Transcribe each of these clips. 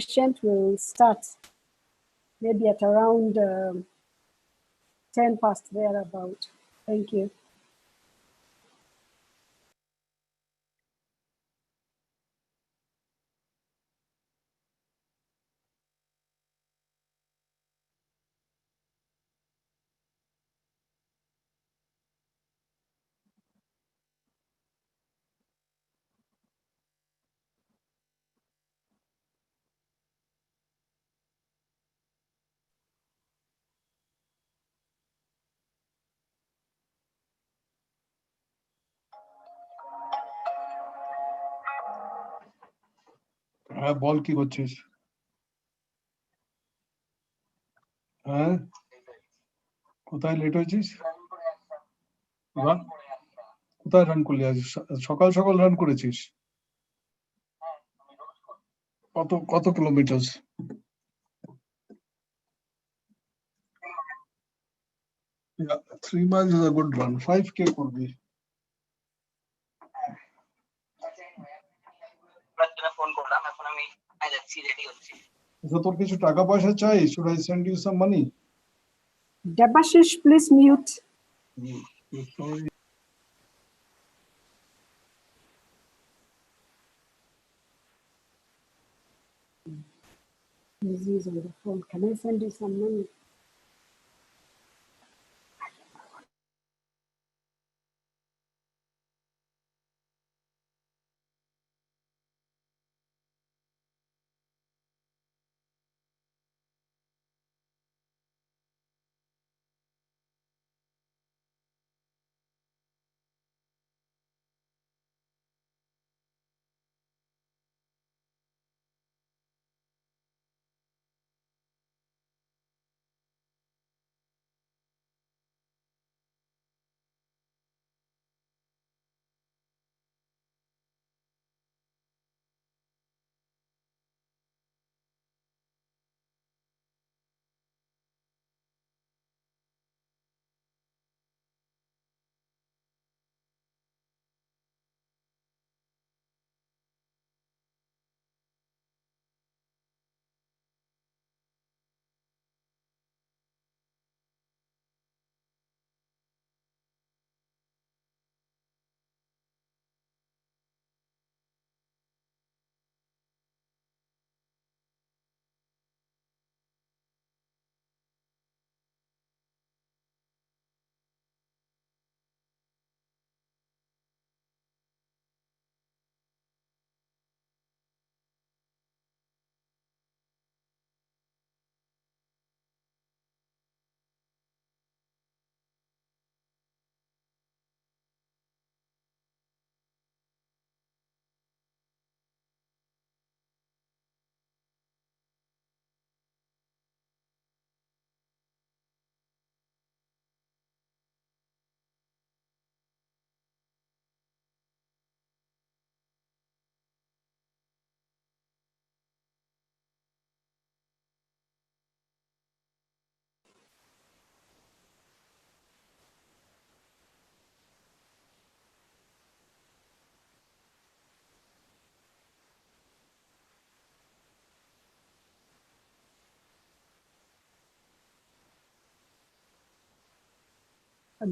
patient, we'll start maybe at around 10 past thereabout. Thank you. হ্যাঁ বল কি করছিস? হ্যাঁ কোথায় লেট হয়েছিস? কোথায় রান করলি আজ? সকাল সকাল রান করেছিস? কত কত kilometre? Yeah, 3 miles is a good run. 5K করবি। তোর কিছু টাকা পয়সা চাই? Should I send you some money? Debashish, please mute. Sorry. He's on the phone. Can I send you some money?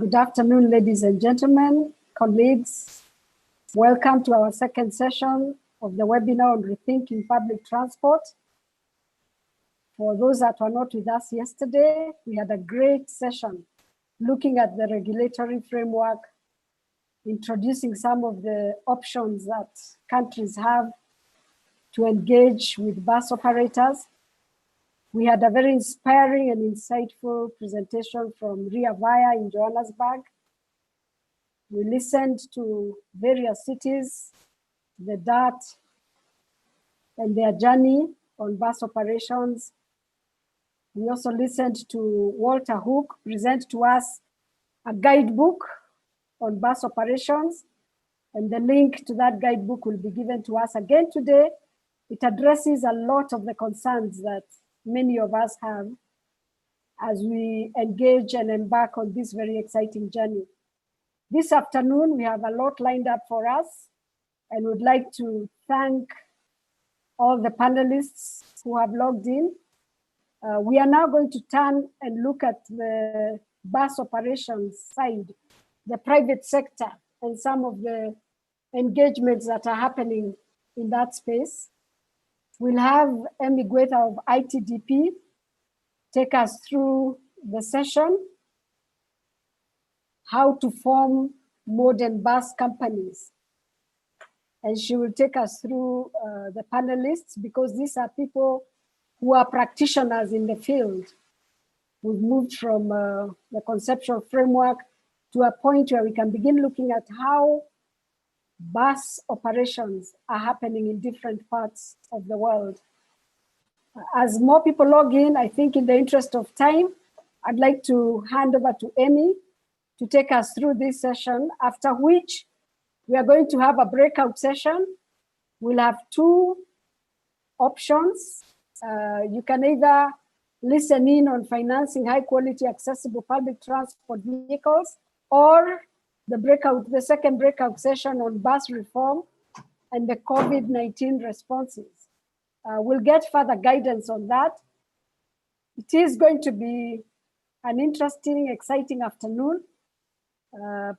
Good afternoon, ladies and gentlemen, colleagues. Welcome to our second session of the webinar on rethinking public transport. For those that were not with us yesterday, we had a great session looking at the regulatory framework, introducing some of the options that countries have to engage with bus operators. We had a very inspiring and insightful presentation from Ria Vaya in Johannesburg. We listened to various cities, the DART, and their journey on bus operations. We also listened to Walter Hook present to us a guidebook on bus operations, and the link to that guidebook will be given to us again today. It addresses a lot of the concerns that many of us have as we engage and embark on this very exciting journey. This afternoon, we have a lot lined up for us, and would like to thank all the panelists who have logged in. We are now going to turn and look at the bus operations side, the private sector, and some of the engagements that are happening in that space. We'll have Emi Gweta of ITDP take us through the session, how to form modern bus companies. And she will take us through the panelists, because these are people who are practitioners in the field. We've moved from the conceptual framework to a point where we can begin looking at how bus operations are happening in different parts of the world. As more people log in, I think in the interest of time, I'd like to hand over to Emi to take us through this session, after which we are going to have a breakout session. We'll have two options. You can either listen in on financing high quality accessible public transport vehicles, or the second breakout session on bus reform and the COVID-19 responses. We'll get further guidance on that. It is going to be an interesting, exciting afternoon.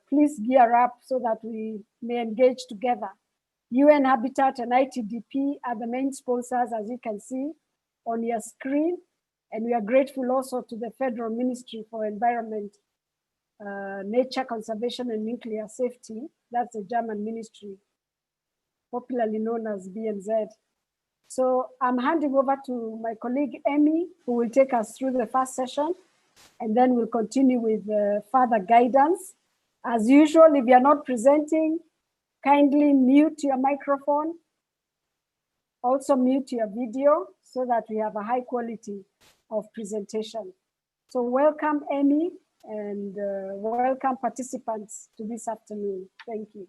Please gear up so that we may engage together. UN Habitat and ITDP are the main sponsors, as you can see on your screen. And we are grateful also to the Federal Ministry for Environment, Nature Conservation and Nuclear Safety. That's the German ministry, popularly known as BNZ. So I'm handing over to my colleague, Emi, who will take us through the first session, and then we'll continue with further guidance. As usual, if you're not presenting, kindly mute your microphone. Also mute your video so that we have a high quality of presentation. So welcome, Emi, and welcome participants to this afternoon. Thank you.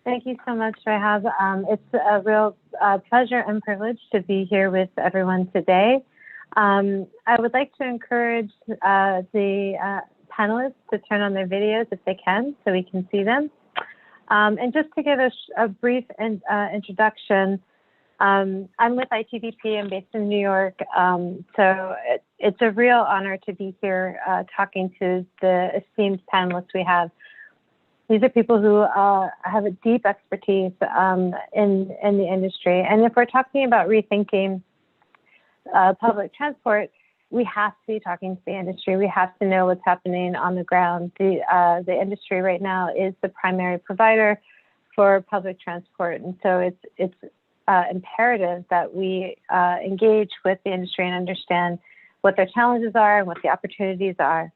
Thank you so much, Rahab. It's a real pleasure and privilege to be here with everyone today. I would like to encourage the panelists to turn on their videos if they can, so we can see them. And just to give a brief introduction, I'm with ITDP. I'm based in New York. So it's a real honor to be here talking to the esteemed panelists we have. These are people who have a deep expertise in the industry. And if we're talking about rethinking public transport, we have to be talking to the industry. We have to know what's happening on the ground. The industry right now is the primary provider for public transport. And so it's imperative that we engage with the industry and understand what their challenges are and what the opportunities are.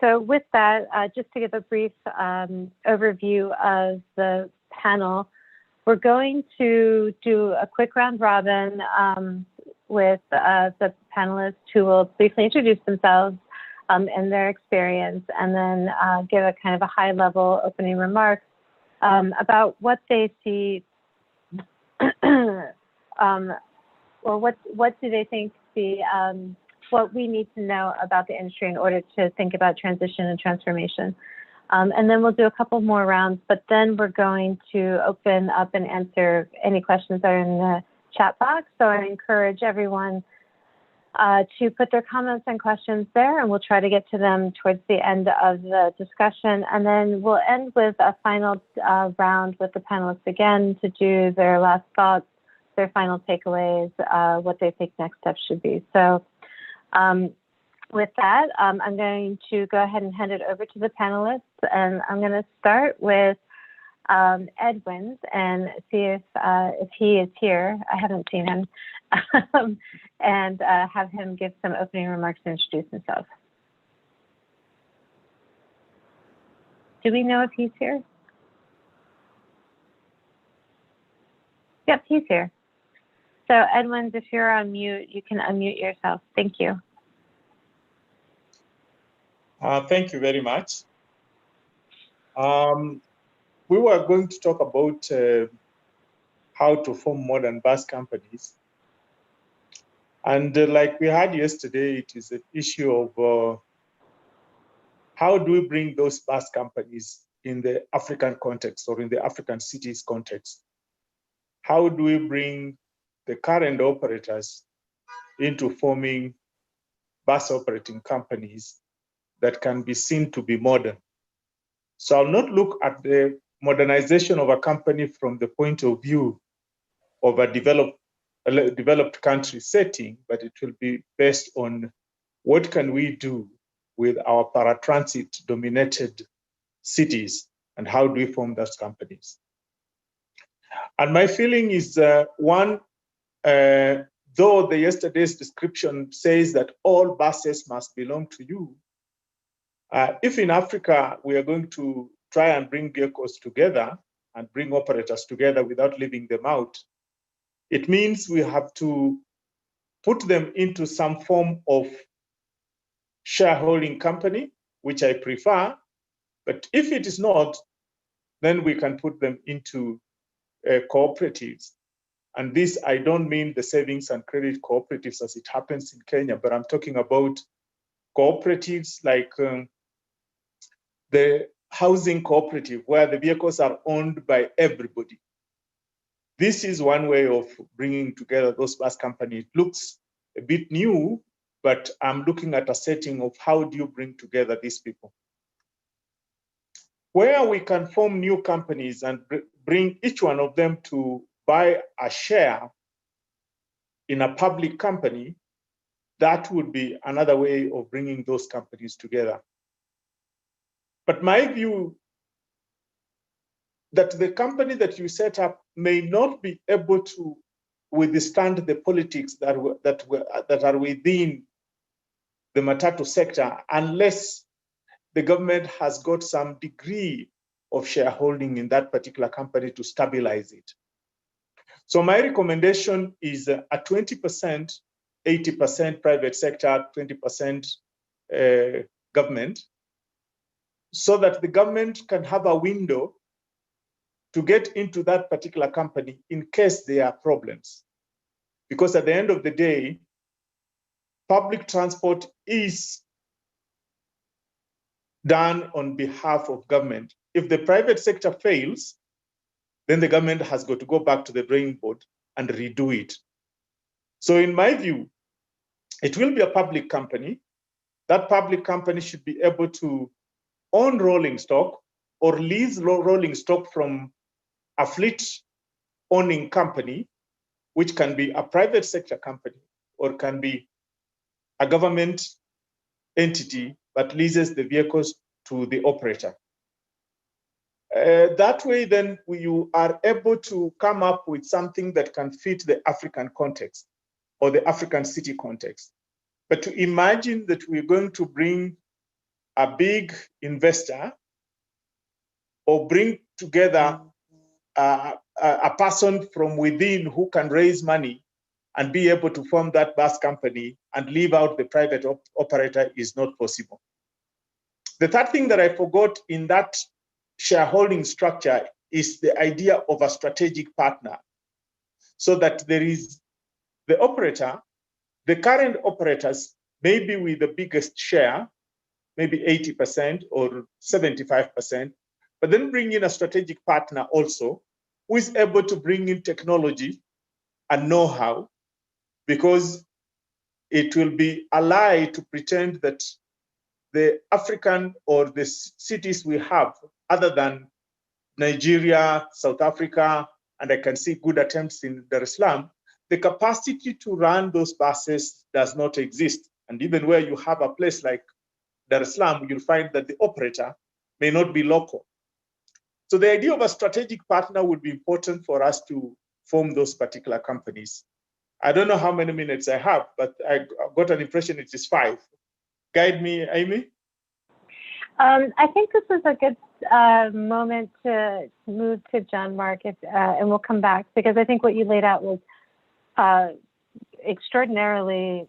So with that, just to give a brief overview of the panel, we're going to do a quick round robin with the panelists who will briefly introduce themselves and their experience, and then give a kind of a high-level opening remarks about what they see, or what do they think what we need to know about the industry in order to think about transition and transformation. And then we'll do a couple more rounds, but then we're going to open up and answer any questions that are in the chat box. So I encourage everyone to put their comments and questions there, and we'll try to get to them towards the end of the discussion. And then we'll end with a final round with the panelists again to do their last thoughts, their final takeaways, what they think next steps should be. So with that, I'm going to go ahead and hand it over to the panelists, and I'm going to start with Edwin and see if he is here. I haven't seen him, and have him give some opening remarks and introduce himself. Do we know if he's here? Yep, he's here. So Edwin, if you're on mute, you can unmute yourself. Thank you. Thank you very much. We were going to talk about how to form modern bus companies. And like we had yesterday, it is an issue of how do we bring those bus companies in the African context or in the African cities context. how do we bring the current operators into forming bus operating companies that can be seen to be modern. So I'll not look at the modernization of a company from the point of view of a developed country setting, but it will be based on what can we do with our paratransit dominated cities and how do we form those companies. And my feeling is one, though the yesterday's description says that all buses must belong to you, if in Africa we are going to try and bring vehicles together and bring operators together without leaving them out, it means we have to put them into some form of shareholding company, which I prefer. But if it is not, then we can put them into cooperatives. And this, I don't mean the savings and credit cooperatives as it happens in Kenya, but I'm talking about cooperatives like the housing cooperative, where the vehicles are owned by everybody. This is one way of bringing together those bus companies. It looks a bit new, but I'm looking at a setting of how do you bring together these people. Where we can form new companies and bring each one of them to buy a share in a public company, that would be another way of bringing those companies together. But my view that the company that you set up may not be able to withstand the politics that are within the matatu sector unless the government has got some degree of shareholding in that particular company to stabilize it. So my recommendation is a 20%, 80% private sector, 20% government, so that the government can have a window to get into that particular company in case there are problems. Because at the end of the day, public transport is done on behalf of government. If the private sector fails, then the government has got to go back to the drawing board and redo it. So in my view, it will be a public company. That public company should be able to own rolling stock or lease rolling stock from a fleet owning company, which can be a private sector company or can be a government entity that leases the vehicles to the operator. That way, then you are able to come up with something that can fit the African context or the African city context. But to imagine that we're going to bring a big investor or bring together a person from within who can raise money and be able to form that bus company and leave out the private operator is not possible. The third thing that I forgot in that shareholding structure is the idea of a strategic partner, so that there is the operator, the current operators, maybe with the biggest share, maybe 80% or 75%, but then bring in a strategic partner also who is able to bring in technology and know-how, because it will be a lie to pretend that the African or the cities we have, other than Nigeria, South Africa, and I can see good attempts in Dar es Salaam, the capacity to run those buses does not exist. And even where you have a place like Dar es Salaam, you'll find that the operator may not be local. So the idea of a strategic partner would be important for us to form those particular companies. I don't know how many minutes I have, but I got an impression it is 5. Guide me, Amy. I think this is a good moment to move to John Mark, and we'll come back, because I think what you laid out was extraordinarily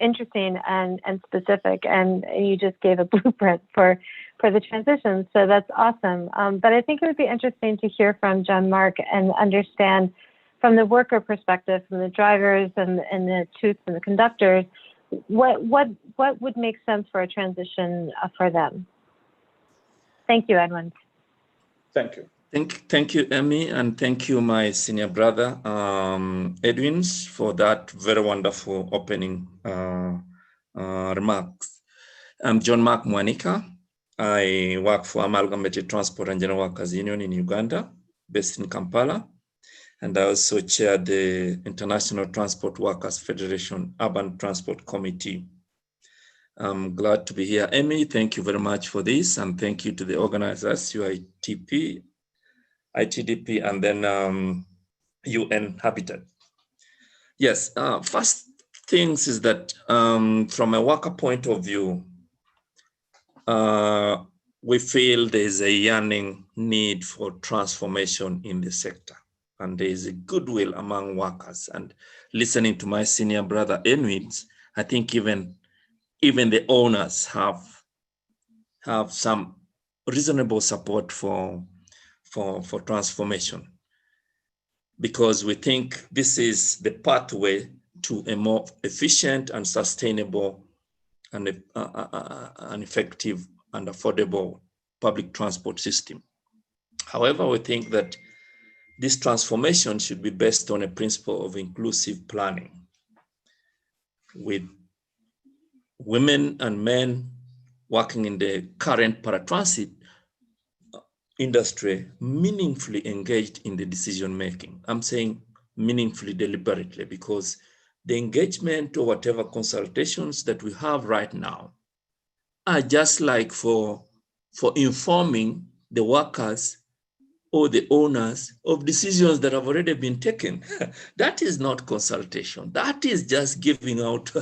interesting and specific, and you just gave a blueprint for the transition. So that's awesome. But I think it would be interesting to hear from John Mark and understand from the worker perspective, from the drivers and the toots and the conductors, what would make sense for a transition for them. Thank you, Edwin. Thank you. Thank you, Emmy, and thank you, my senior brother, Edwins, for that very wonderful opening remarks. I'm John Mark Mwanika. I work for Amalgamated Transport and General Workers Union in Uganda, based in Kampala. And I also chair the International Transport Workers Federation Urban Transport Committee. I'm glad to be here. Emmy, thank you very much for this. And thank you to the organizers, UITP, ITDP, and then UN Habitat. Yes, first things is that from a worker point of view, we feel there's a yearning need for transformation in the sector. And there is a goodwill among workers. And listening to my senior brother, Enwitz, I think even the owners have some reasonable support for transformation, because we think this is the pathway to a more efficient and sustainable and an effective and affordable public transport system. However, we think that this transformation should be based on a principle of inclusive planning, with women and men working in the current paratransit industry meaningfully engaged in the decision-making. I'm saying meaningfully deliberately, because the engagement or whatever consultations that we have right now are just like for informing the workers or the owners of decisions that have already been taken. That is not consultation. That is just giving out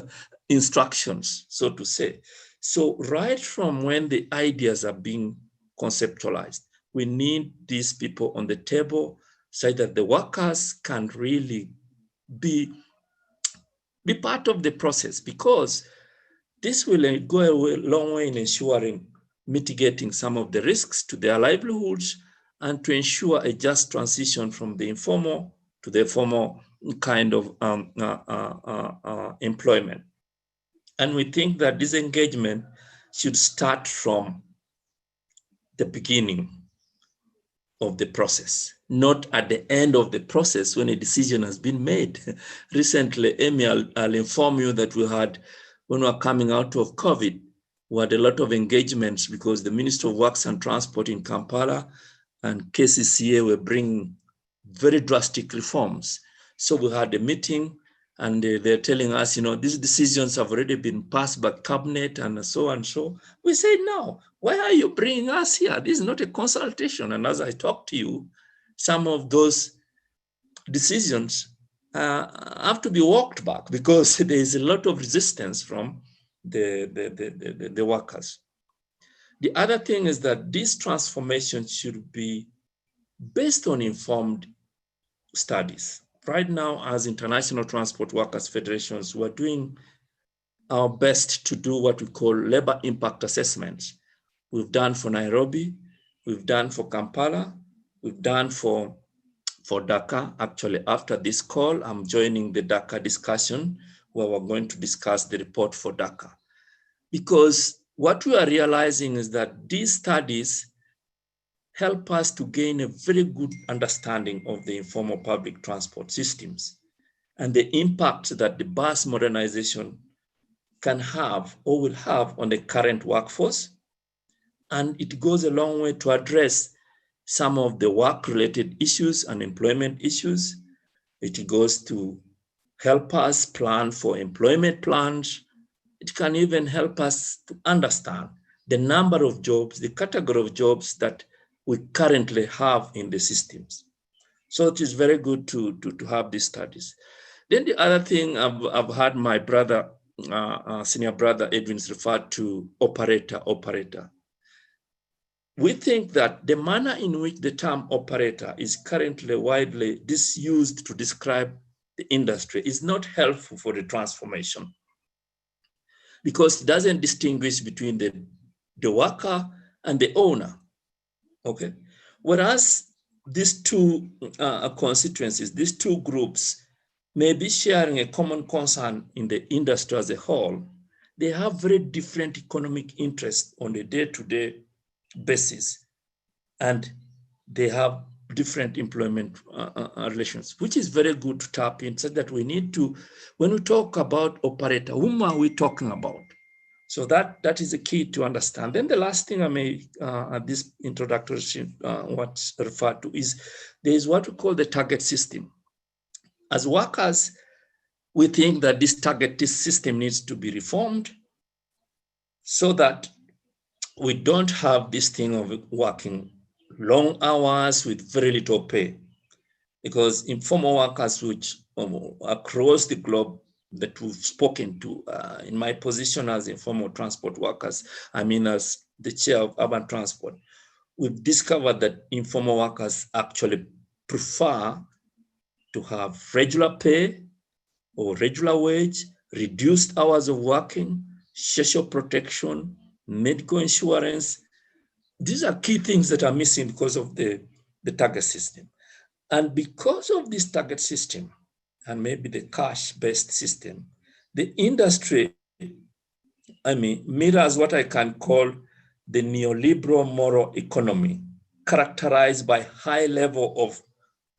instructions, so to say. So right from when the ideas are being conceptualized, we need these people on the table so that the workers can really be part of the process, because this will go a long way in ensuring mitigating some of the risks to their livelihoods and to ensure a just transition from the informal to the formal kind of employment. And we think that this engagement should start from the beginning of the process, not at the end of the process when a decision has been made. Recently, Amy, I'll inform you that when we were coming out of COVID, we had a lot of engagements because the Minister of Works and Transport in Kampala and KCCA were bringing very drastic reforms. So we had a meeting and they're telling us, these decisions have already been passed by cabinet and so and so. We said, no, why are you bringing us here? This is not a consultation. And as I talk to you, some of those decisions have to be walked back because there is a lot of resistance from the workers. The other thing is that this transformation should be based on informed studies. Right now, as International Transport Workers Federations, we're doing our best to do what we call labor impact assessments. We've done for Nairobi, we've done for Kampala, we've done for Dhaka. Actually, after this call, I'm joining the Dhaka discussion where we're going to discuss the report for Dhaka. Because what we are realizing is that these studies help us to gain a very good understanding of the informal public transport systems and the impact that the bus modernization can have or will have on the current workforce. And it goes a long way to address some of the work-related issues and employment issues. It goes to help us plan for employment plans. It can even help us to understand the number of jobs, the category of jobs that we currently have in the systems. So it is very good to have these studies. Then the other thing I've had my brother, senior brother Edwin's referred to operator. We think that the manner in which the term operator is currently widely disused to describe the industry is not helpful for the transformation, because it doesn't distinguish between the worker and the owner. Okay, whereas these two constituencies, these two groups may be sharing a common concern in the industry as a whole, they have very different economic interests on a day-to-day basis. And they have different employment relations, which is very good to tap in, such that we need to, when we talk about operator, whom are we talking about? So that is the key to understand. Then the last thing I may, at this introductory, what's referred to is, there is what we call the target system. As workers, we think that this target system needs to be reformed so that we don't have this thing of working long hours with very little pay. Because informal workers, which across the globe that we've spoken to, in my position as informal transport workers, I mean as the chair of urban transport, we've discovered that informal workers actually prefer to have regular pay or regular wage, reduced hours of working, social protection, medical insurance. These are key things that are missing because of the target system. And because of this target system, and maybe the cash-based system, the industry, mirrors what I can call the neoliberal moral economy, characterized by high level of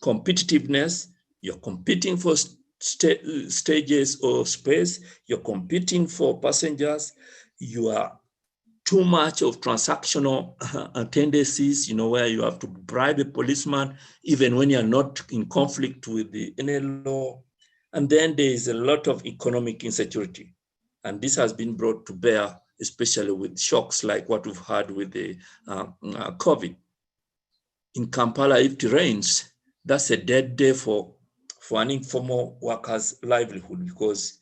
competitiveness. You're competing for stages or space, you're competing for passengers, you are too much of transactional tendencies, where you have to bribe a policeman, even when you're not in conflict with any law. And then there is a lot of economic insecurity. And this has been brought to bear, especially with shocks like what we've had with the COVID. In Kampala, if it rains, that's a dead day for an informal worker's livelihood, because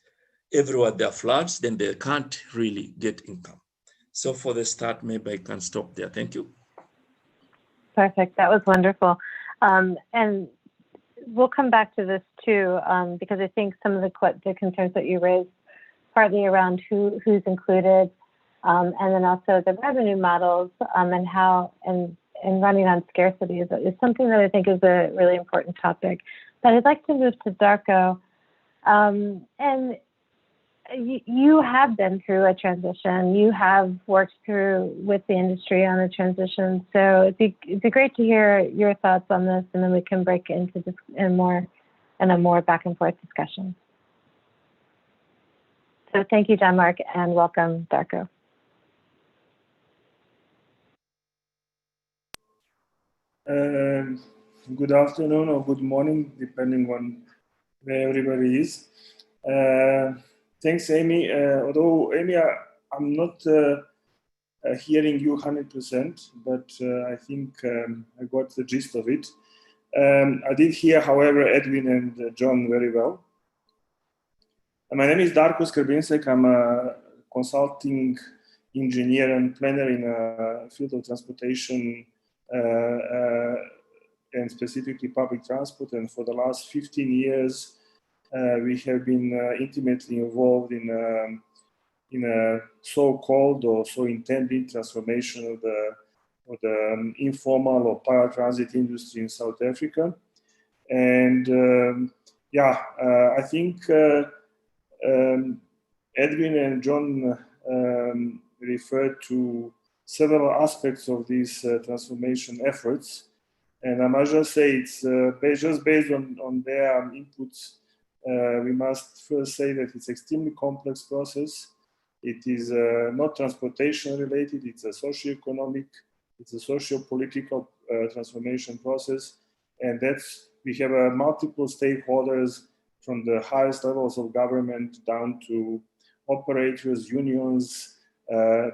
everywhere there are floods, then they can't really get income. So for the start, maybe I can stop there. Thank you. Perfect. That was wonderful. And we'll come back to this too, because I think some of the concerns that you raised, partly around who's included, and then also the revenue models, and how and running on scarcity is something that I think is a really important topic. But I'd like to move to Darko, and you have been through a transition. You have worked with the industry on a transition. So it'd be great to hear your thoughts on this, and then we can break into this in a more back and forth discussion. So thank you, Jean-Marc, and welcome, Darko. Good afternoon or good morning, depending on where everybody is. Thanks, Amy. Although, Amy, I'm not hearing you 100%, but I think I got the gist of it. I did hear, however, Edwin and John very well. My name is Darko Skrbinsek. I'm a consulting engineer and planner in a field of transportation and specifically public transport. And for the last 15 years, we have been intimately involved in a so-called or so intended transformation of the informal or paratransit industry in South Africa. And I think Edwin and John referred to several aspects of these transformation efforts. And I must just say it's just based on their inputs. We must first say that it's an extremely complex process. It is not transportation related, it's a socio-economic, it's a socio-political transformation process. And we have multiple stakeholders from the highest levels of government down to operators, unions,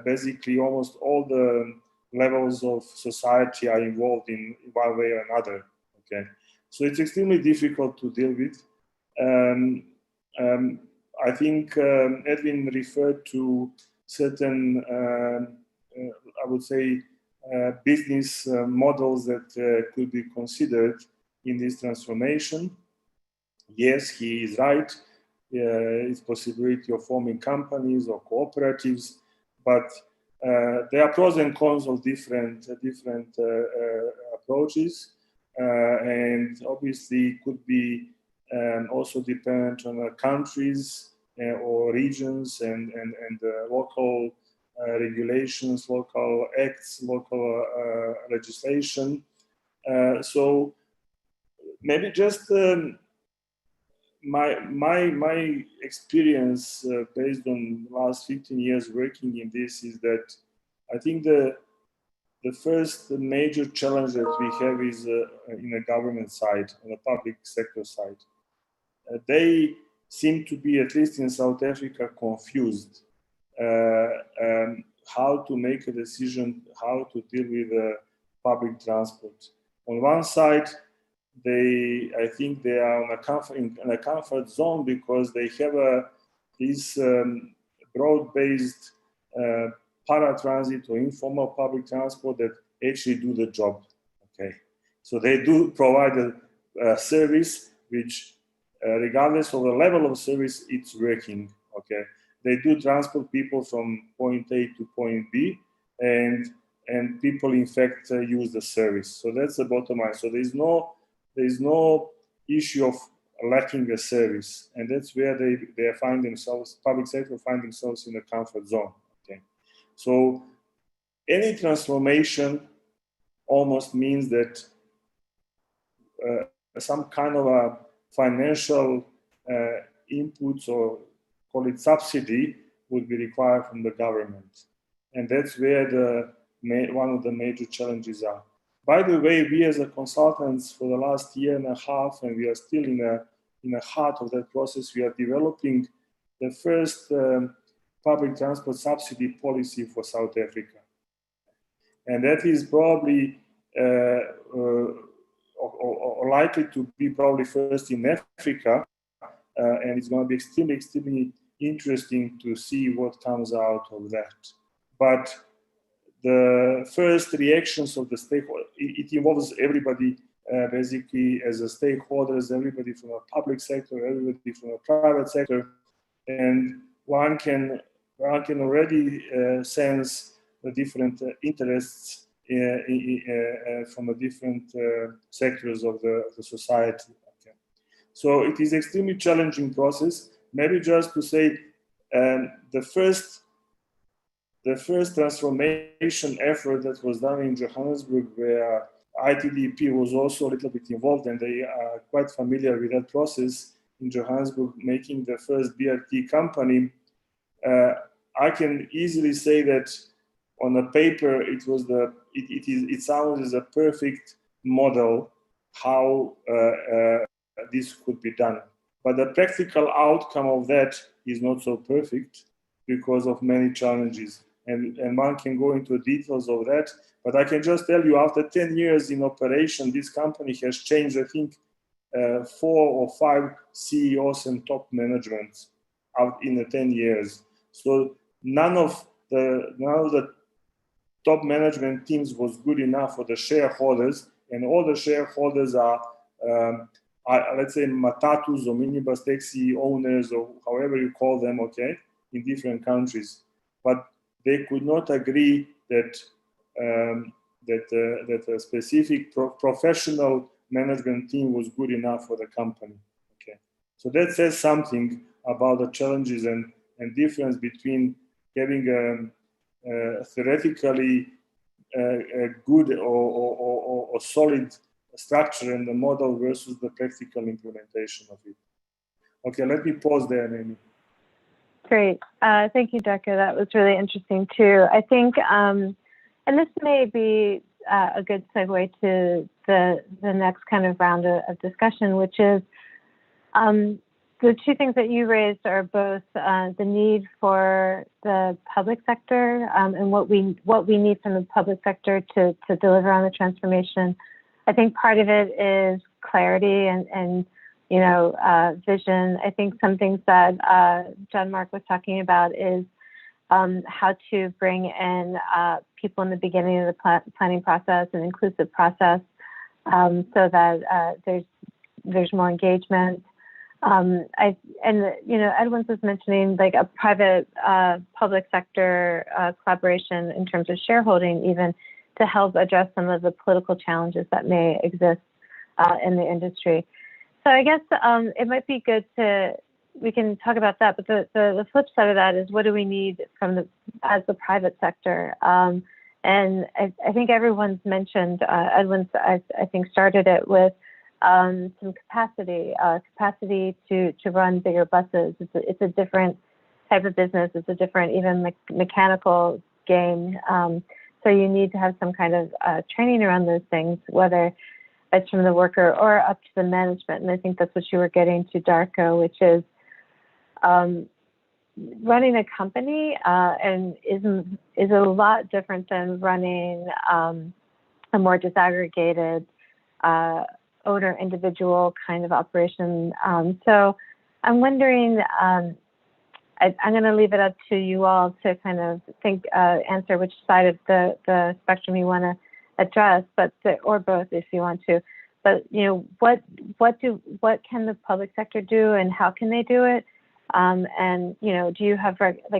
basically almost all the levels of society are involved in one way or another. Okay, so it's extremely difficult to deal with. I think Edwin referred to certain, I would say, business models that could be considered in this transformation. Yes, he is right. It's possibility of forming companies or cooperatives, but there are pros and cons of different approaches, and obviously could be also dependent on countries or regions and local regulations, local acts, local legislation. So maybe just my experience based on the last 15 years working in this is that I think the first major challenge that we have is in the government side, on the public sector side. They seem to be, at least in South Africa, confused how to make a decision, how to deal with public transport. On one side, I think they are in a comfort zone because they have this broad-based paratransit or informal public transport that actually do the job. Okay, so they do provide a service which, regardless of the level of service, it's working. Okay, they do transport people from point A to point B, and people in fact use the service. So that's the bottom line. So there's no issue of lacking a service, and that's where they find themselves. Public sector find themselves in a comfort zone. Okay, so any transformation almost means that some kind of a financial inputs, or call it subsidy, would be required from the government, and that's where one of the major challenges are. By the way, we as a consultants for the last year and a half, and we are still in the heart of that process, we are developing the first public transport subsidy policy for South Africa. And that is probably or likely to be probably first in Africa, and it's going to be extremely interesting to see what comes out of that. But the first reactions of the stakeholders, it involves everybody basically as a stakeholders, everybody from the public sector, everybody from the private sector, and one can already sense the different interests from the different sectors of the society. Okay. So it is extremely challenging process. Maybe just to say, the first transformation effort that was done in Johannesburg, where ITDP was also a little bit involved, and they are quite familiar with that process in Johannesburg, making the first BRT company. I can easily say that on the paper, it sounds as a perfect model how this could be done. But the practical outcome of that is not so perfect because of many challenges. And one can go into details of that. But I can just tell you, after 10 years in operation, this company has changed, I think, 4 or 5 CEOs and top management out in the 10 years. So none of the top management teams was good enough for the shareholders, and all the shareholders are let's say matatus or minibus taxi owners, or however you call them, okay, in different countries. But they could not agree that that a specific professional management team was good enough for the company. Okay, so that says something about the challenges and difference between having a theoretically a good or solid structure and the model versus the practical implementation of it. Okay, let me pause there, Nemi. Great. Thank you, Decker. That was really interesting too. I think, and this may be a good segue to the next kind of round of discussion, which is the two things that you raised are both the need for the public sector and what we need from the public sector to deliver on the transformation. I think part of it is clarity and vision. I think some things that John Mark was talking about is how to bring in people in the beginning of the planning process, an inclusive process, so that there's more engagement. Edwin was mentioning like a private public sector collaboration in terms of shareholding, even to help address some of the political challenges that may exist in the industry. So I guess it might be good we can talk about that, but the flip side of that is what do we need as the private sector? And I think everyone's mentioned, Edwin's, I think, started it with some capacity to run bigger buses. It's a different type of business. It's a different, even mechanical game. So you need to have some kind of training around those things, whether it's from the worker or up to the management. And I think that's what you were getting to, Darko, which is running a company and is a lot different than running a more disaggregated owner individual kind of operation. So I'm wondering, I'm going to leave it up to you all to kind of think, answer which side of the spectrum you want to address, but or both if you want to. But what can the public sector do, and how can they do it? And do you have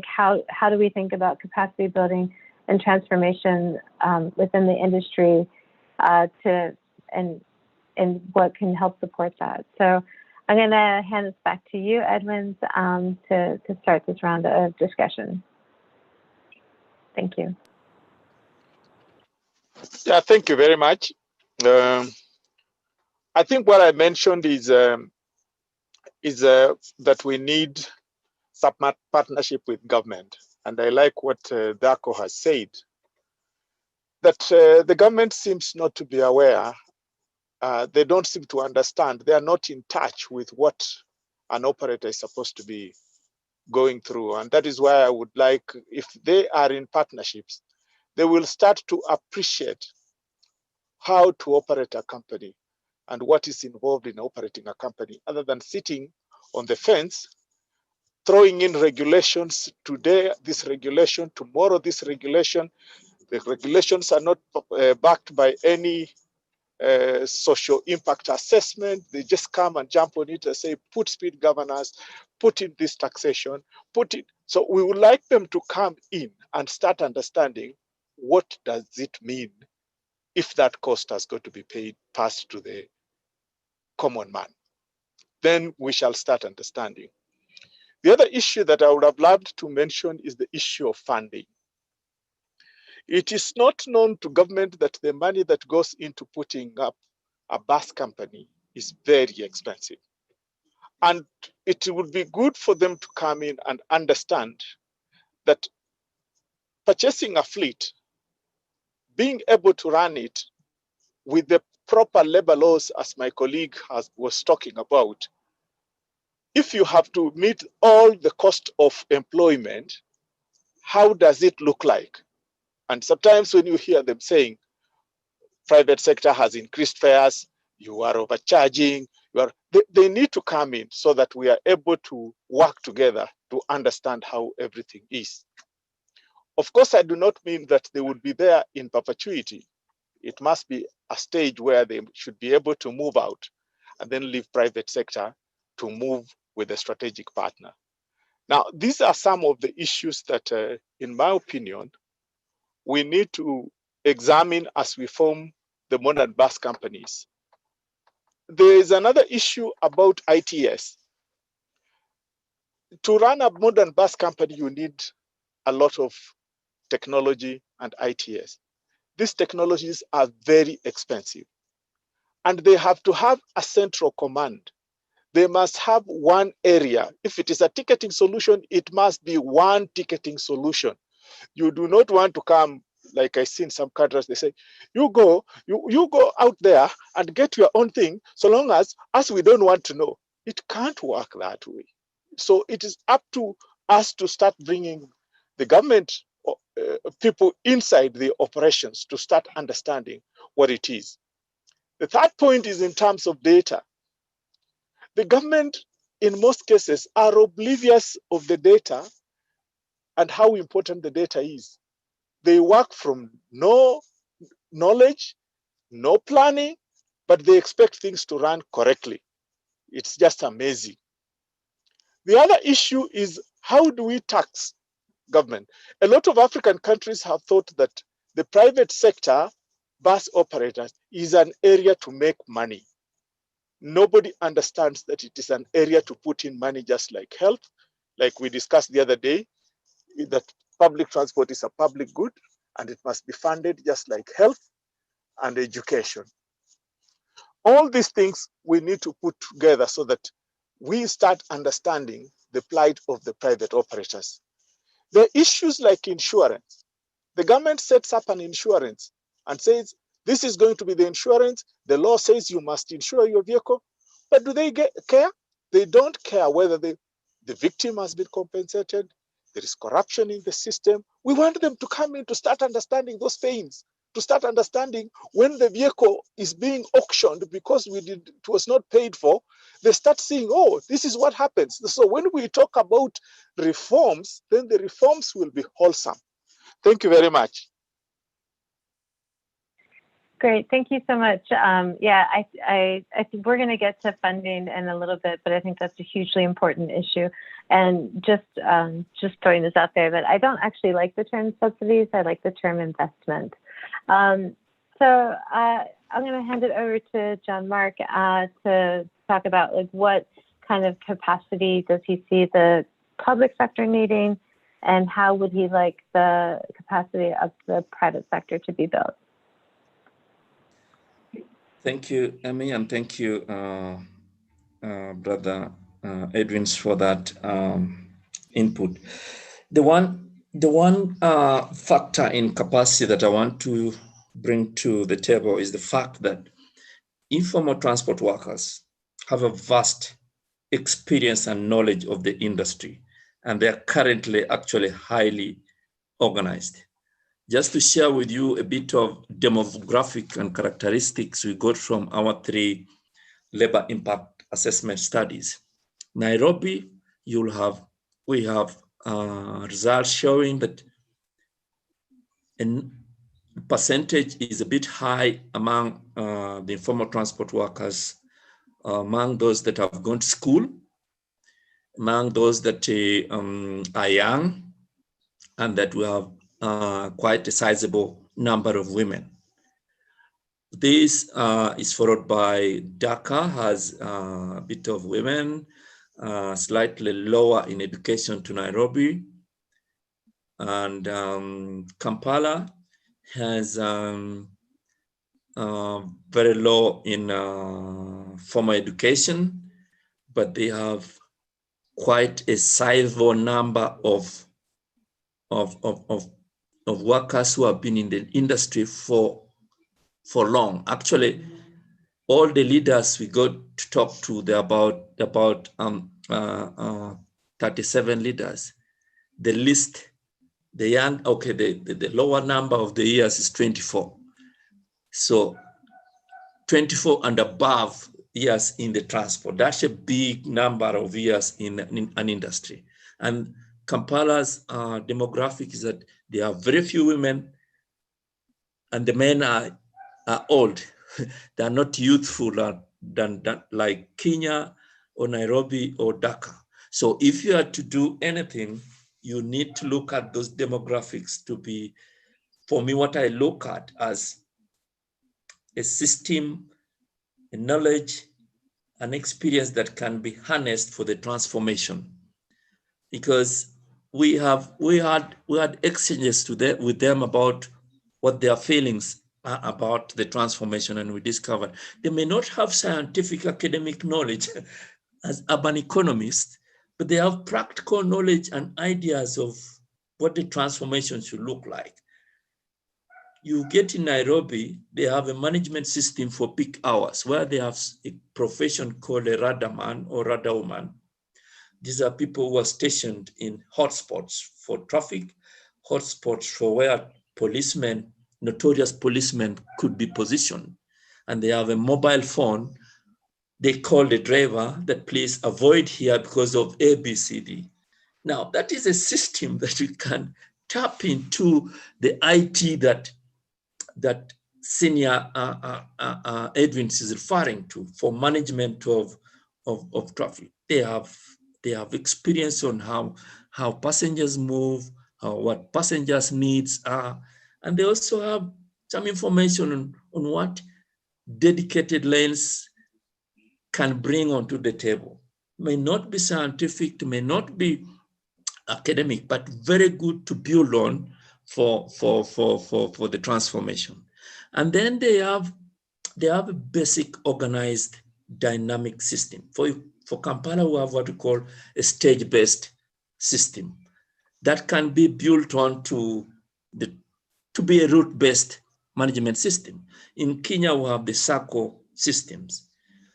how do we think about capacity building and transformation within the industry and what can help support that? So I'm going to hand this back to you, Edwin, to start this round of discussion. Thank you. Yeah, thank you very much. I think what I mentioned is that we need some partnership with government. And I like what Darko has said, that the government seems not to be aware. They don't seem to understand. They are not in touch with what an operator is supposed to be going through. And that is why I would like, if they are in partnerships, they will start to appreciate how to operate a company and what is involved in operating a company, other than sitting on the fence, throwing in regulations, today this regulation, tomorrow this regulation. The regulations are not backed by any social impact assessment. They just come and jump on it and say, put speed governors, put in this taxation, put it. So we would like them to come in and start understanding what does it mean if that cost has got to be passed to the common man. Then we shall start understanding. The other issue that I would have loved to mention is the issue of funding. It is not known to government that the money that goes into putting up a bus company is very expensive. And it would be good for them to come in and understand that purchasing a fleet, being able to run it with the proper labor laws, as my colleague was talking about, if you have to meet all the cost of employment, how does it look like? And sometimes when you hear them saying, private sector has increased fares, you are overcharging, they need to come in so that we are able to work together to understand how everything is. Of course, I do not mean that they would be there in perpetuity. It must be a stage where they should be able to move out and then leave private sector to move with a strategic partner. Now, these are some of the issues that, in my opinion, we need to examine as we form the modern bus companies. There is another issue about ITS. To run a modern bus company, you need a lot of technology and ITS. These technologies are very expensive, and they have to have a central command. They must have one area. If it is a ticketing solution, it must be one ticketing solution. You do not want to come, like I see in some countries, they say, you go out there and get your own thing, so long as we don't want to know. It can't work that way. So it is up to us to start bringing the government people inside the operations to start understanding what it is. The third point is in terms of data. The government, in most cases, are oblivious of the data and how important the data is. They work from no knowledge, no planning, but they expect things to run correctly. It's just amazing. The other issue is, how do we tax government? A lot of African countries have thought that the private sector bus operators is an area to make money. Nobody understands that it is an area to put in money, just like health, like we discussed the other day, that public transport is a public good. and it must be funded just like health and education. All these things we need to put together so that we start understanding the plight of the private operators. There are issues like insurance. The government sets up an insurance and says, this is going to be the insurance. The law says you must insure your vehicle. But do they care? They don't care whether the victim has been compensated. There is corruption in the system. We want them to come in to start understanding those pains, to start understanding when the vehicle is being auctioned because it was not paid for. They start seeing, oh, this is what happens. So when we talk about reforms, then the reforms will be wholesome. Thank you very much. Great, thank you so much. Yeah, I think we're going to get to funding in a little bit, but I think that's a hugely important issue. And just throwing this out there, that I don't actually like the term subsidies. I like the term investment. So I'm going to hand it over to John Mark to talk about like what kind of capacity does he see the public sector needing, and how would he like the capacity of the private sector to be built? Thank you, Amy, and thank you, Brother Edwin, for that input. The one factor in capacity that I want to bring to the table is the fact that informal transport workers have a vast experience and knowledge of the industry, and they are currently actually highly organized. Just to share with you a bit of demographic and characteristics we got from our 3 labor impact assessment studies. Nairobi, we have results showing that a percentage is a bit high among the informal transport workers, among those that have gone to school, among those that are young, and that we have quite a sizable number of women. This is followed by Dhaka, has a bit of women, slightly lower in education to Nairobi. And Kampala has very low in formal education, but they have quite a sizable number of workers who have been in the industry for long. Actually, all the leaders we got to talk to, they're about 37 leaders. The least, the young, okay, the lower number of the years is 24. So 24 and above years in the transport, that's a big number of years in an industry. And Kampala's demographic is that there are very few women, and the men are old. They are not youthful than like Kenya or Nairobi or Dhaka. So if you are to do anything, you need to look at those demographics to be, for me, what I look at as a system, a knowledge, an experience that can be harnessed for the transformation. Because we had exchanges with them about what their feelings are about the transformation, and we discovered they may not have scientific academic knowledge as urban economists, but they have practical knowledge and ideas of what the transformation should look like. You get in Nairobi, they have a management system for peak hours where they have a profession called a radarman or radarwoman. These are people who are stationed in hotspots for traffic, hotspots for where policemen, notorious policemen could be positioned. And they have a mobile phone. They call the driver that please avoid here because of A, B, C, D. Now, that is a system that you can tap into the IT that senior Edwin is referring to for management of traffic. They have experience on how passengers move, what passengers' needs are, and they also have some information on what dedicated lanes can bring onto the table. May not be scientific, may not be academic, but very good to build on for the transformation. And then they have a basic organized dynamic system. For Kampala, we have what we call a stage-based system that can be built on to be a route-based management system. In Kenya, we have the SACCO systems.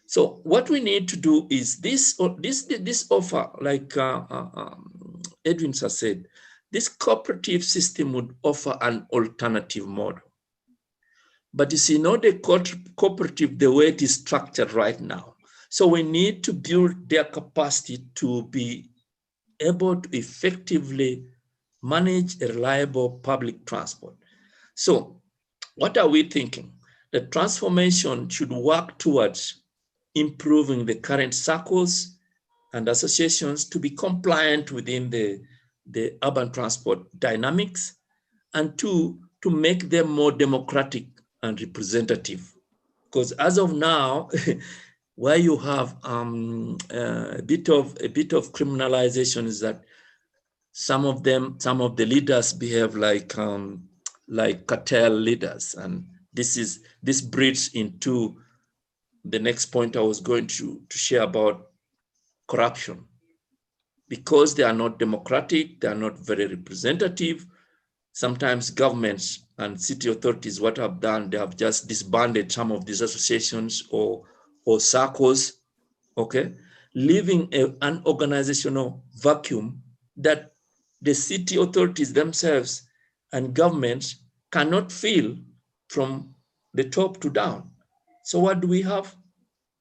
So what we need to do is this offer, like Edwin has said, this cooperative system would offer an alternative model. But you see, not the cooperative the way it is structured right now. So we need to build their capacity to be able to effectively manage a reliable public transport. So what are we thinking? The transformation should work towards improving the current circles and associations to be compliant within the urban transport dynamics, and two, to make them more democratic and representative. Because as of now, where you have a bit of criminalization is that some of the leaders behave like cartel leaders, and this breeds into the next point I was going to share about corruption. Because they are not democratic, they are not very representative. Sometimes governments and city authorities, what have done, they have just disbanded some of these associations or circles, okay, leaving an organizational vacuum that the city authorities themselves and governments cannot fill from the top to down. So what do we have?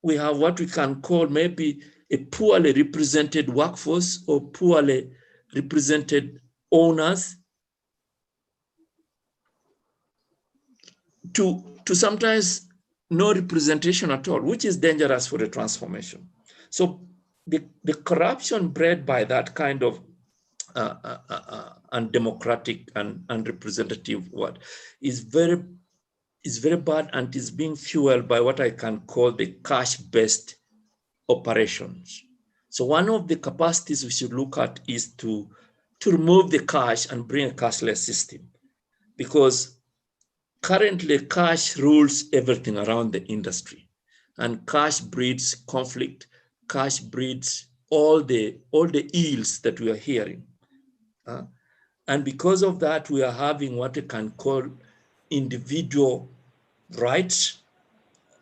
We have what we can call maybe a poorly represented workforce or poorly represented owners to sometimes no representation at all, which is dangerous for the transformation. So the corruption bred by that kind of undemocratic and unrepresentative word is very bad, and is being fueled by what I can call the cash-based operations. So one of the capacities we should look at is to remove the cash and bring a cashless system, because currently cash rules everything around the industry, and cash breeds conflict, cash breeds all the ills that we are hearing. And because of that, we are having what we can call individual rights,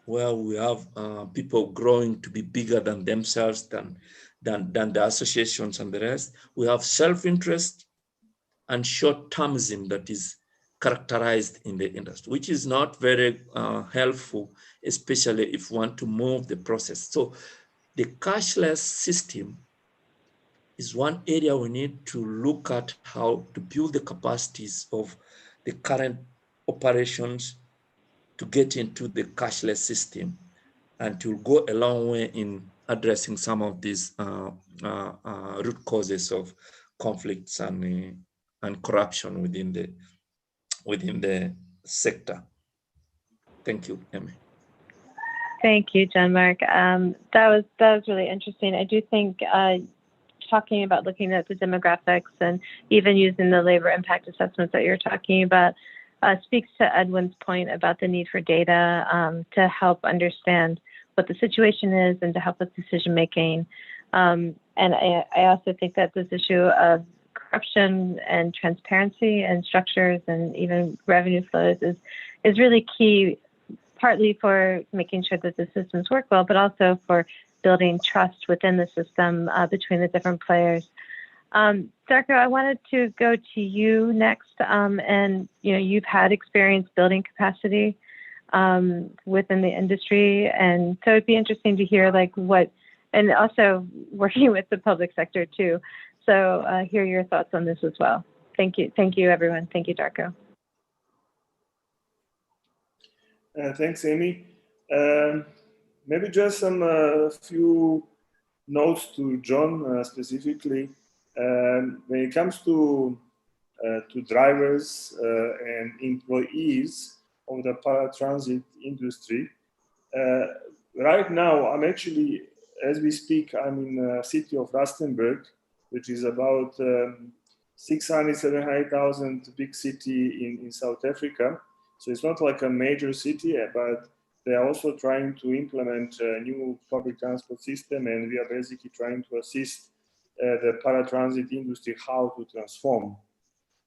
where we have people growing to be bigger than themselves, than the associations and the rest. We have self-interest and short-termism that is characterized in the industry, which is not very helpful, especially if we want to move the process. So the cashless system is one area we need to look at, how to build the capacities of the current operations to get into the cashless system, and to go a long way in addressing some of these root causes of conflicts and corruption within the sector. Thank you, Emmy. Thank you, John Mark. That was really interesting. I do think talking about looking at the demographics and even using the labor impact assessments that you're talking about speaks to Edwin's point about the need for data to help understand what the situation is and to help with decision making. And I also think that this issue of corruption and transparency and structures and even revenue flows is really key, partly for making sure that the systems work well, but also for building trust within the system between the different players. Darko, I wanted to go to you next, and you've had experience building capacity within the industry, and so it'd be interesting to hear and also working with the public sector too. So hear your thoughts on this as well. Thank you, everyone. Thank you, Darko. Thanks, Amy. Maybe just some few notes to John specifically. When it comes to drivers and employees of the paratransit industry, right now I'm actually, as we speak, I'm in the city of Rustenburg, which is about 600, 700,000 big city in South Africa. So it's not like a major city, but they are also trying to implement a new public transport system, and we are basically trying to assist the paratransit industry how to transform.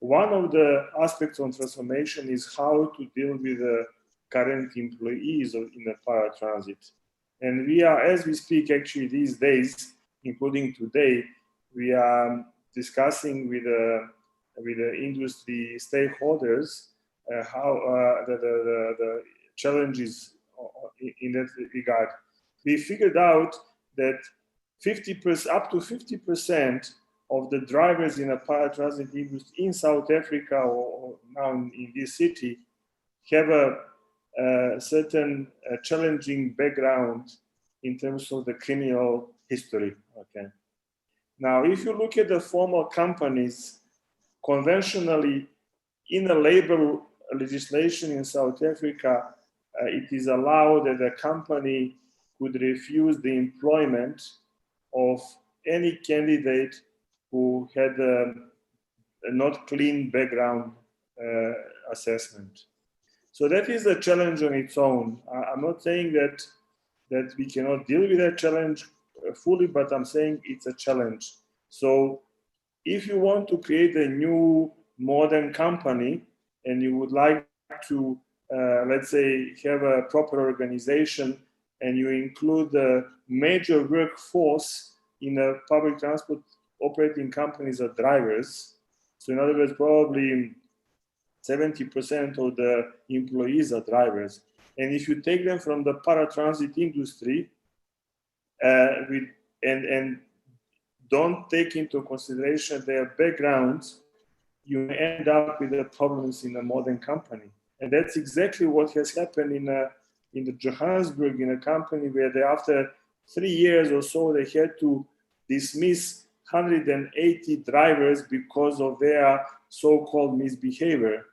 One of the aspects on transformation is how to deal with the current employees in the paratransit. And we are, as we speak, actually these days, including today, we are discussing with the industry stakeholders how the challenges in that regard. We figured out that 50%, up to 50% of the drivers in a paratransit industry in South Africa or now in this city have a certain challenging background in terms of the criminal history. Okay. Now, if you look at the formal companies, conventionally in the labor legislation in South Africa, it is allowed that a company could refuse the employment of any candidate who had a not clean background assessment. So that is a challenge on its own. I'm not saying that we cannot deal with that challenge fully, but I'm saying it's a challenge. So if you want to create a new modern company and you would like to, let's say, have a proper organization and you include the major workforce in a public transport operating companies as drivers, so in other words, probably 70% of the employees are drivers. And if you take them from the paratransit industry and don't take into consideration their backgrounds, you end up with the problems in a modern company. And that's exactly what has happened in the Johannesburg, in a company where they, after 3 years or so, they had to dismiss 180 drivers because of their so-called misbehavior.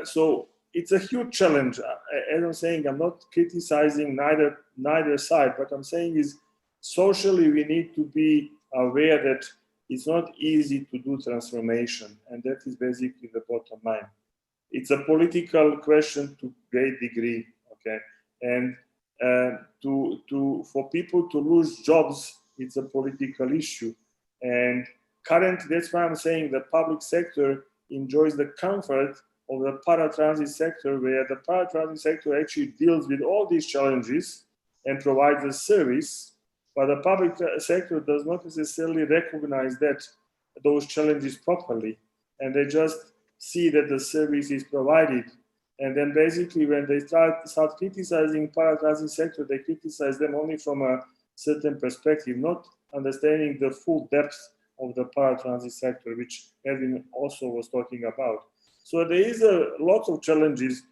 So it's a huge challenge. As I'm saying, I'm not criticizing neither side, but I'm saying is socially we need to be aware that it's not easy to do transformation, and that is basically the bottom line. It's a political question to great degree, okay? And for people to lose jobs, it's a political issue. And currently, that's why I'm saying the public sector enjoys the comfort of the paratransit sector, where the paratransit sector actually deals with all these challenges and provides a service, but the public sector does not necessarily recognize those challenges properly, and they just see that the service is provided. And then basically when they start criticizing paratransit sector, they criticize them only from a certain perspective, not understanding the full depth of the paratransit sector, which Edwin also was talking about. So there is a lot of challenges.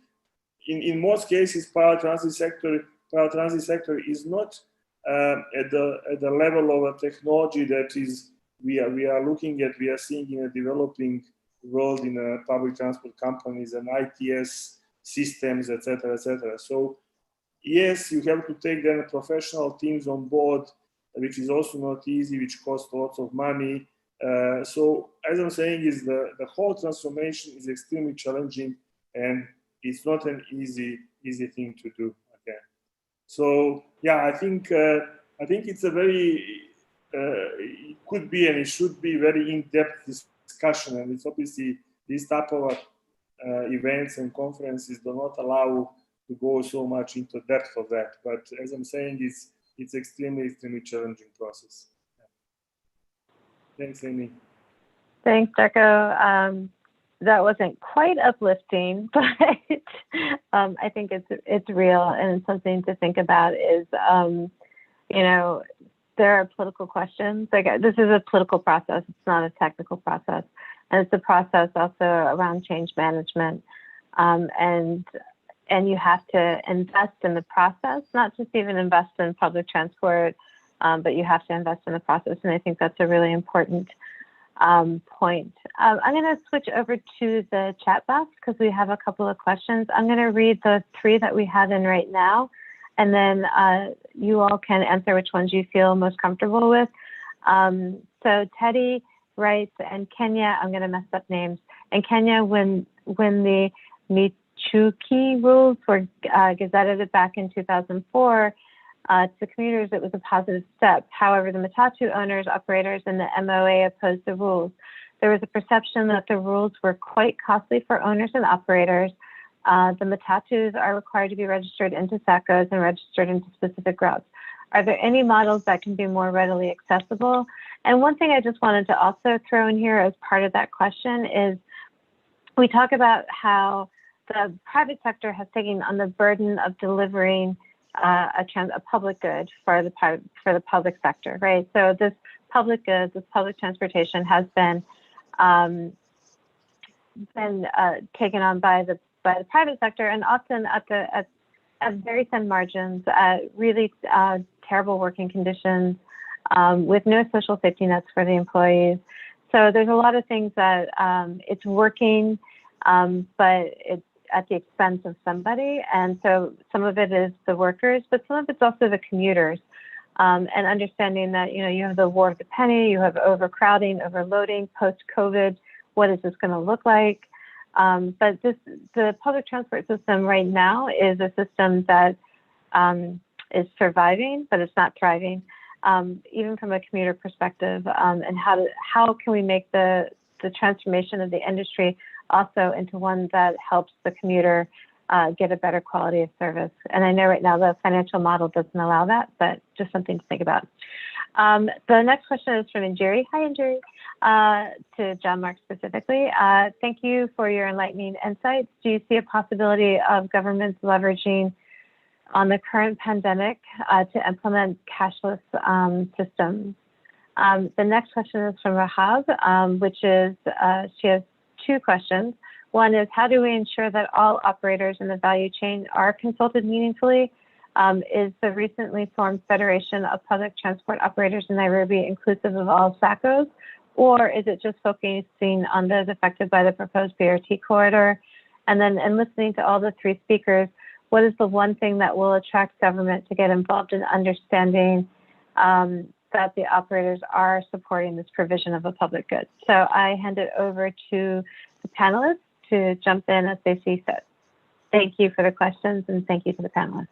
In most cases, paratransit sector is not at the level of a technology that is we are looking at. We are seeing in a developing world in public transport companies and ITS systems, etc., etc. So yes, you have to take then professional teams on board, which is also not easy, which costs lots of money. So as I'm saying, is the whole transformation is extremely challenging, and it's not an easy thing to do. Okay, so yeah, I think it's a very it could be and it should be very in-depth discussion, and it's obviously this type of events and conferences do not allow to go so much into depth of that. But as I'm saying, it's extremely challenging process. Thanks, Amy. Thanks, Darko. That wasn't quite uplifting, but I think it's real, and something to think about is, you know, there are political questions. Like, this is a political process. It's not a technical process, and it's a process also around change management. And you have to invest in the process, not just even invest in public transport, but you have to invest in the process. And I think that's a really important point. I'm going to switch over to the chat box because we have a couple of questions. I'm going to read the 3 that we have in right now, and then you all can answer which ones you feel most comfortable with. So Teddy rights, and Kenya, I'm going to mess up names, in Kenya when the Michuki rules were gazetted back in 2004, to commuters, it was a positive step. However, the Matatu owners, operators, and the MOA opposed the rules. There was a perception that the rules were quite costly for owners and operators. The Matatus are required to be registered into SACCOs and registered into specific routes. Are there any models that can be more readily accessible? And one thing I just wanted to also throw in here as part of that question is we talk about how the private sector has taken on the burden of delivering a public good for the public sector, right? So this public good, this public transportation has been taken on by the private sector, and often at very thin margins, really terrible working conditions, with no social safety nets for the employees. So there's a lot of things that it's working, but it's at the expense of somebody. And so some of it is the workers, but some of it's also the commuters. And understanding that, you have the war of the penny, you have overcrowding, overloading, post-COVID, what is this going to look like? But the public transport system right now is a system that is surviving, but it's not thriving, even from a commuter perspective. And how can we make the transformation of the industry also into one that helps the commuter get a better quality of service? And I know right now the financial model doesn't allow that, but just something to think about. The next question is from Injiri. Hi, Injiri. To John Mark specifically. Thank you for your enlightening insights. Do you see a possibility of governments leveraging on the current pandemic to implement cashless systems? The next question is from Rahab, which is, she has two questions. One is, how do we ensure that all operators in the value chain are consulted meaningfully? Is the recently formed Federation of Public Transport Operators in Nairobi inclusive of all SACCOs, or is it just focusing on those affected by the proposed BRT corridor? And then in listening to all the three speakers, what is the one thing that will attract government to get involved in understanding that the operators are supporting this provision of a public good? So I hand it over to the panelists to jump in as they see fit. Thank you for the questions, and thank you to the panelists.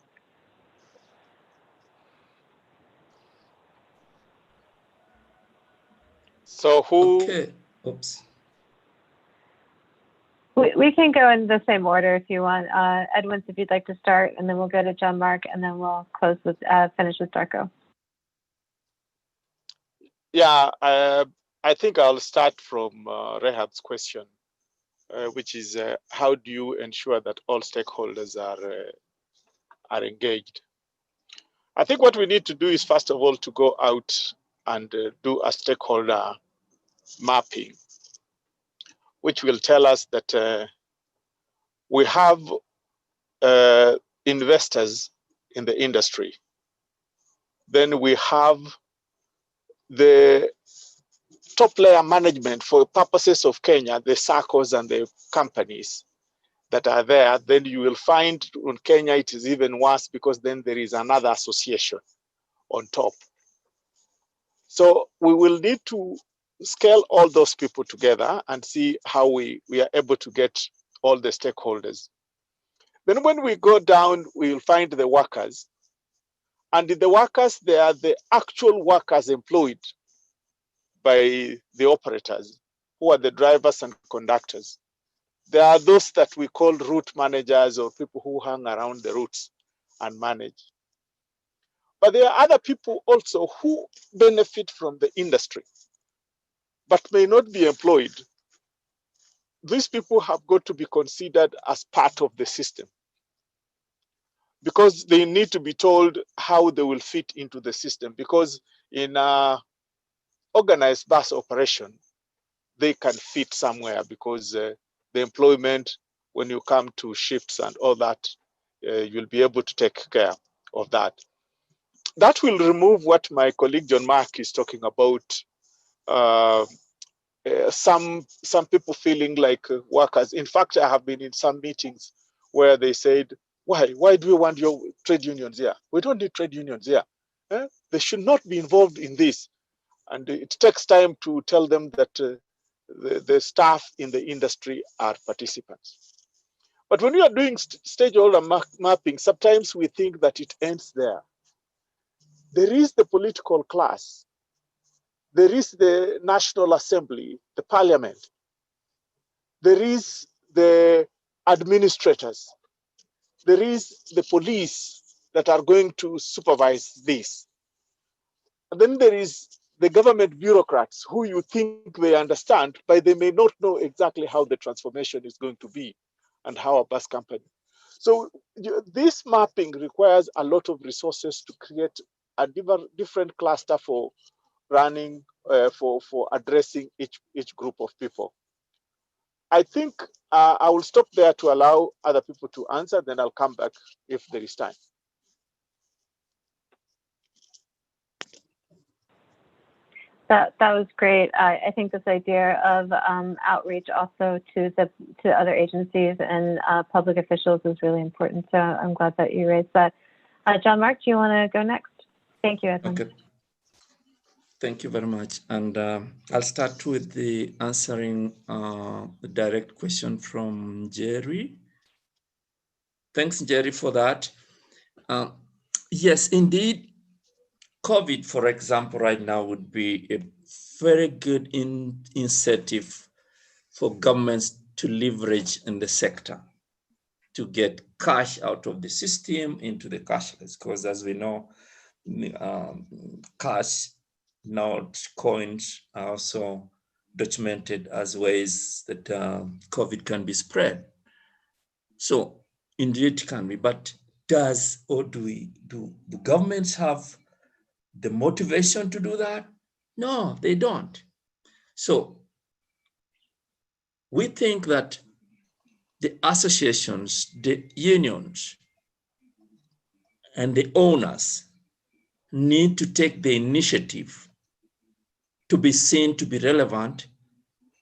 So who? Okay. Oops. We can go in the same order if you want. Edwin, if you'd like to start, and then we'll go to John Mark, and then we'll close with finish with Darko. Yeah, I think I'll start from Rehab's question, which is how do you ensure that all stakeholders are engaged? I think what we need to do is, first of all, to go out and do a stakeholder mapping, which will tell us that we have investors in the industry. Then we have the top layer management for purposes of Kenya, the SACCOs and the companies that are there. Then you will find in Kenya it is even worse, because then there is another association on top. So we will need to scale all those people together and see how we are able to get all the stakeholders. Then when we go down, we will find the workers. And the workers, they are the actual workers employed by the operators, who are the drivers and conductors. There are those that we call route managers, or people who hang around the routes and manage. But there are other people also who benefit from the industry, but may not be employed. These people have got to be considered as part of the system, because they need to be told how they will fit into the system. Because in organized bus operation, they can fit somewhere, because the employment, when you come to shifts and all that, you'll be able to take care of that. That will remove what my colleague John Mark is talking about. Some people feeling like workers. In fact, I have been in some meetings where they said, why do we want your trade unions here? We don't need trade unions here. They should not be involved in this. And it takes time to tell them that the staff in the industry are participants. But when we are doing stakeholder mapping, sometimes we think that it ends there. There is the political class. There is the National Assembly, the Parliament. There is the administrators. There is the police that are going to supervise this. And then there is the government bureaucrats who you think they understand, but they may not know exactly how the transformation is going to be and how a bus company. So this mapping requires a lot of resources to create a different cluster for running, for addressing each group of people. I think I will stop there to allow other people to answer, then I'll come back if there is time. That was great. I think this idea of outreach also to other agencies and public officials is really important. So I'm glad that you raised that. John Mark, do you want to go next? Thank you, Edmund. Okay. Thank you very much. And I'll start with the answering the direct question from Jerry. Thanks, Jerry, for that. Yes, indeed. COVID, for example, right now would be a very good incentive for governments to leverage in the sector to get cash out of the system into the cashless, because as we know, cash, notes, coins are also documented as ways that COVID can be spread. So indeed it can be, but do governments have the motivation to do that? No, they don't. So we think that the associations, the unions, and the owners need to take the initiative to be seen to be relevant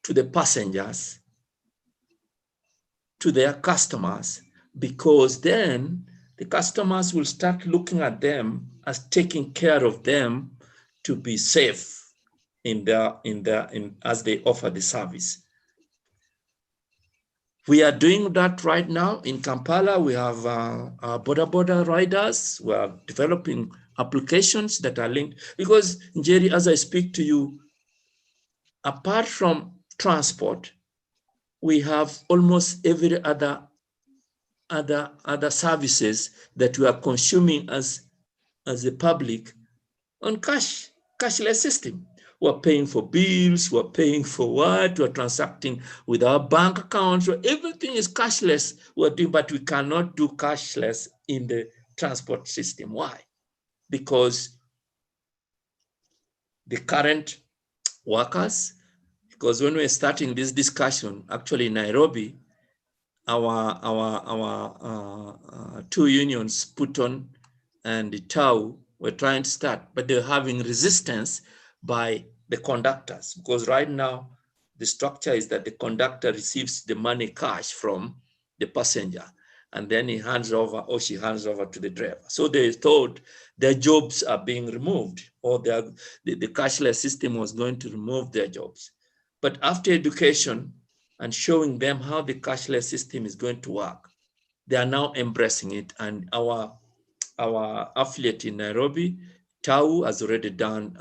to the passengers, to their customers, because then the customers will start looking at them as taking care of them to be safe as they offer the service. We are doing that right now in Kampala. We have border riders. We are developing applications that are linked, because Jerry, as I speak to you, apart from transport, we have almost every other services that we are consuming as a public on cashless system. We're paying for bills, we're paying for what, we're transacting with our bank accounts, everything is cashless we're doing, but we cannot do cashless in the transport system. Why? Because the current workers, because when we're starting this discussion, actually in Nairobi, our two unions, Puton and the Tau, were trying to start, but they're having resistance by the conductors, because right now the structure is that the conductor receives the money cash from the passenger, and then he hands over, or she hands over to the driver. So they thought their jobs are being removed, or the cashless system was going to remove their jobs. But after education and showing them how the cashless system is going to work, they are now embracing it. And our affiliate in Nairobi, Tau, has already done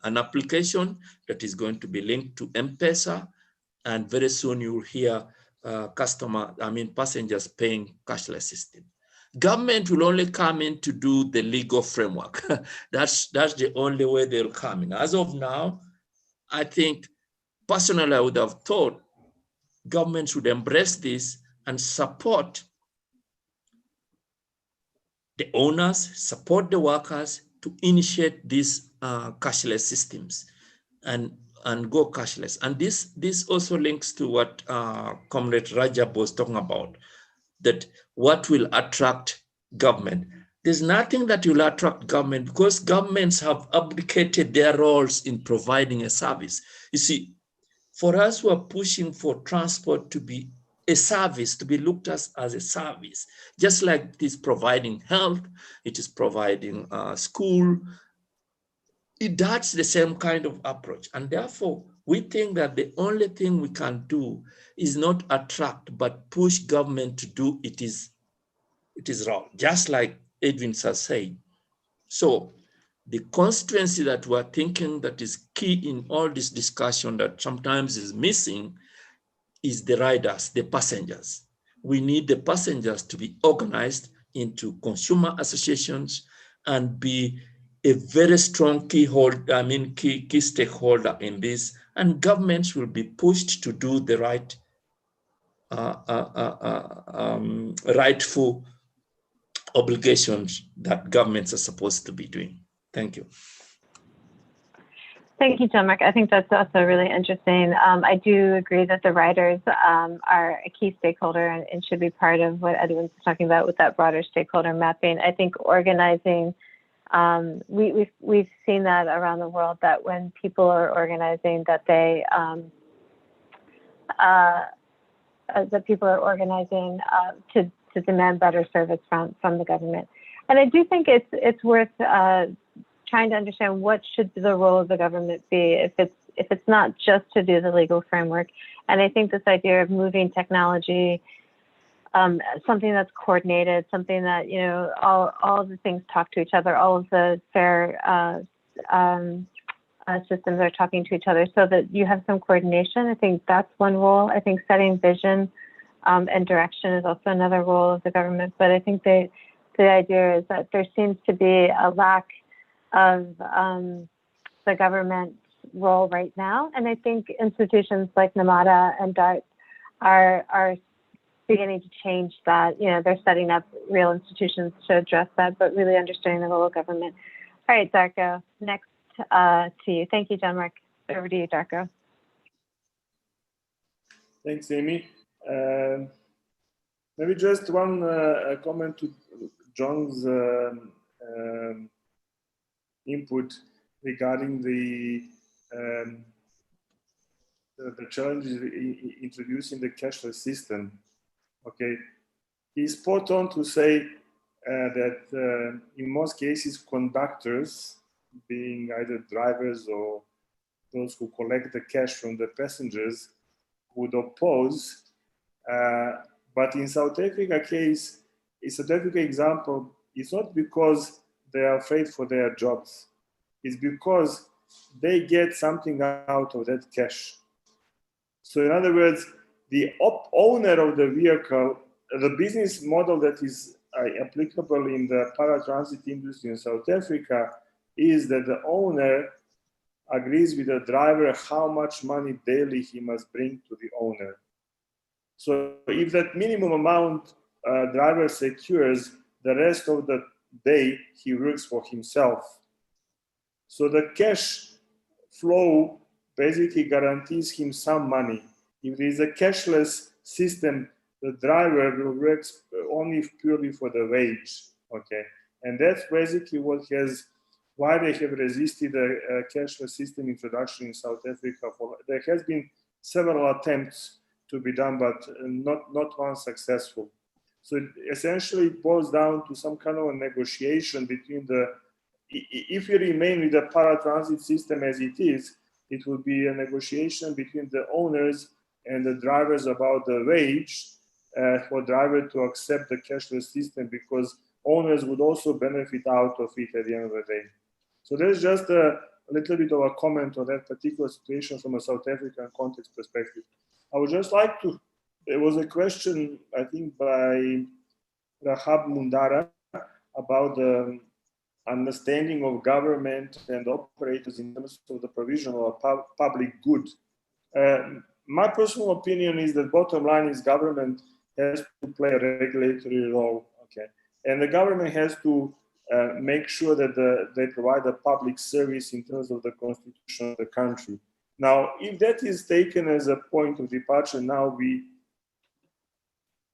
an application that is going to be linked to M-Pesa, and very soon you will hear passengers paying cashless system. Government will only come in to do the legal framework. That's the only way they'll come in. As of now, I think personally, I would have thought government should embrace this and support the owners, support the workers to initiate these cashless systems and go cashless. And this also links to what Comrade Rajab was talking about, that what will attract government. There's nothing that will attract government, because governments have abdicated their roles in providing a service. You see, for us who are pushing for transport to be a service, to be looked at as a service, just like it is providing health, it is providing school, that's the same kind of approach. And therefore, we think that the only thing we can do is not attract, but push government to do it is wrong, just like Edwin has said. So the constituency that we're thinking that is key in all this discussion that sometimes is missing is the riders, the passengers. We need the passengers to be organized into consumer associations and be a very strong key stakeholder in this, and governments will be pushed to do the right, rightful obligations that governments are supposed to be doing. Thank you. Thank you, Jean-Marc. I think that's also really interesting. I do agree that the riders are a key stakeholder and should be part of what Edwin's talking about with that broader stakeholder mapping. I think organizing, we've seen that around the world, that when people are organizing, that they to demand better service from the government. And I do think it's worth trying to understand what should the role of the government be if it's not just to do the legal framework. And I think this idea of moving technology, something that's coordinated, something that, you know, all of the things talk to each other, all of the fair systems are talking to each other, so that you have some coordination. I think that's one role. I think setting vision and direction is also another role of the government. But I think the idea is that there seems to be a lack of the government role right now. And I think institutions like NMATA and DART are beginning to change that. You know, they're setting up real institutions to address that, but really understanding the role of government. All right, Darko, next to you. Thank you, Jean-Marc. Over to you, Darko. Thanks, Amy. Maybe just one comment to John's input regarding the challenges introducing the cashless system. Okay, he's spot on to say that in most cases, conductors, being either drivers or those who collect the cash from the passengers, would oppose. But in South Africa case, it's a South Africa example. It's not because they are afraid for their jobs. It's because they get something out of that cash. So in other words, the owner of the vehicle, the business model that is applicable in the paratransit industry in South Africa is that the owner agrees with the driver how much money daily he must bring to the owner. So if that minimum amount driver secures, the rest of the day he works for himself. So the cash flow basically guarantees him some money. If there is a cashless system, the driver will work only purely for the wage. Okay, and that's basically why they have resisted a cashless system introduction in South Africa. There has been several attempts to be done, but not one successful. So it essentially boils down to some kind of a negotiation between if you remain with the paratransit system as it is, it will be a negotiation between the owners and the drivers about the wage for driver to accept the cashless system, because owners would also benefit out of it at the end of the day. So there's just a little bit of a comment on that particular situation from a South African context perspective. I would just like to, there was a question, I think, by Rahab Mundara about the understanding of government and operators in terms of the provision of a public good. My personal opinion is that bottom line is government has to play a regulatory role, okay? And the government has to make sure that they provide a public service in terms of the constitution of the country. Now, if that is taken as a point of departure, now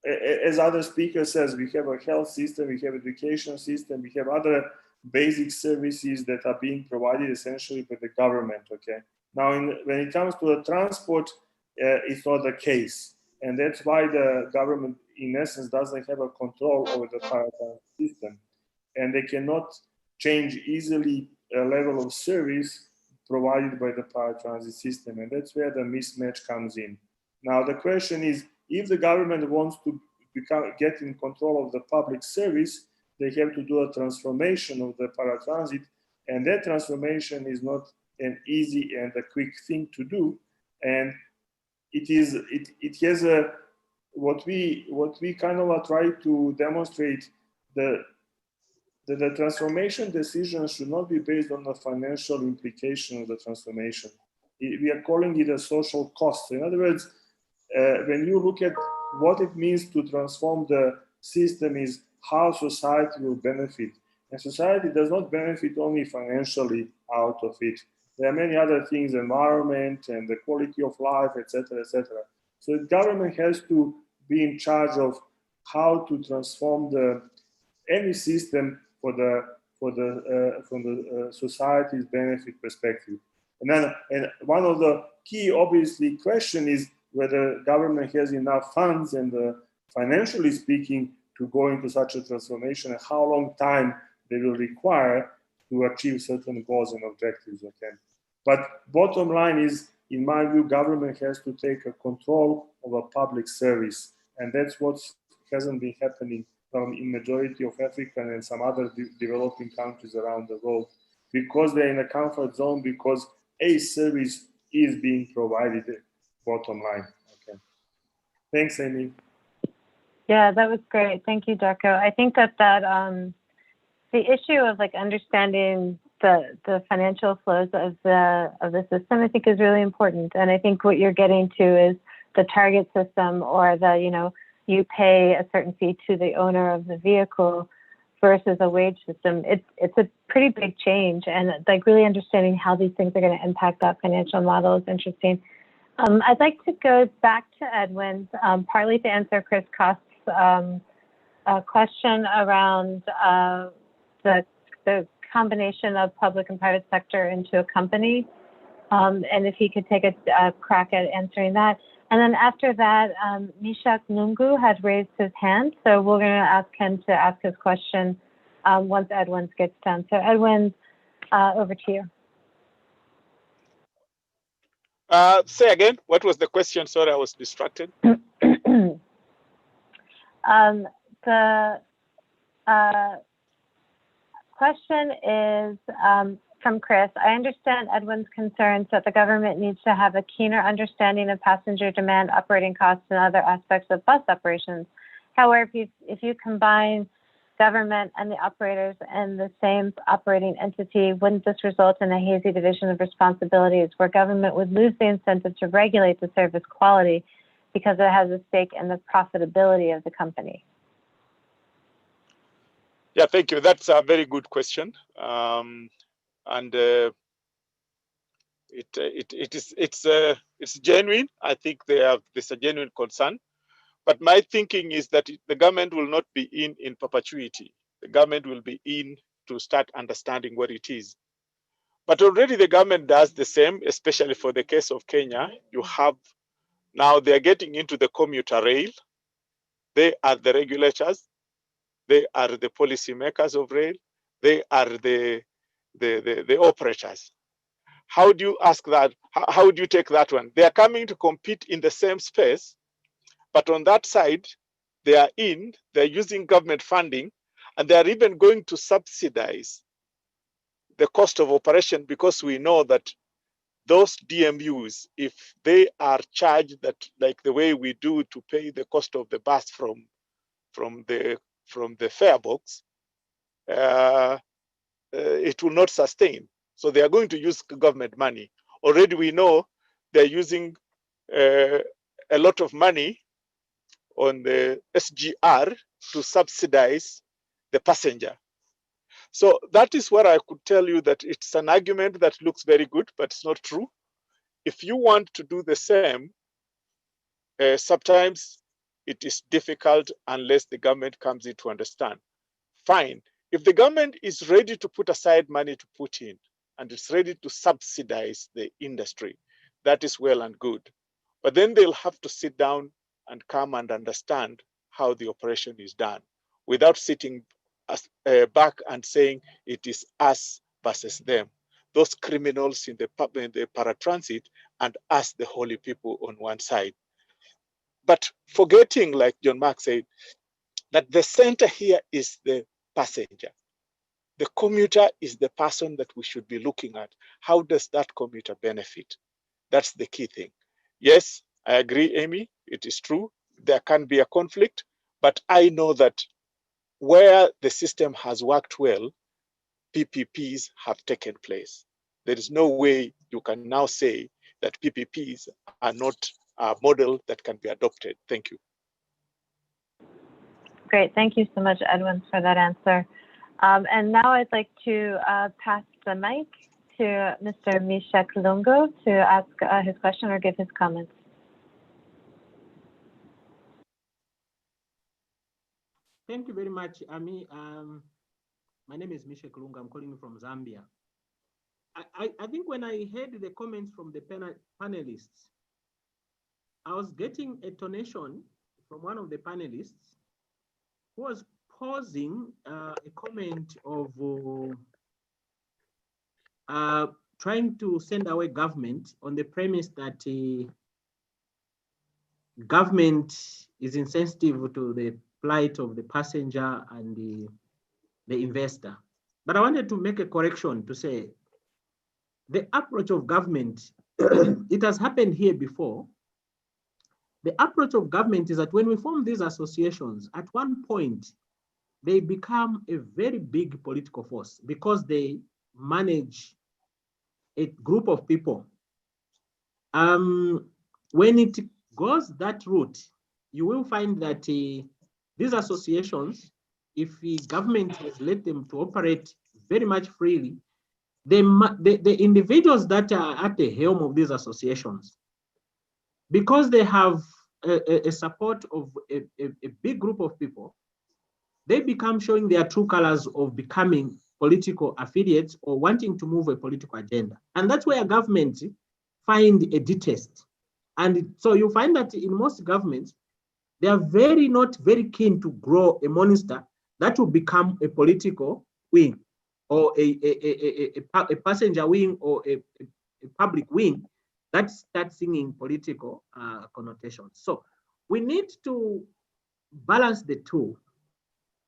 as other speakers says, we have a health system, we have education system, we have other basic services that are being provided essentially by the government, okay? Now, when it comes to the transport, it's not the case. And that's why the government, in essence, doesn't have a control over the paratransit system. And they cannot change easily level of service provided by the paratransit system. And that's where the mismatch comes in. Now, the question is, if the government wants to get in control of the public service, they have to do a transformation of the paratransit. And that transformation is not an easy and a quick thing to do. And it has a, what we kind of try to demonstrate, the transformation decision should not be based on the financial implication of the transformation. We are calling it a social cost. In other words, when you look at what it means to transform the system, is how society will benefit. And society does not benefit only financially out of it. There are many other things, environment and the quality of life, etc., etc. So the government has to be in charge of how to transform any system from the society's benefit perspective. And one of the key, obviously, question is whether government has enough funds and financially speaking to go into such a transformation, and how long time they will require to achieve certain goals and objectives. Okay, but bottom line is, in my view, government has to take a control of a public service, and that's what hasn't been happening in majority of African and some other developing countries around the world, because they're in a comfort zone, because a service is being provided. Bottom line. Okay. Thanks, Amy. Yeah, that was great. Thank you, Darko. I think that the issue of like understanding the financial flows of the system, I think, is really important. And I think what you're getting to is the target system, or you pay a certain fee to the owner of the vehicle versus a wage system. It's a pretty big change, and like really understanding how these things are going to impact that financial model is interesting. I'd like to go back to Edwin, partly to answer Chris Kost's question around the combination of public and private sector into a company, and if he could take a crack at answering that. And then after that, Mishak Nungu had raised his hand, so we're going to ask him to ask his question once Edwin gets done. So Edwin, over to you. Say again, what was the question? Sorry, I was distracted. The question is from Chris. I understand Edwin's concerns that the government needs to have a keener understanding of passenger demand, operating costs, and other aspects of bus operations. However, if you combine government and the operators in the same operating entity, wouldn't this result in a hazy division of responsibilities where government would lose the incentive to regulate the service quality because it has a stake in the profitability of the company? Yeah, thank you. That's a very good question. It's genuine. I think there's a genuine concern. But my thinking is that the government will not be in perpetuity. The government will be in to start understanding what it is. But already the government does the same, especially for the case of Kenya. You have now they're getting into the commuter rail. They are the regulators. They are the policymakers of rail. They are the operators. How do you ask that? How do you take that one? They are coming to compete in the same space, but on that side, they're using government funding, and they're even going to subsidize the cost of operation, because we know that those DMUs, if they are charged that like the way we do to pay the cost of the bus from the fare box, it will not sustain. So they are going to use government money. Already we know they're using a lot of money on the SGR to subsidize the passenger. So that is what I could tell you, that it's an argument that looks very good, but it's not true. If you want to do the same, sometimes it is difficult unless the government comes in to understand. Fine. If the government is ready to put aside money to put in, and it's ready to subsidize the industry, that is well and good. But then they'll have to sit down and come and understand how the operation is done, without sitting back and saying it is us versus them, those criminals in the paratransit and us, the holy people, on one side. But forgetting, like John Mark said, that the center here is the passenger. The commuter is the person that we should be looking at. How does that commuter benefit? That's the key thing. Yes, I agree, Amy, it is true. There can be a conflict, but I know that where the system has worked well, PPPs have taken place. There is no way you can now say that PPPs are not a model that can be adopted. Thank you. Great. Thank you so much, Edwin, for that answer. And now I'd like to pass the mic to Mr. Mishek Lungo to ask his question or give his comments. Thank you very much, Ami. My name is Mishek Lungo. I'm calling you from Zambia. I think when I heard the comments from the panelists, I was getting a tonation from one of the panelists who was posing a comment of trying to send away government on the premise that government is insensitive to the plight of the passenger and the investor. But I wanted to make a correction to say the approach of government, it has happened here before. The approach of government is that when we form these associations, at one point, they become a very big political force because they manage a group of people. When it goes that route, you will find that these associations, if the government has let them to operate very much freely, the individuals that are at the helm of these associations, because they have a support of a big group of people, they become showing their true colors of becoming political affiliates or wanting to move a political agenda. And that's where governments find a detest. And so you find that in most governments, they are not very keen to grow a monster that will become a political wing or a passenger wing or a public wing that starts singing political connotations. So we need to balance the two.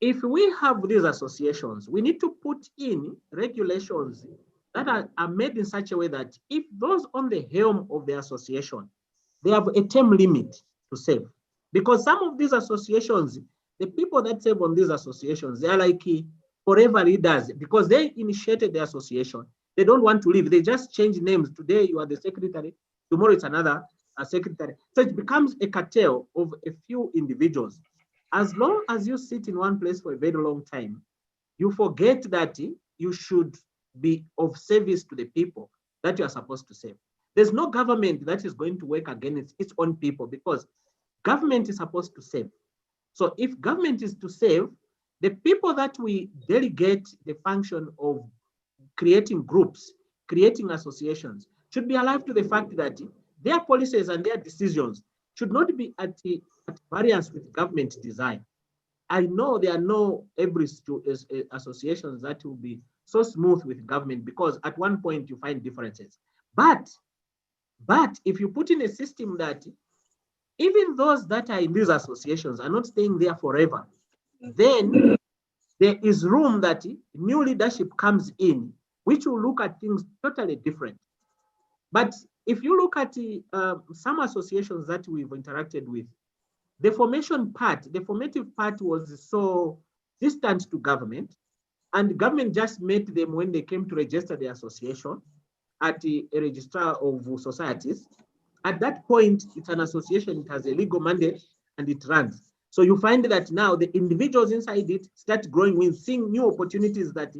If we have these associations, we need to put in regulations that are made in such a way that if those on the helm of the association, they have a term limit to serve. Because some of these associations, the people that serve on these associations, they are like forever leaders because they initiated the association. They don't want to leave. They just change names. Today you are the secretary, tomorrow it's another secretary. So it becomes a cartel of a few individuals. As long as you sit in one place for a very long time, you forget that you should be of service to the people that you are supposed to serve. There's no government that is going to work against its own people because government is supposed to serve. So if government is to serve, the people that we delegate the function of creating groups, creating associations, should be alive to the fact that their policies and their decisions should not be at variance with government design. I know there are no every associations that will be so smooth with government because at one point you find differences. But if you put in a system that even those that are in these associations are not staying there forever, then there is room that new leadership comes in, which will look at things totally different. But if you look at some associations that we've interacted with, the formative part was so distant to government, and government just met them when they came to register the association at a registrar of societies. At that point, it's an association, it has a legal mandate, and it runs. So you find that now the individuals inside it start growing with seeing new opportunities that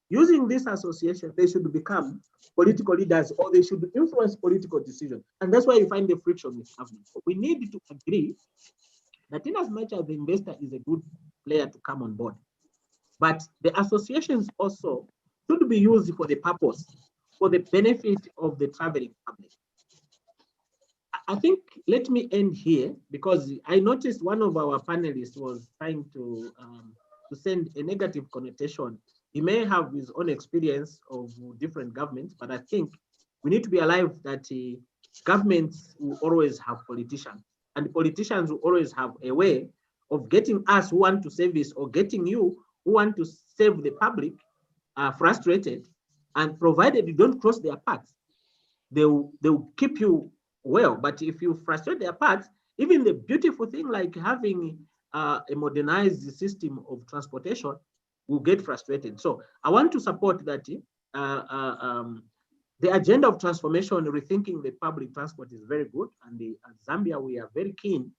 using this association, they should become political leaders or they should influence political decisions. And that's why you find the friction with government. So we need to agree that in as much as the investor is a good player to come on board, but the associations also should be used for the purpose, for the benefit of the traveling public. I think, let me end here because I noticed one of our panelists was trying to send a negative connotation He may have his own experience of different governments, but I think we need to be alive that governments will always have politicians, and politicians will always have a way of getting us who want to service or getting you who want to serve the public frustrated, and provided you don't cross their paths, they'll keep you well. But if you frustrate their paths, even the beautiful thing like having a modernized system of transportation will get frustrated. So I want to support that the agenda of transformation, rethinking the public transport is very good. And at Zambia, we are very keen.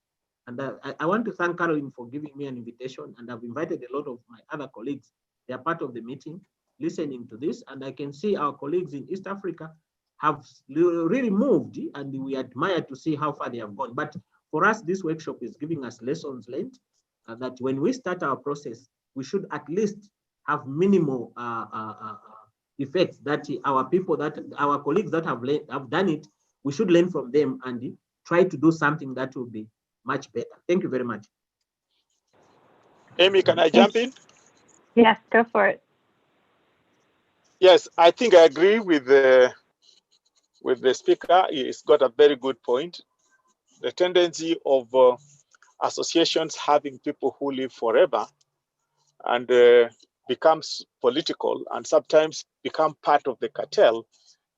And I want to thank Caroline for giving me an invitation. And I've invited a lot of my other colleagues. They are part of the meeting, listening to this. And I can see our colleagues in East Africa have really moved, and we admire to see how far they have gone. But for us, this workshop is giving us lessons learned that when we start our process, we should at least have minimal effects that our people, that our colleagues that have done it, we should learn from them and try to do something that will be much better. Thank you very much. Amy, can I jump in? Yes, go for it. Yes, I think I agree with the speaker. He's got a very good point. The tendency of associations having people who live forever and becomes political and sometimes become part of the cartel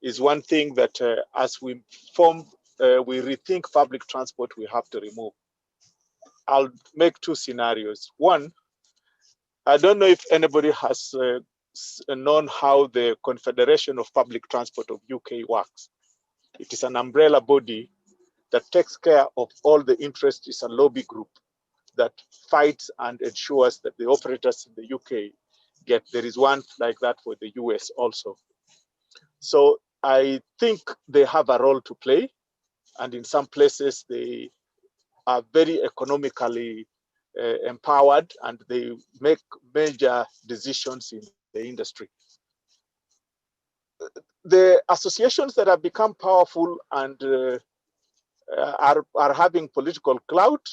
is one thing that as we rethink public transport, we have to remove. I'll make two scenarios. One, I don't know if anybody has known how the Confederation of Public Transport of UK works. It is an umbrella body that takes care of all the interests. It's a lobby group that fights and ensures that the operators in the UK get, there is one like that for the US also. So I think they have a role to play, and in some places they are very economically empowered and they make major decisions in the industry. The associations that have become powerful and are having political clout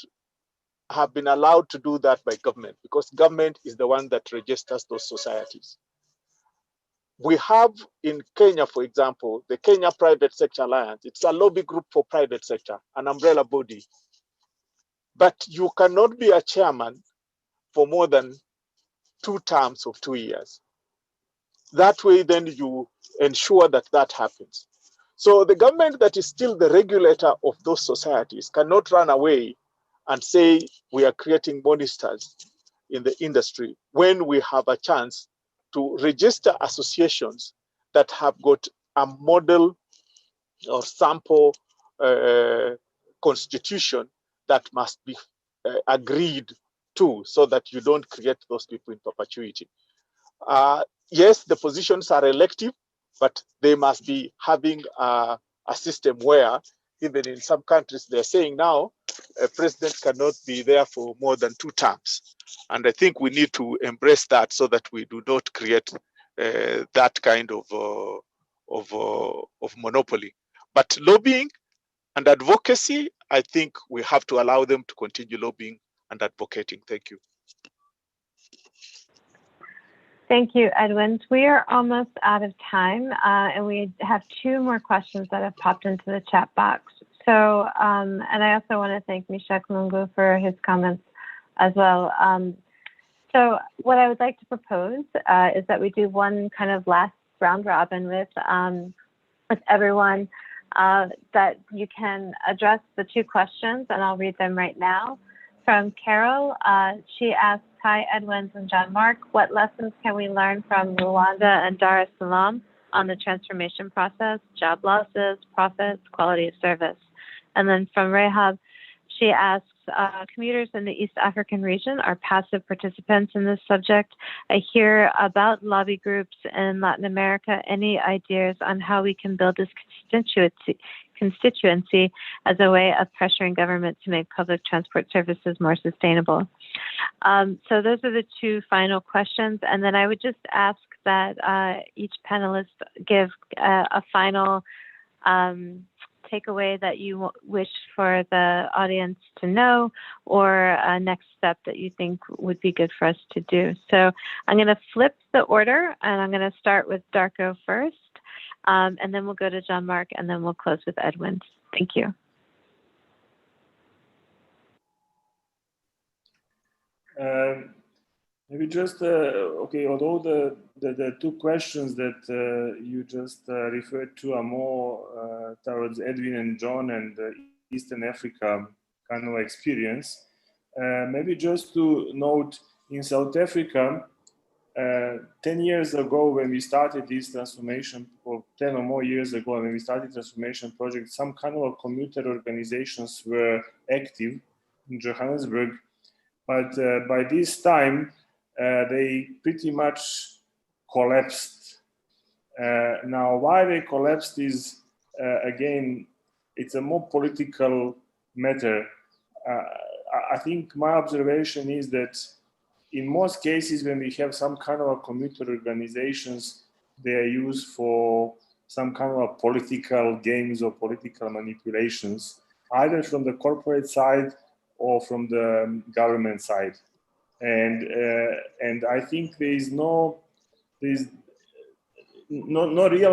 have been allowed to do that by government, because government is the one that registers those societies. We have in Kenya, for example, the Kenya Private Sector Alliance. It's a lobby group for private sector, an umbrella body. But you cannot be a chairman for more than 2 terms of 2 years. That way, then you ensure that that happens. So the government that is still the regulator of those societies cannot run away and say we are creating monsters in the industry when we have a chance to register associations that have got a model or sample constitution that must be agreed to, so that you don't create those people in perpetuity. Yes, the positions are elective, but they must be having a system where, even in some countries, they're saying now a president cannot be there for more than 2 terms. And I think we need to embrace that so that we do not create that kind of monopoly. But lobbying and advocacy, I think we have to allow them to continue lobbying and advocating. Thank you. Thank you, Edwin. We are almost out of time, and we have 2 more questions that have popped into the chat box. So, and I also want to thank Mishak Lungu for his comments as well. So what I would like to propose is that we do one kind of last round robin with everyone, that you can address the 2 questions, and I'll read them right now. From Carol, she asks, hi, Edwin and John Mark, what lessons can we learn from Rwanda and Dar es Salaam on the transformation process, job losses, profits, quality of service? And then from Rehab, she asks, commuters in the East African region are passive participants in this subject. I hear about lobby groups in Latin America. Any ideas on how we can build this constituency as a way of pressuring government to make public transport services more sustainable? So those are the 2 final questions. And then I would just ask that each panelist give a final takeaway that you wish for the audience to know, or a next step that you think would be good for us to do. So I'm going to flip the order, and I'm going to start with Darko first, and then we'll go to Jean-Marc, and then we'll close with Edwin. Thank you. Maybe just, okay, although the two questions that you just referred to are more towards Edwin and John and Eastern Africa kind of experience, maybe just to note, in South Africa, 10 years ago when we started this transformation, or 10 or more years ago when we started transformation project, some kind of commuter organizations were active in Johannesburg, but by this time, they pretty much collapsed. Now, why they collapsed is, again, it's a more political matter. I think my observation is that in most cases, when we have some kind of a commuter organizations, they are used for some kind of a political games or political manipulations, either from the corporate side or from the government side. And I think there's no real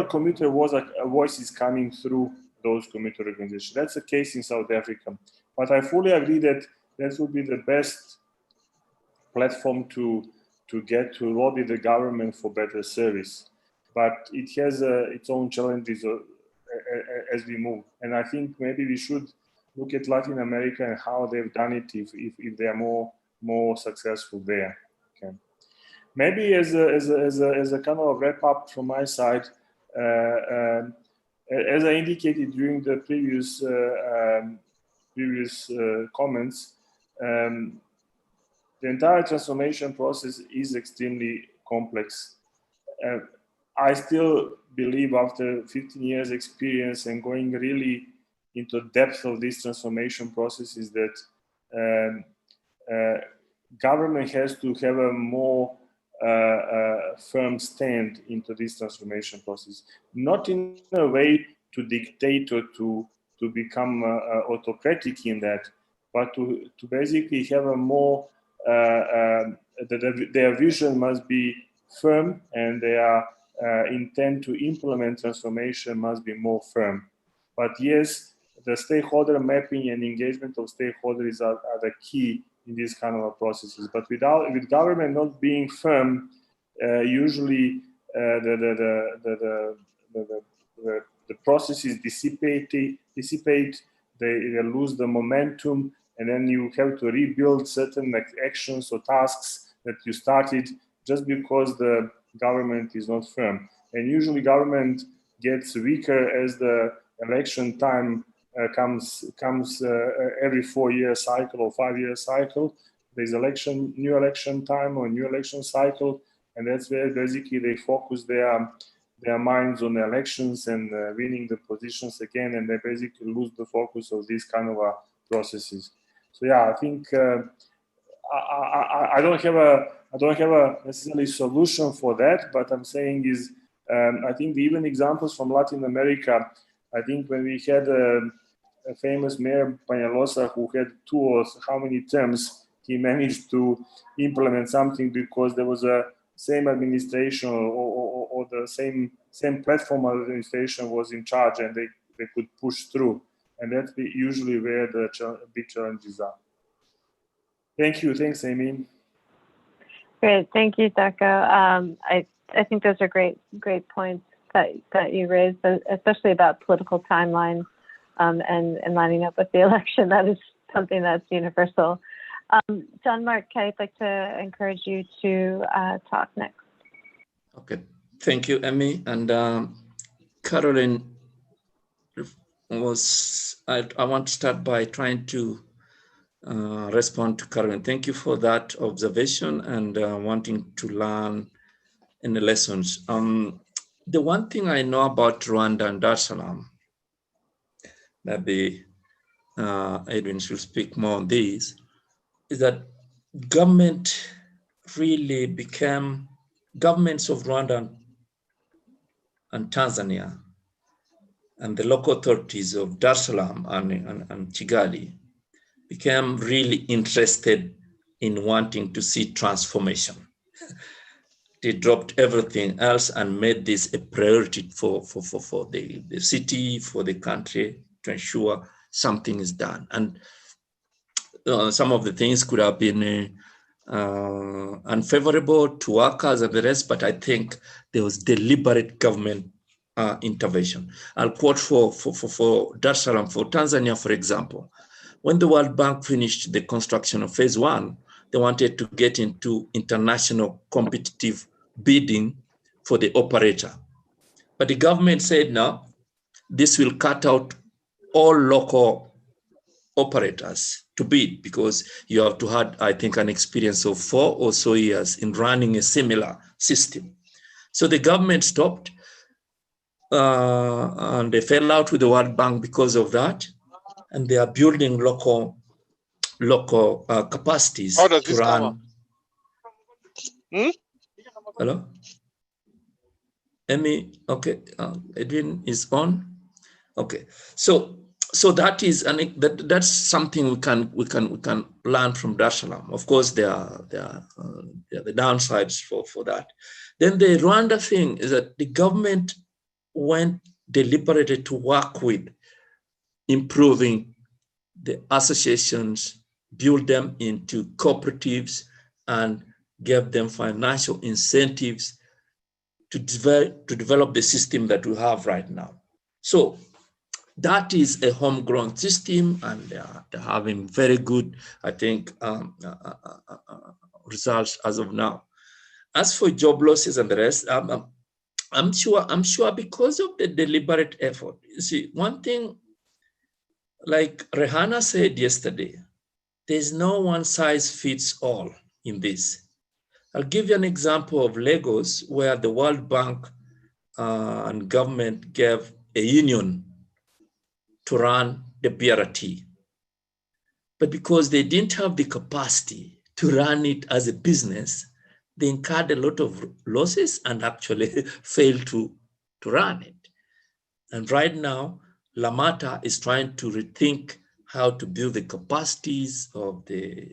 commuter voices coming through those commuter organizations. That's the case in South Africa. But I fully agree that that would be the best platform to get to lobby the government for better service. But it has its own challenges as we move. And I think maybe we should look at Latin America and how they've done it if they are more successful there. Okay. Maybe as a kind of wrap up from my side, as I indicated during the previous comments, the entire transformation process is extremely complex. I still believe after 15 years experience and going really into depth of this transformation process is that government has to have a more firm stand into this transformation process, not in a way to dictate or to become autocratic in that, but to basically have a more their vision must be firm, and their intent to implement transformation must be more firm. But yes, the stakeholder mapping and engagement of stakeholders are the key in these kind of processes. But with government not being firm, usually the processes dissipate, they lose the momentum, and then you have to rebuild certain actions or tasks that you started just because the government is not firm. And usually government gets weaker as the election time comes every 4-year cycle or 5-year cycle. There's new election time or new election cycle, and that's where basically they focus their minds on the elections and winning the positions again, and they basically lose the focus of these kind of processes. So yeah, I think I don't have a necessarily solution for that, but I'm saying is I think even examples from Latin America. I think when we had a famous mayor Peñalosa who had 2 or how many terms, he managed to implement something because there was a same administration or the same platform administration was in charge, and they could push through. And that's usually where the big challenges are. Thank you. Thanks, Amy. Great. Thank you, Darko. I think those are great points that you raised, especially about political timelines and lining up with the election. That is something that's universal. Jean-Marc, I'd like to encourage you to talk next. Okay. Thank you, Amy. And Caroline, I want to start by trying to respond to Caroline. Thank you for that observation and wanting to learn any lessons. The one thing I know about Rwanda and Dar es Salaam, maybe Edwin should speak more on this, is that governments of Rwanda and Tanzania and the local authorities of Dar es Salaam and Kigali became really interested in wanting to see transformation. They dropped everything else and made this a priority for the city, for the country, to ensure something is done. And some of the things could have been unfavorable to workers and the rest, but I think there was deliberate government intervention. I'll quote for Dar es Salaam, for Tanzania, for example. When the World Bank finished the construction of phase 1, they wanted to get into international competitive bidding for the operator. But the government said, no, this will cut out all local operators to bid, because you have to have, I think, an experience of 4 or so years in running a similar system. So the government stopped, and they fell out with the World Bank because of that. And they are building local capacities How does to this come up? run. Hello? Emmy, okay, Edwin is on. Okay, so that is, and that's something we can learn from Dar es Salaam. Of course, there are the downsides for that. Then the Rwanda thing is that the government went deliberately to work with improving the associations, build them into cooperatives, and give them financial incentives to develop the system that we have right now. So that is a homegrown system, and they're having very good, I think, results as of now. As for job losses and the rest, I'm sure because of the deliberate effort. You see, one thing, like Rehana said yesterday, there's no one size fits all in this. I'll give you an example of Lagos, where the World Bank and government gave a union to run the BRT. But because they didn't have the capacity to run it as a business, they incurred a lot of losses and actually failed to run it. And right now, Lamata is trying to rethink how to build the capacities of the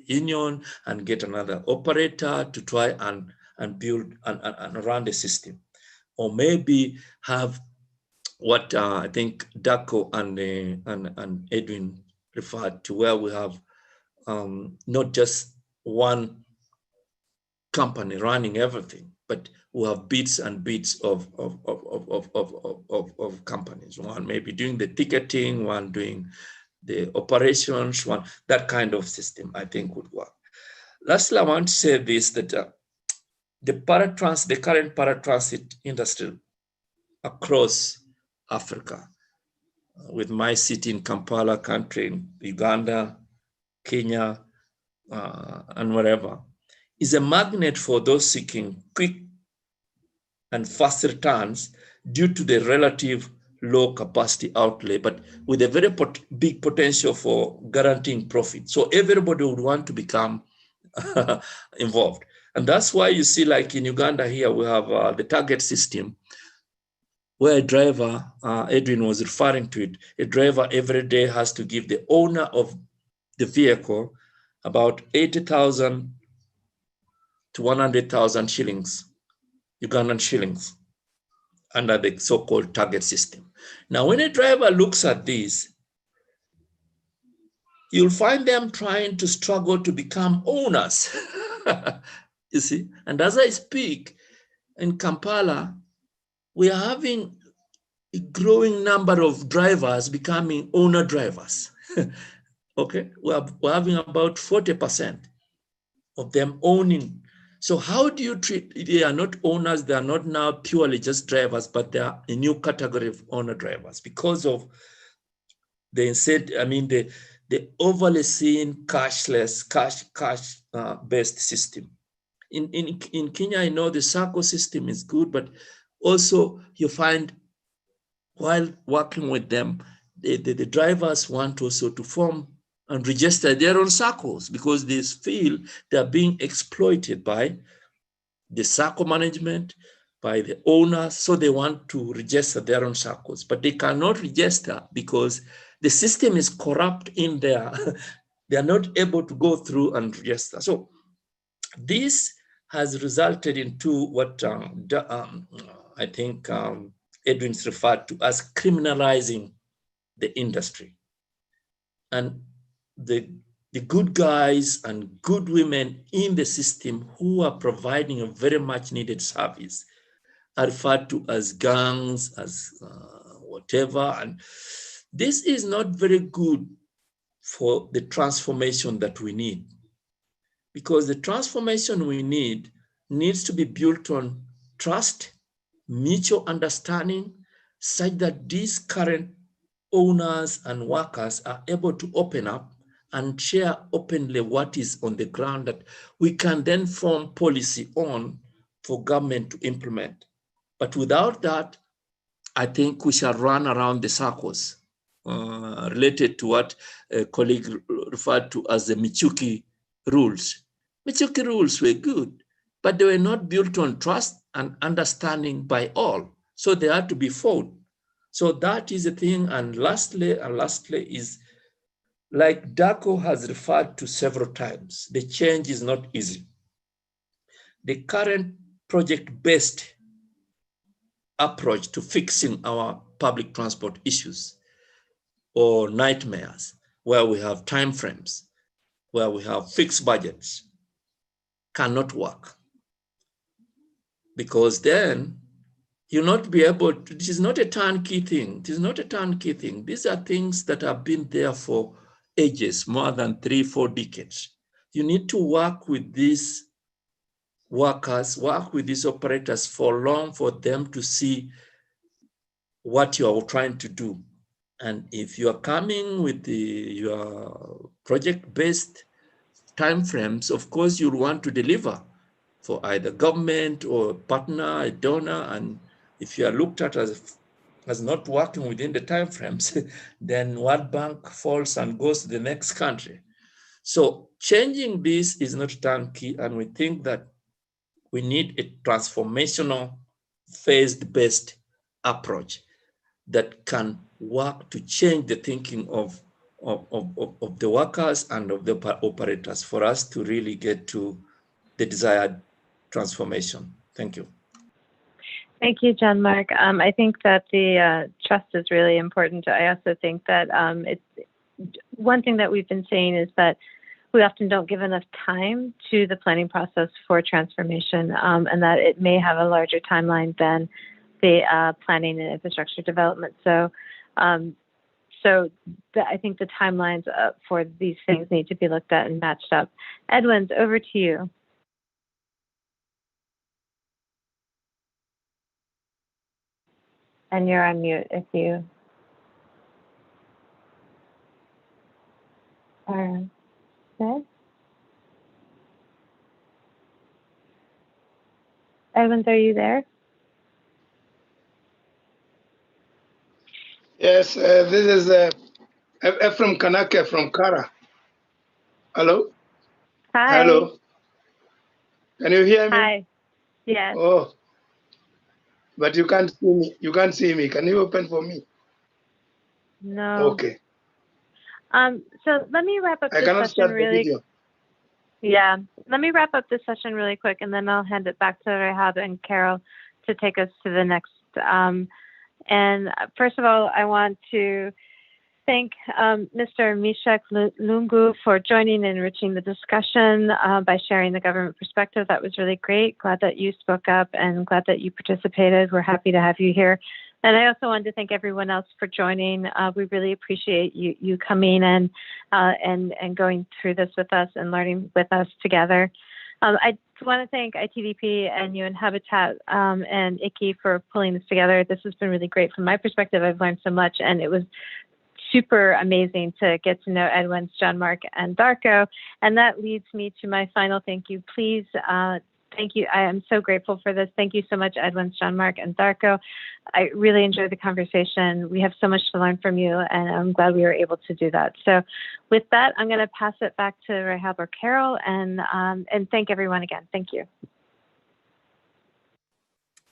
union and get another operator to try and build and run the system. Or maybe have what I think Daco and Edwin referred to, where we have not just one company running everything, but we have bits and bits of companies. One maybe doing the ticketing, one doing the operations, one, that kind of system I think would work. Lastly, I want to say this, that the current paratransit industry across Africa, with my city in Kampala, country in Uganda, Kenya, and wherever, is a magnet for those seeking quick and fast returns due to the relative low capacity outlay, but with a very big potential for guaranteeing profit. So everybody would want to become involved. And that's why you see, like in Uganda here, we have the target system, where a driver, Edwin was referring to it, a driver every day has to give the owner of the vehicle about 80,000 to 100,000 shillings, Ugandan shillings, under the so-called target system. Now, when a driver looks at this, you'll find them trying to struggle to become owners, you see? And as I speak, in Kampala, we are having a growing number of drivers becoming owner drivers. Okay, we're having about 40% of them owning. So how do you treat, they are not owners, they are not now purely just drivers, but they are a new category of owner drivers because of the incentive, I mean, the overly seen cashless, cash-based system. In Kenya, I know the SACCO system is good, but also you find while working with them, the drivers want also to form and register their own SACCOs, because they feel they are being exploited by the SACCO management by the owners, so they want to register their own SACCOs, but they cannot register because the system is corrupt in there. They are not able to go through and register. So this has resulted into what I think Edwin's referred to as criminalizing the industry. And the good guys and good women in the system who are providing a very much needed service are referred to as gangs, as whatever. And this is not very good for the transformation that we need, because the transformation we need needs to be built on trust, mutual understanding, such that these current owners and workers are able to open up and share openly what is on the ground that we can then form policy on for government to implement. But without that, I think we shall run around the circles related to what a colleague referred to as the Michuki rules. Michuki rules were good, but they were not built on trust and understanding by all. So they had to be fought. So that is the thing. And lastly is, like Darko has referred to several times, the change is not easy. The current project-based approach to fixing our public transport issues or nightmares, where we have timeframes, where we have fixed budgets, cannot work. Because then you'll not be able to, this is not a turnkey thing. It is not a turnkey thing. These are things that have been there for ages, more than 3-4 decades. You need to work with these workers, work with these operators for long, for them to see what you are trying to do. And if you are coming with your project-based timeframes, of course, you'll want to deliver for either government or partner, a donor. And if you are looked at as not working within the timeframes, then World Bank falls and goes to the next country. So changing this is not turnkey, and we think that we need a transformational, phased-based approach that can work to change the thinking of the workers and of the operators for us to really get to the desired transformation. Thank you. Thank you, John Mark. I think that the trust is really important. I also think that it's one thing that we've been saying is that we often don't give enough time to the planning process for transformation, and that it may have a larger timeline than the planning and infrastructure development. So, I think the timelines for these things need to be looked at and matched up. Edwin, over to you. And you're on mute if you are there. Edwin, are you there? Yes, this is Ephraim Kanake from Kara. Hello? Hi. Hello? Can you hear me? Hi. Yes. Oh, but you can't see me. You can't see me. Can you open for me? No. Okay. So let me wrap up I this cannot session start the really. video. Yeah. Let me wrap up this session really quick, and then I'll hand it back to Rehab and Carol to take us to the next. And first of all, I want to thank Mr. Mishak Lungu for joining and enriching the discussion by sharing the government perspective. That was really great. Glad that you spoke up and glad that you participated. We're happy to have you here. And I also wanted to thank everyone else for joining. We really appreciate you coming and going through this with us and learning with us together. I want to thank ITDP and UN Habitat and ICI for pulling this together. This has been really great from my perspective. I've learned so much, and it was super amazing to get to know Edwin, John Mark, and Darko. And that leads me to my final thank you. Please, thank you. I am so grateful for this. Thank you so much, Edwin, John Mark, and Darko. I really enjoyed the conversation. We have so much to learn from you, and I'm glad we were able to do that. So with that, I'm going to pass it back to Rehab or Carol, and thank everyone again. Thank you.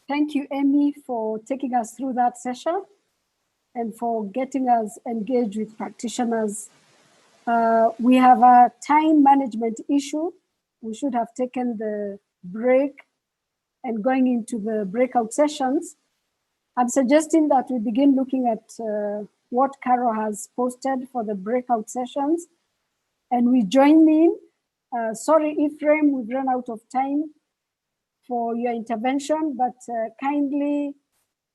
Thank you, Amy, for taking us through that session and for getting us engaged with practitioners. We have a time management issue. We should have taken the break and going into the breakout sessions. I'm suggesting that we begin looking at what Caro has posted for the breakout sessions, and we join in. Sorry, Ephraim, we've run out of time for your intervention, but kindly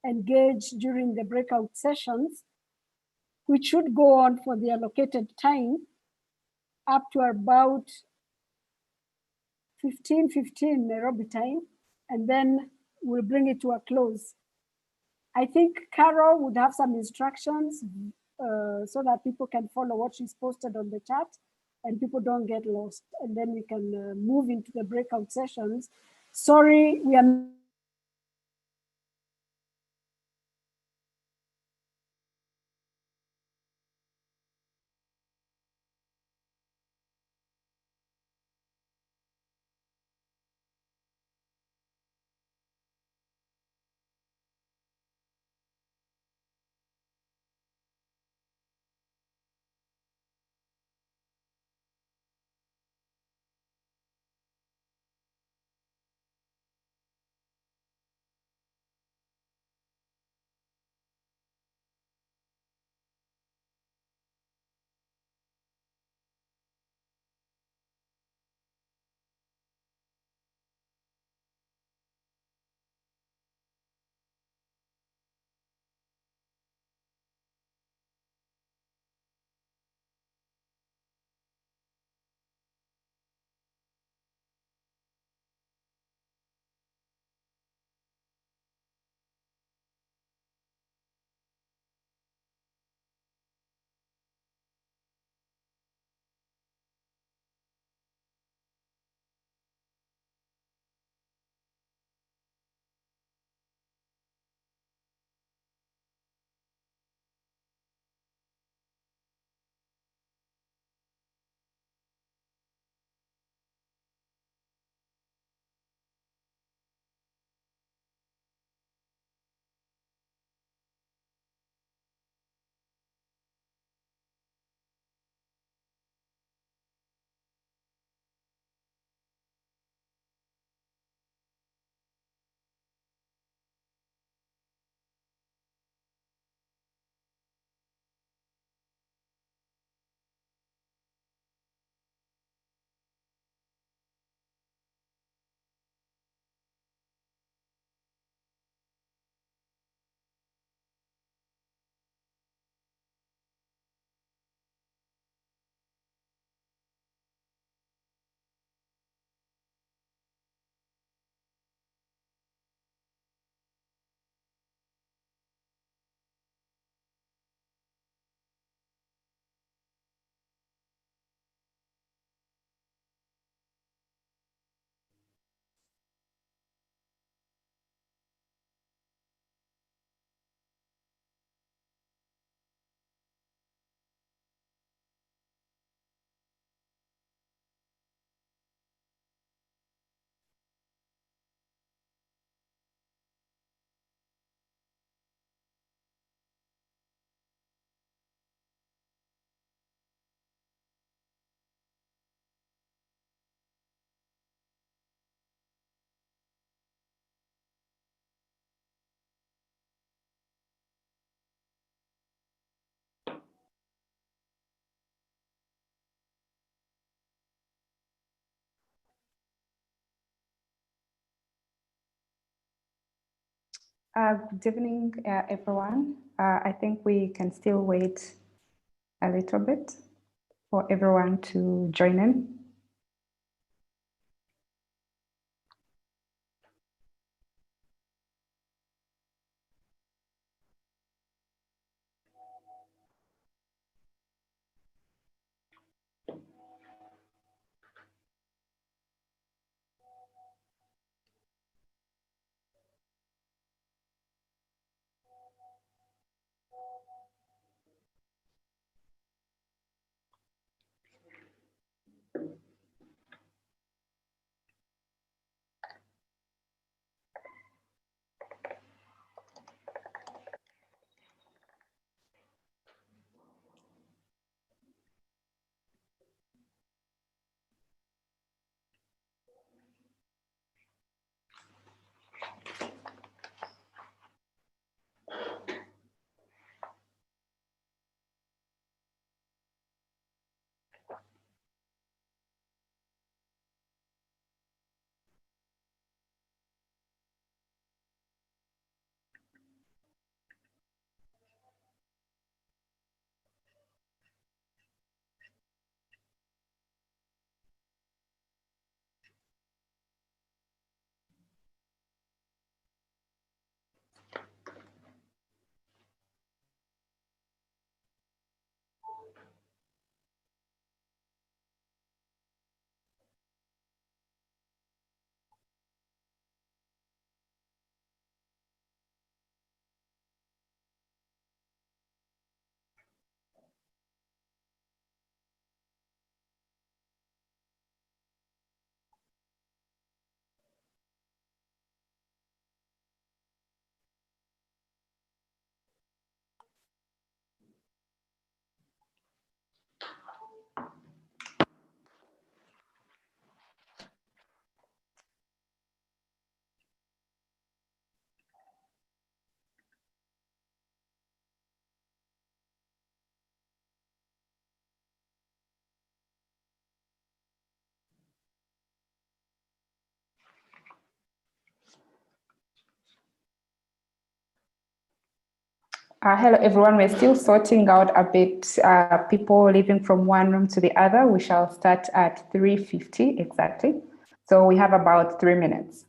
engage during the breakout sessions, which should go on for the allocated time up to about 15:15 Nairobi time, and then we'll bring it to a close. I think Carol would have some instructions so that people can follow what she's posted on the chat and people don't get lost. And then we can move into the breakout sessions. Sorry, we are Good evening, everyone. I think we can still wait a little bit for everyone to join in. Hello, everyone. We're still sorting out a bit people leaving from one room to the other. We shall start at 3:50 exactly. So we have about 3 minutes.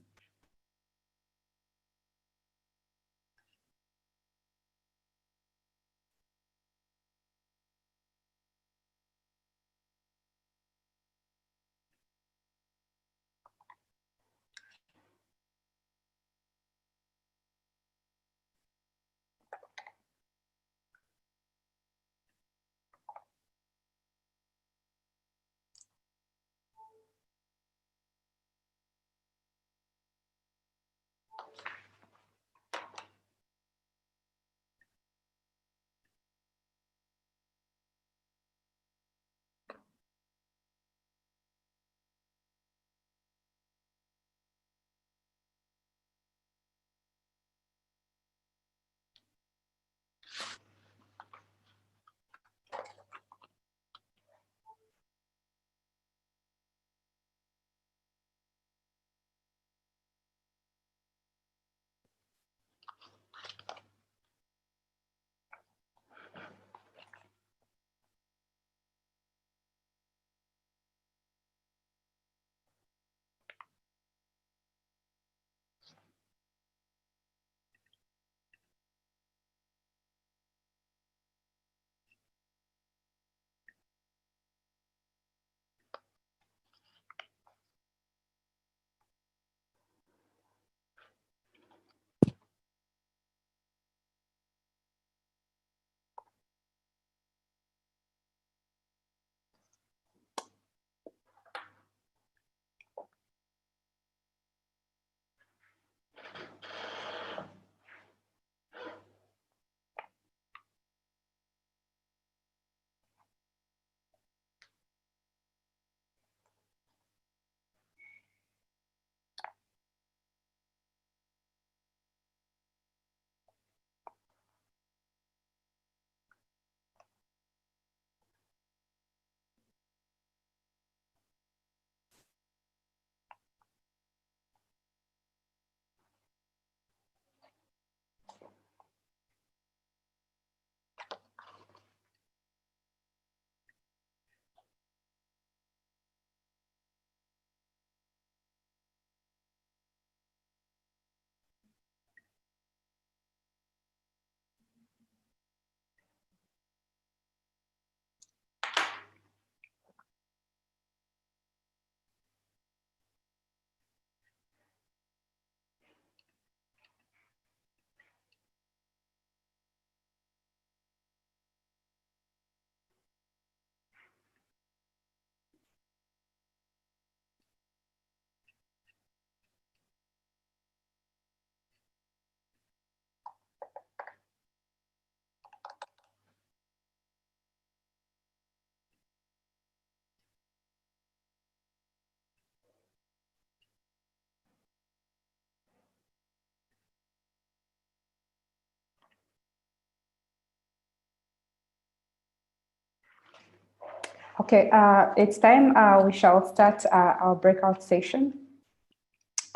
Okay, it's time we shall start our breakout session.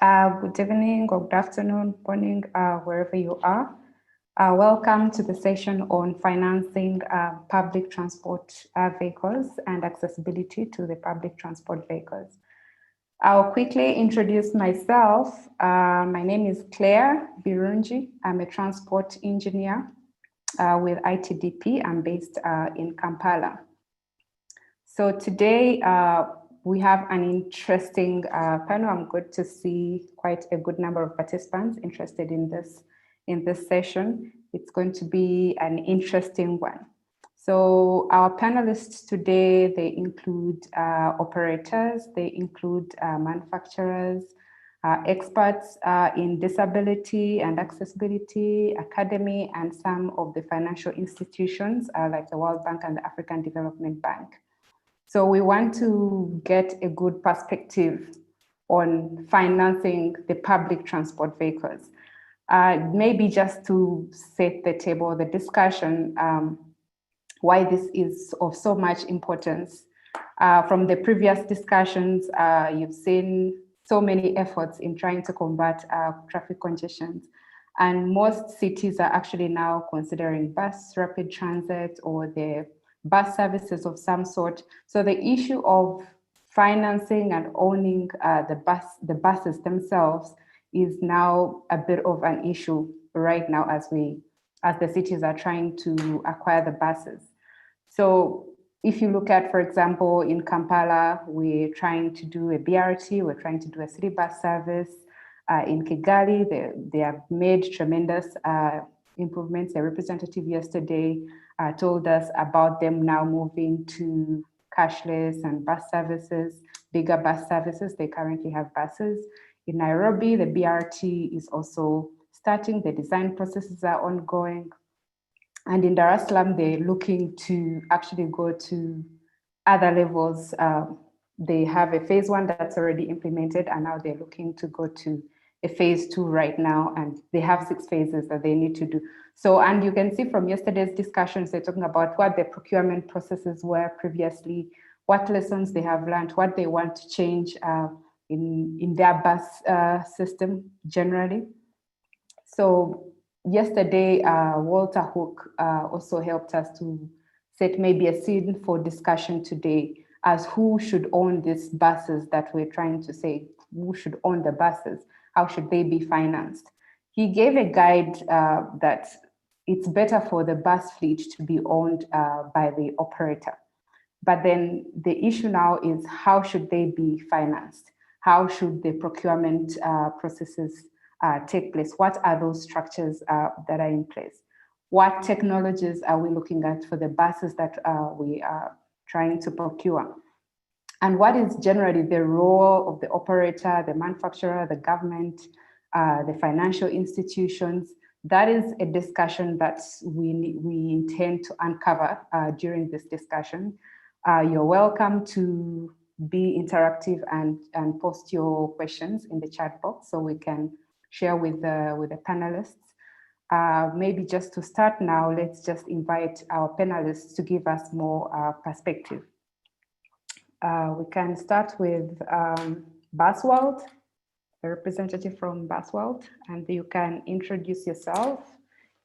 Good evening, or good afternoon, morning, wherever you are. Welcome to the session on financing public transport vehicles and accessibility to the public transport vehicles. I'll quickly introduce myself. My name is Claire Birungi. I'm a transport engineer with ITDP. I'm based in Kampala. So today we have an interesting panel. I'm good to see quite a good number of participants interested in this session. It's going to be an interesting one. So our panelists today, they include operators, they include manufacturers, experts in disability and accessibility, academy, and some of the financial institutions like the World Bank and the African Development Bank. So we want to get a good perspective on financing the public transport vehicles. Maybe just to set the table, the discussion, why this is of so much importance. From the previous discussions, you've seen so many efforts in trying to combat traffic congestions. And most cities are actually now considering bus rapid transit or the bus services of some sort. So the issue of financing and owning the buses themselves is now a bit of an issue right now as the cities are trying to acquire the buses. So if you look at, for example, in Kampala, we're trying to do a BRT, we're trying to do a city bus service. In Kigali, they have made tremendous improvements. A representative yesterday told us about them now moving to cashless and bus services, bigger bus services. They currently have buses. In Nairobi, the BRT is also starting. The design processes are ongoing. And in Dar es Salaam, they're looking to actually go to other levels. They have a phase 1 that's already implemented, and now they're looking to go to a phase 2 right now, and they have 6 phases that they need to do. So, and you can see from yesterday's discussions, they're talking about what the procurement processes were previously, what lessons they have learned, what they want to change in their bus system generally. So yesterday, Walter Hook also helped us to set maybe a scene for discussion today as who should own these buses that we're trying to say, who should own the buses, how should they be financed. He gave a guide that it's better for the bus fleet to be owned by the operator. But then the issue now is how should they be financed? How should the procurement processes take place? What are those structures that are in place? What technologies are we looking at for the buses that we are trying to procure? And what is generally the role of the operator, the manufacturer, the government, the financial institutions? That is a discussion that we intend to uncover during this discussion. You're welcome to be interactive and post your questions in the chat box so we can share with the panelists. Maybe just to start now, let's just invite our panelists to give us more perspective. We can start with Busworld, a representative from Busworld, and you can introduce yourself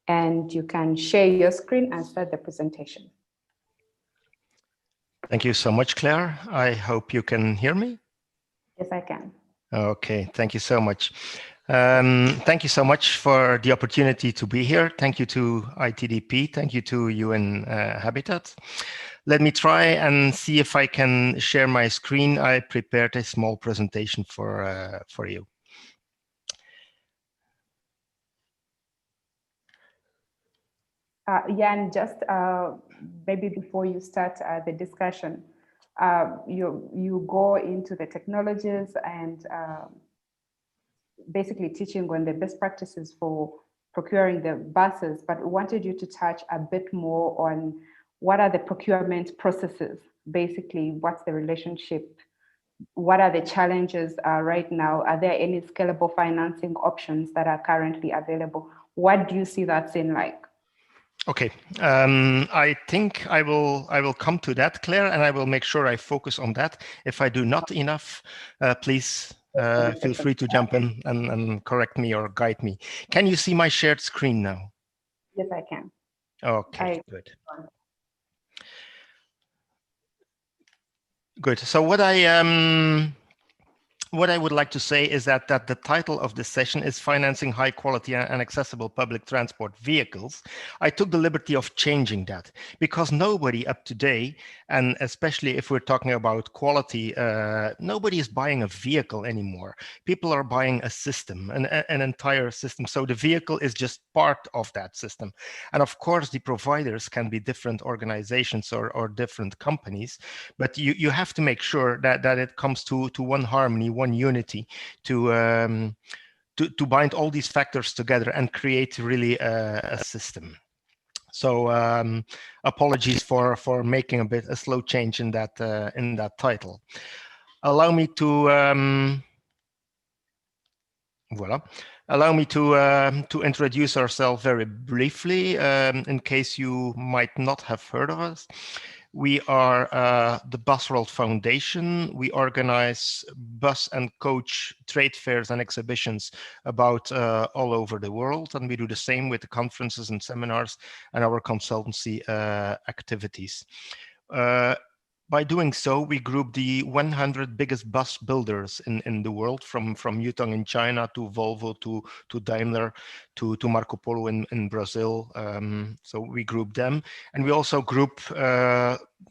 and you can share your screen and start the presentation. Thank you so much, Claire. I hope you can hear me. Yes, I can. Okay, thank you so much. Thank you so much for the opportunity to be here. Thank you to ITDP. Thank you to UN Habitat. Let me try and see if I can share my screen. I prepared a small presentation for you. Jan, just maybe before you start the discussion, you go into the technologies and basically teaching on the best practices for procuring the buses, but we wanted you to touch a bit more on what are the procurement processes, basically what's the relationship, what are the challenges right now, are there any scalable financing options that are currently available? What do you see that scene like? Okay, I think I will come to that, Claire, and I will make sure I focus on that. If I do not enough, please feel free to jump in and correct me or guide me. Can you see my shared screen now? Yes, I can. Okay, good. Good. So what I would like to say is that the title of this session is Financing High Quality and Accessible Public Transport Vehicles. I took the liberty of changing that because nobody up to date, and especially if we're talking about quality, nobody is buying a vehicle anymore. People are buying a system, an entire system. So the vehicle is just part of that system. And of course, the providers can be different organizations or different companies, but you have to make sure that it comes to one harmony, one unity to bind all these factors together and create really a system. So apologies for making a slow change in that title. Allow me to voila. Allow me to introduce ourselves very briefly, in case you might not have heard of us. We are the Bus World Foundation. We organize bus and coach trade fairs and exhibitions about all over the world, and we do the same with the conferences and seminars and our consultancy activities. By doing so, we group the 100 biggest bus builders in the world, from Yutong in China to Volvo to Daimler to Marco Polo in Brazil. So we group them, and we also group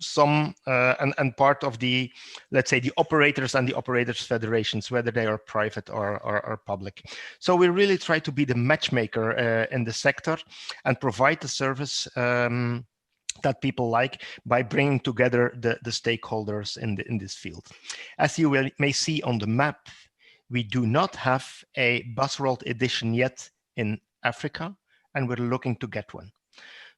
some and part of the, let's say, the operators and the operators federations, whether they are private or public. So we really try to be the matchmaker in the sector and provide the service that people like by bringing together the stakeholders in this field. As you may see on the map, we do not have a Bus World edition yet in Africa, and we're looking to get one.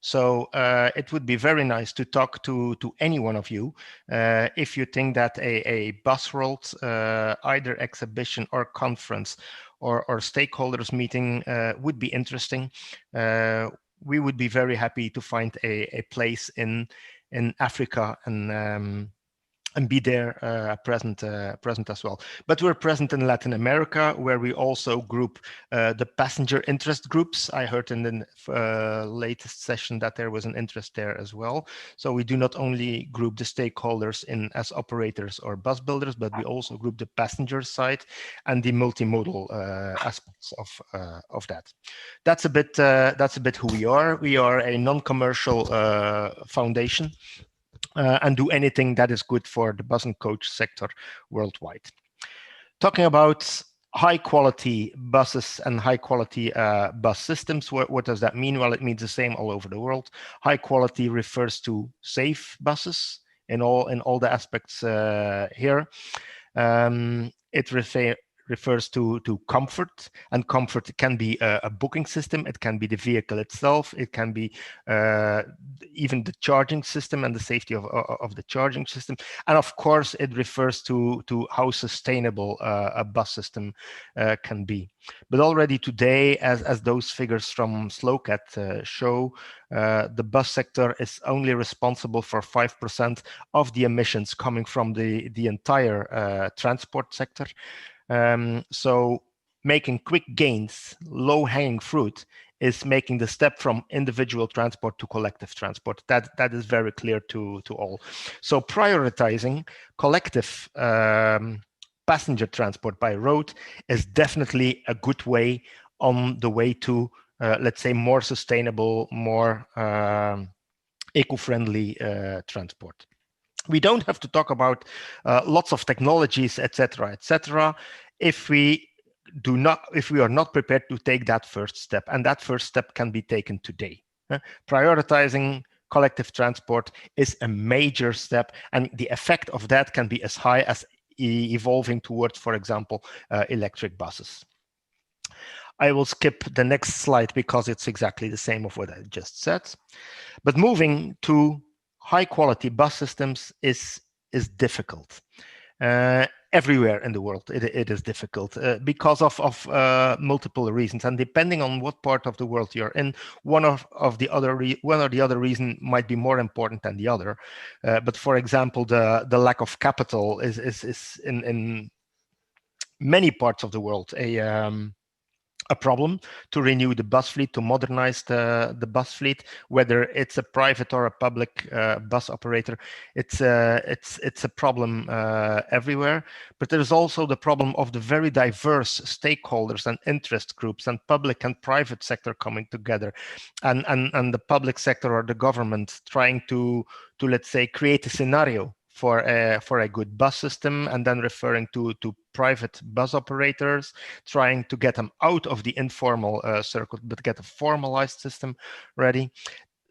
So it would be very nice to talk to any one of you if you think that a Bus World either exhibition or conference or stakeholders meeting would be interesting. We would be very happy to find a place in Africa and be there present as well. But we're present in Latin America, where we also group the passenger interest groups. I heard in the latest session that there was an interest there as well. So we do not only group the stakeholders in as operators or bus builders, but we also group the passenger side and the multimodal aspects of that. That's a bit who we are. We are a non-commercial foundation. And do anything that is good for the bus and coach sector worldwide. Talking about high quality buses and high quality bus systems, what does that mean? Well, it means the same all over the world. High quality refers to safe buses in all the aspects here. It refers to comfort, and comfort can be a booking system, it can be the vehicle itself, it can be even the charging system and the safety of the charging system, and of course it refers to how sustainable a bus system can be. But already today, as those figures from SLOCAT show, the bus sector is only responsible for 5% of the emissions coming from the entire transport sector. So making quick gains, low-hanging fruit, is making the step from individual transport to collective transport. That is very clear to all. So prioritizing collective passenger transport by road is definitely a good way on the way to, let's say, more sustainable, more eco-friendly transport. We don't have to talk about lots of technologies, etc., etc., if we are not prepared to take that first step, and that first step can be taken today. Prioritizing collective transport is a major step, and the effect of that can be as high as evolving towards, for example, electric buses. I will skip the next slide because it's exactly the same of what I just said. But moving to high quality bus systems is difficult. Everywhere in the world it is difficult because of multiple reasons, and depending on what part of the world you're in, one or the other reason might be more important than the other. But for example, the lack of capital is in many parts of the world a problem to renew the bus fleet, to modernize the bus fleet, whether it's a private or a public bus operator. It's a problem everywhere. But there's also the problem of the very diverse stakeholders and interest groups and public and private sector coming together, and the public sector or the government trying to let's say create a scenario for a good bus system, and then referring to private bus operators, trying to get them out of the informal circuit, but get a formalized system ready.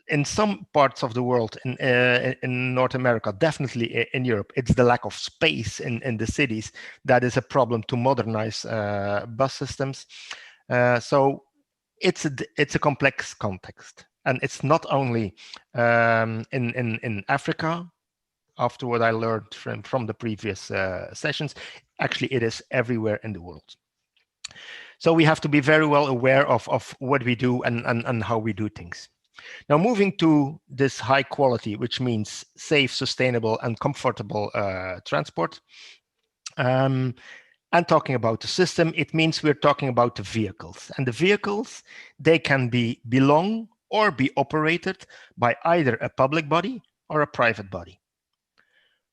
In some parts of the world, in North America, definitely in Europe, it's the lack of space in the cities that is a problem to modernize bus systems. So it's a complex context, and it's not only in Africa. After what I learned from the previous sessions, actually it is everywhere in the world. So we have to be very well aware of what we do and how we do things. Now, moving to this high quality, which means safe, sustainable, and comfortable transport. And talking about the system, it means we're talking about the vehicles. And the vehicles, they can belong or be operated by either a public body or a private body.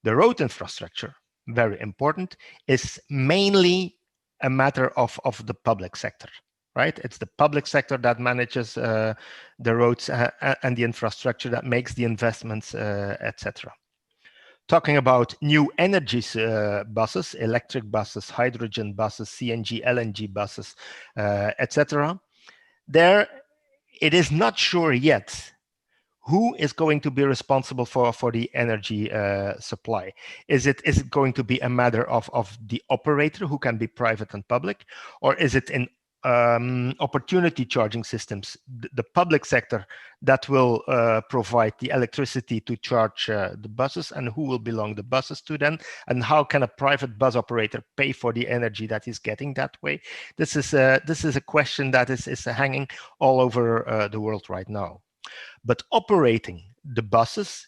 The road infrastructure, very important, is mainly a matter of the public sector, right? It's the public sector that manages the roads and the infrastructure, that makes the investments, etc. Talking about new energy buses, electric buses, hydrogen buses, CNG, LNG buses, etc. There, it is not sure yet who is going to be responsible for the energy supply. Is it going to be a matter of the operator, who can be private and public, or is it in opportunity charging systems, the public sector, that will provide the electricity to charge the buses, and who will belong the buses to then, and how can a private bus operator pay for the energy that he's getting that way? This is a question that is hanging all over the world right now. But operating the buses,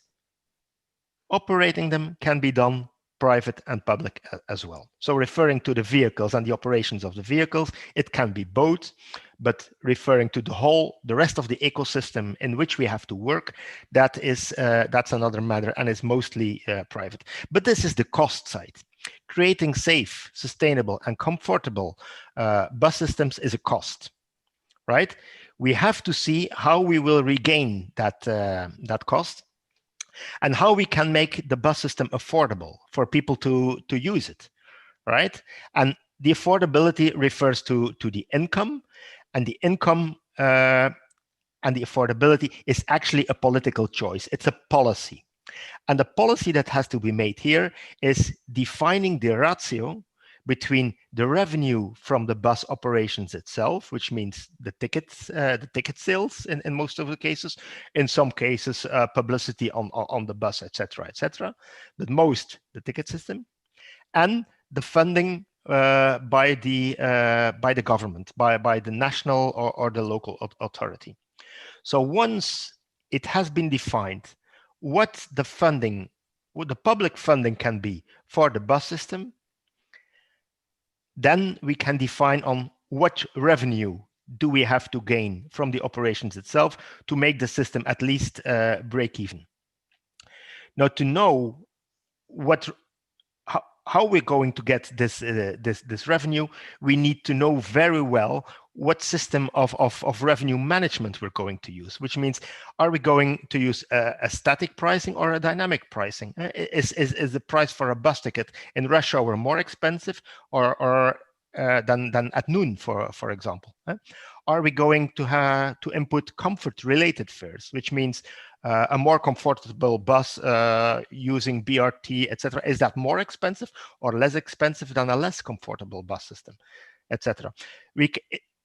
operating them can be done private and public as well. So referring to the vehicles and the operations of the vehicles, it can be both, but referring to the rest of the ecosystem in which we have to work, that's another matter, and is mostly private. But this is the cost side. Creating safe, sustainable, and comfortable bus systems is a cost, right? We have to see how we will regain that cost, and how we can make the bus system affordable for people to use it, right? And the affordability refers to the income, and the income and the affordability is actually a political choice. It's a policy. And the policy that has to be made here is defining the ratio between the revenue from the bus operations itself, which means the ticket sales in most of the cases, in some cases publicity on the bus, etc., but most the ticket system, and the funding by the government, by the national or the local authority. So once it has been defined what the public funding can be for the bus system, then we can define on what revenue do we have to gain from the operations itself to make the system at least break even. Now, to know how we're going to get this revenue, we need to know very well what system of revenue management we're going to use, which means, are we going to use a static pricing or a dynamic pricing? Is the price for a bus ticket in rush hour more expensive or than at noon, for example? Are we going to input comfort-related fares, which means a more comfortable bus using BRT, etc.? Is that more expensive or less expensive than a less comfortable bus system, etc.?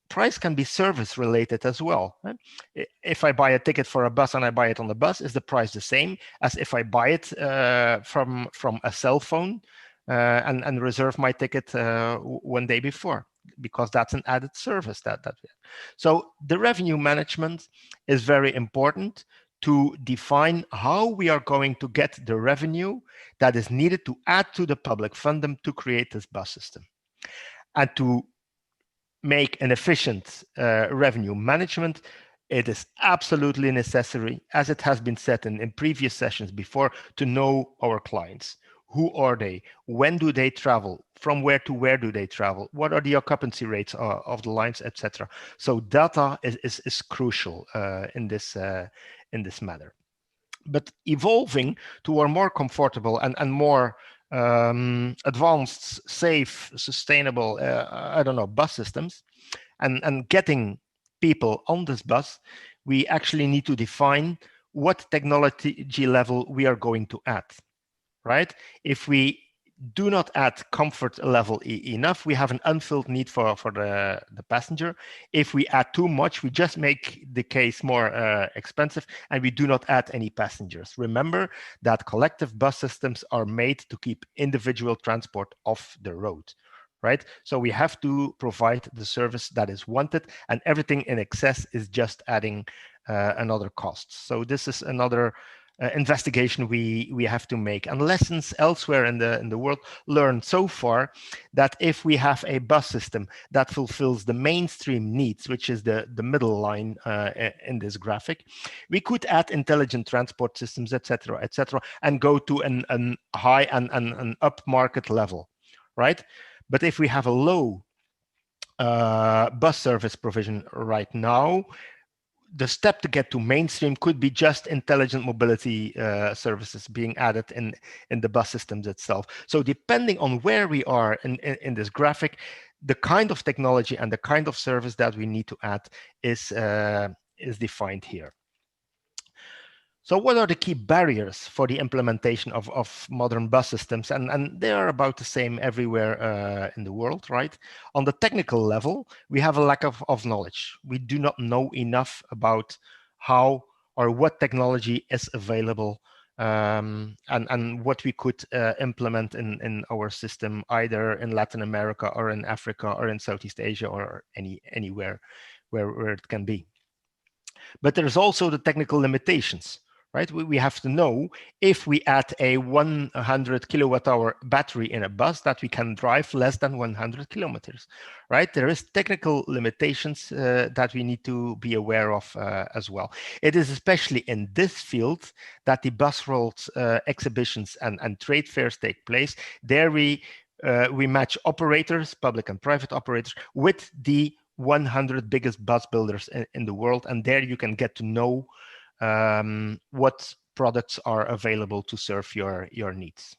Price can be service related as well. If I buy a ticket for a bus and I buy it on the bus, is the price the same as if I buy it from a cell phone and reserve my ticket one day before? Because that's an added service so the revenue management is very important to define how we are going to get the revenue that is needed to add to the public funding to create this bus system. And to make an efficient revenue management, it is absolutely necessary, as it has been said in previous sessions before, to know our clients. Who are they? When do they travel? From where to where do they travel? What are the occupancy rates of the lines, etc.? So data is crucial in this matter. But evolving to a more comfortable and more advanced, safe, sustainable, bus systems, and getting people on this bus, we actually need to define what technology level we are going to add. Right? If we do not add comfort level enough, we have an unfilled need for the passenger. If we add too much, we just make the case more expensive, and we do not add any passengers. Remember that collective bus systems are made to keep individual transport off the road, right? So we have to provide the service that is wanted, and everything in excess is just adding another cost. So this is another investigation we have to make, and lessons elsewhere in the world learned so far that if we have a bus system that fulfills the mainstream needs, which is the middle line in this graphic, we could add intelligent transport systems, etc., and go to an high and an up market level, right? But if we have a low bus service provision right now, the step to get to mainstream could be just intelligent mobility services being added in the bus systems itself. So depending on where we are in this graphic, the kind of technology and the kind of service that we need to add is defined here. So what are the key barriers for the implementation of modern bus systems? And they are about the same everywhere in the world, right? On the technical level, we have a lack of knowledge. We do not know enough about how or what technology is available and what we could implement in our system, either in Latin America or in Africa or in Southeast Asia or anywhere where it can be. But there's also the technical limitations. Right? We have to know if we add a 100 kilowatt hour battery in a bus that we can drive less than 100 kilometers, right? There is technical limitations that we need to be aware of as well. It is especially in this field that the bus world exhibitions and trade fairs take place. There we match operators, public and private operators, with the 100 biggest bus builders in the world, and there you can get to know what products are available to serve your needs.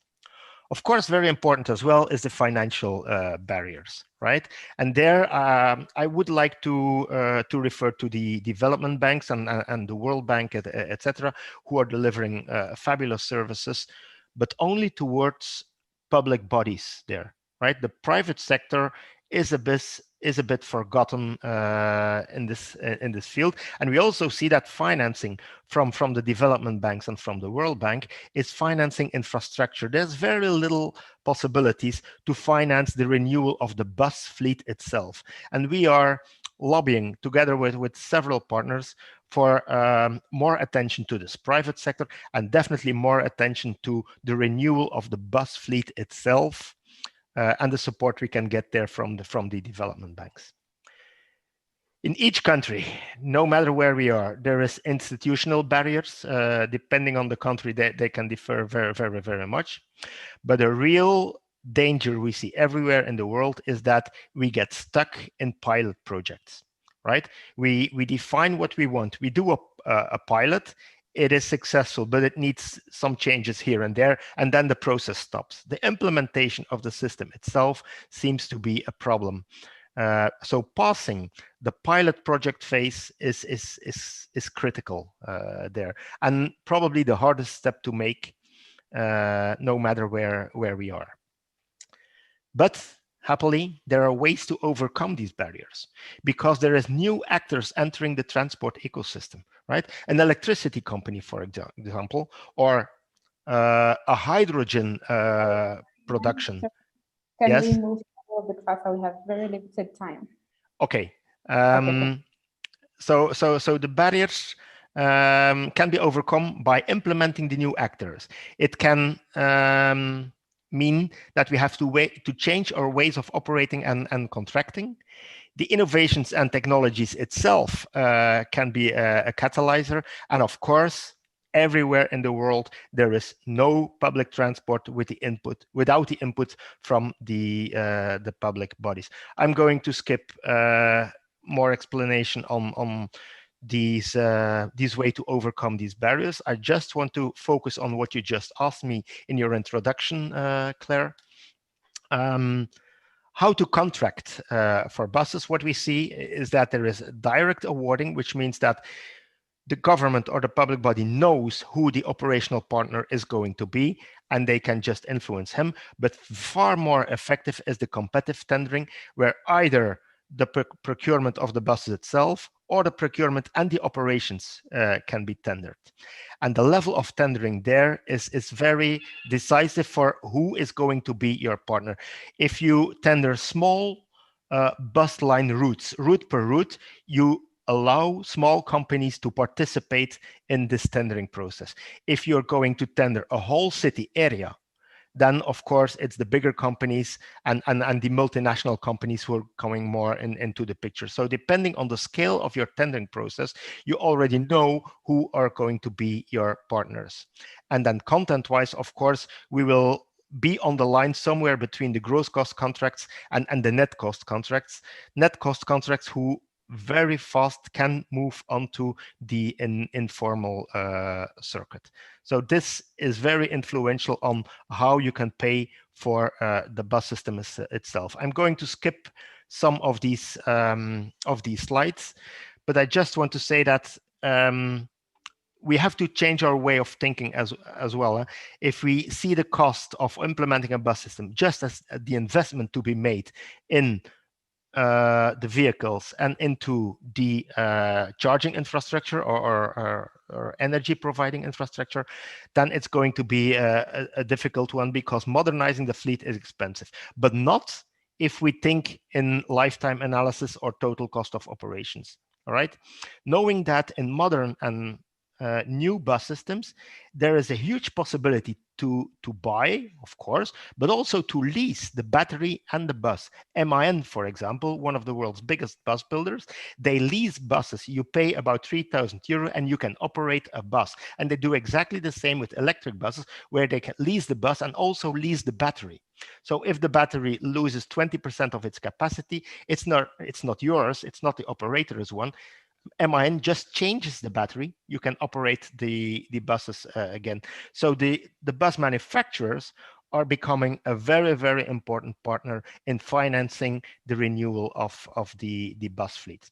Of course, very important as well is the financial barriers, right? And there, I would like to refer to the development banks and the World Bank, etc., who are delivering fabulous services, but only towards public bodies there, right? The private sector is a bit forgotten in this field, and we also see that financing from the development banks and from the World Bank is financing infrastructure. There's very little possibilities to finance the renewal of the bus fleet itself, and we are lobbying together with several partners for more attention to this private sector and definitely more attention to the renewal of the bus fleet itself. And the support we can get there from the development banks. In each country, no matter where we are, there is institutional barriers. Depending on the country, they can differ very much. But a real danger we see everywhere in the world is that we get stuck in pilot projects, right? We define what we want. We do a pilot. It is successful, but it needs some changes here and there, and then the process stops. The implementation of the system itself seems to be a problem. So passing the pilot project phase is critical there, and probably the hardest step to make, no matter where we are. But happily, there are ways to overcome these barriers because there is new actors entering the transport ecosystem, right? An electricity company, for example, or a hydrogen production. Can yes? we move a little bit faster? We have very limited time. Okay. So the barriers can be overcome by implementing the new actors. It can mean that we have to change our ways of operating and contracting. The innovations and technologies itself can be a catalyzer. And of course, everywhere in the world, there is no public transport without the input from the public bodies. I'm going to skip more explanation on these way to overcome these barriers. I just want to focus on what you just asked me in your introduction, Claire. How to contract for buses. What we see is that there is direct awarding, which means that the government or the public body knows who the operational partner is going to be, and they can just influence him. But far more effective is the competitive tendering, where either the procurement of the buses itself or the procurement and the operations can be tendered. And the level of tendering there is very decisive for who is going to be your partner. If you tender small bus line routes, route per route, you allow small companies to participate in this tendering process. If you're going to tender a whole city area, then of course it's the bigger companies and the multinational companies who are coming more into the picture. So depending on the scale of your tendering process, you already know who are going to be your partners. And then content-wise, of course, we will be on the line somewhere between the gross cost contracts and the net cost contracts. Net cost contracts who very fast can move onto the informal circuit. So this is very influential on how you can pay for the bus system itself. I'm going to skip some of these slides, but I just want to say that we have to change our way of thinking as well. If we see the cost of implementing a bus system just as the investment to be made in the vehicles and into the charging infrastructure or energy providing infrastructure, then it's going to be a difficult one, because modernizing the fleet is expensive, but not if we think in lifetime analysis or total cost of operations. All right, knowing that in modern and new bus systems, there is a huge possibility to buy, of course, but also to lease the battery and the bus. MAN, for example, one of the world's biggest bus builders, they lease buses. You pay about 3,000 euro and you can operate a bus. And they do exactly the same with electric buses, where they can lease the bus and also lease the battery. So if the battery loses 20% of its capacity, it's not yours, it's not the operator's one. MAN just changes the battery. You can operate the buses again. So the bus manufacturers are becoming a very, very important partner in financing the renewal of the bus fleet.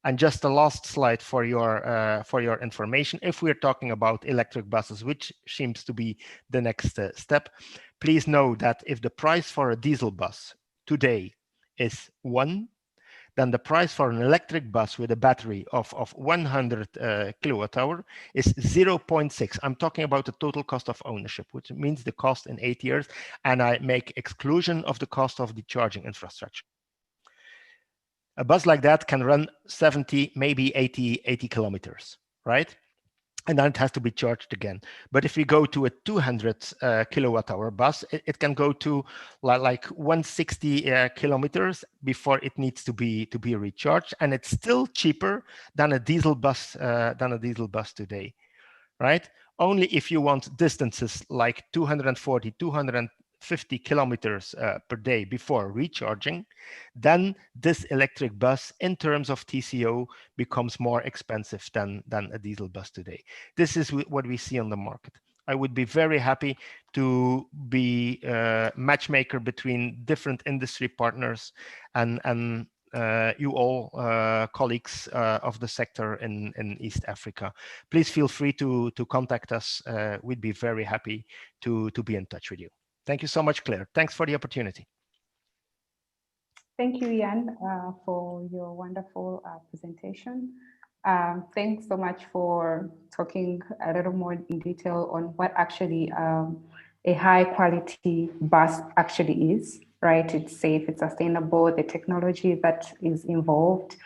And just the last slide for your information. If we're talking about electric buses, which seems to be the next step, please know that if the price for a diesel bus today is 1, then the price for an electric bus with a battery of 100 kilowatt hour is 0.6. I'm talking about the total cost of ownership, which means the cost in 8 years, and I make exclusion of the cost of the charging infrastructure. A bus like that can run 70, maybe 80 kilometers, right? And then it has to be charged again. But if we go to a 200 kilowatt hour bus, it can go to like 160 kilometers before it needs to be recharged, and it's still cheaper than a diesel bus today, right? Only if you want distances like 240, 250 kilometers per day before recharging, then this electric bus in terms of TCO becomes more expensive than a diesel bus today. This is what we see on the market. I would be very happy to be a matchmaker between different industry partners and you all colleagues of the sector in East Africa. Please feel free to contact us. We'd be very happy to be in touch with you. Thank you so much, Claire. Thanks for the opportunity. Thank you, Jan, for your wonderful presentation. Thanks so much for talking a little more in detail on what actually a high quality bus actually is, right? It's safe, it's sustainable, the technology that is involved.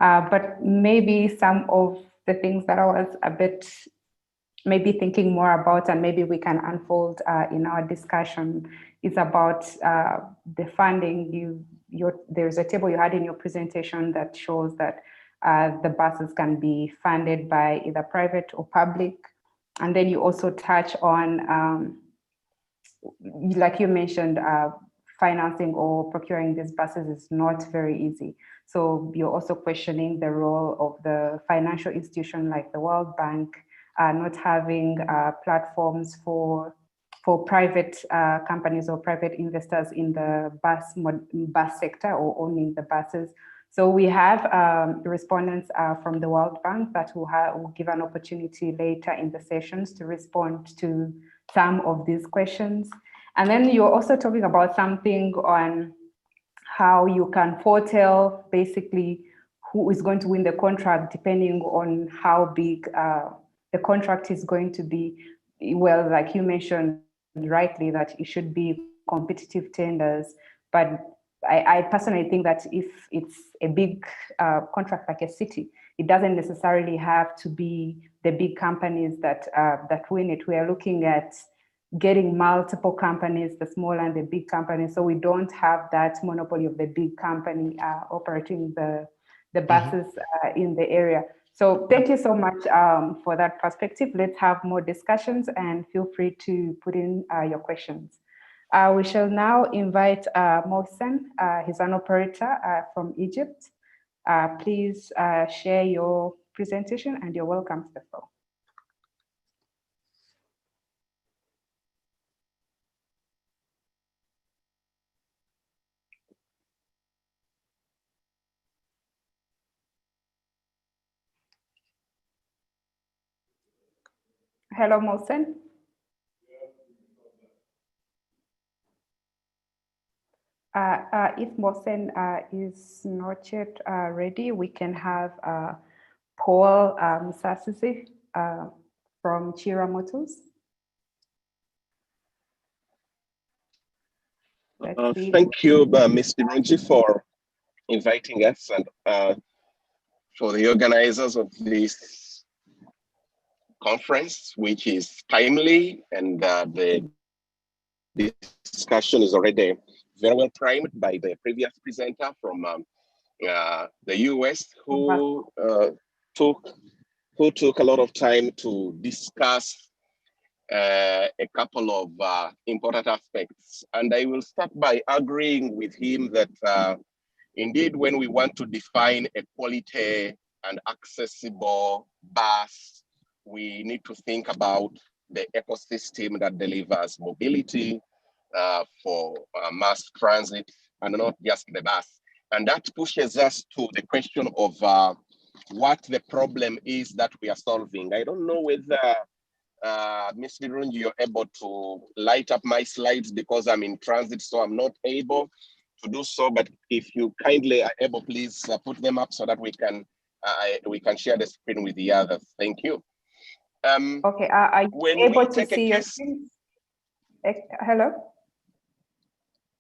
But maybe some of the things that I was a bit maybe thinking more about, and maybe we can unfold in our discussion, is about the funding. There's a table you had in your presentation that shows that the buses can be funded by either private or public. And then you also touch on, like you mentioned, financing or procuring these buses is not very easy. So you're also questioning the role of the financial institution like the World Bank, not having platforms for private companies or private investors in the bus sector or owning the buses. So we have respondents from the World Bank that will give an opportunity later in the sessions to respond to some of these questions. And then you're also talking about something on how you can foretell basically who is going to win the contract, depending on how big the contract is going to be. Well, like you mentioned rightly, that it should be competitive tenders, but I personally think that if it's a big contract like a city, it doesn't necessarily have to be the big companies that win it. We are looking at getting multiple companies, the small and the big companies, so we don't have that monopoly of the big company operating the buses in the area. So thank you so much for that perspective. Let's have more discussions and feel free to put in your questions. We shall now invite Mohsen. He's an operator from Egypt. Please share your presentation and you're welcome to the floor. Hello, Mohsen. If Mohsen is not yet ready, we can have Paul Musasizi from Chira Motors. Thank you, Ms. Birungi, for inviting us and for the organizers of this conference, which is timely, and the discussion is already very well primed by the previous presenter from the US, who took a lot of time to discuss a couple of important aspects. And I will start by agreeing with him that indeed, when we want to define a quality and accessible bus, we need to think about the ecosystem that delivers mobility for mass transit and not just the bus. And that pushes us to the question of what the problem is that we are solving. I don't know whether Ms. Birungi, you're able to light up my slides because I'm in transit, so I'm not able to do so. But if you kindly are able, please put them up so that we can share the screen with the others. Thank you. Okay, are you able to see your screen? Hello?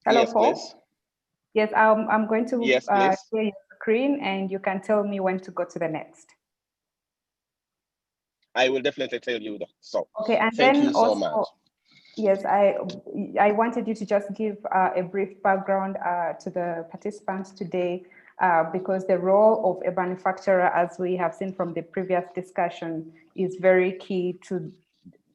Hello, yes, Paul? Please. Yes, I'm going to share your screen and you can tell me when to go to the next. I will definitely tell you that. So, okay, and thank then you so much. Yes, I wanted you to just give a brief background to the participants today, because the role of a manufacturer, as we have seen from the previous discussion, is very key to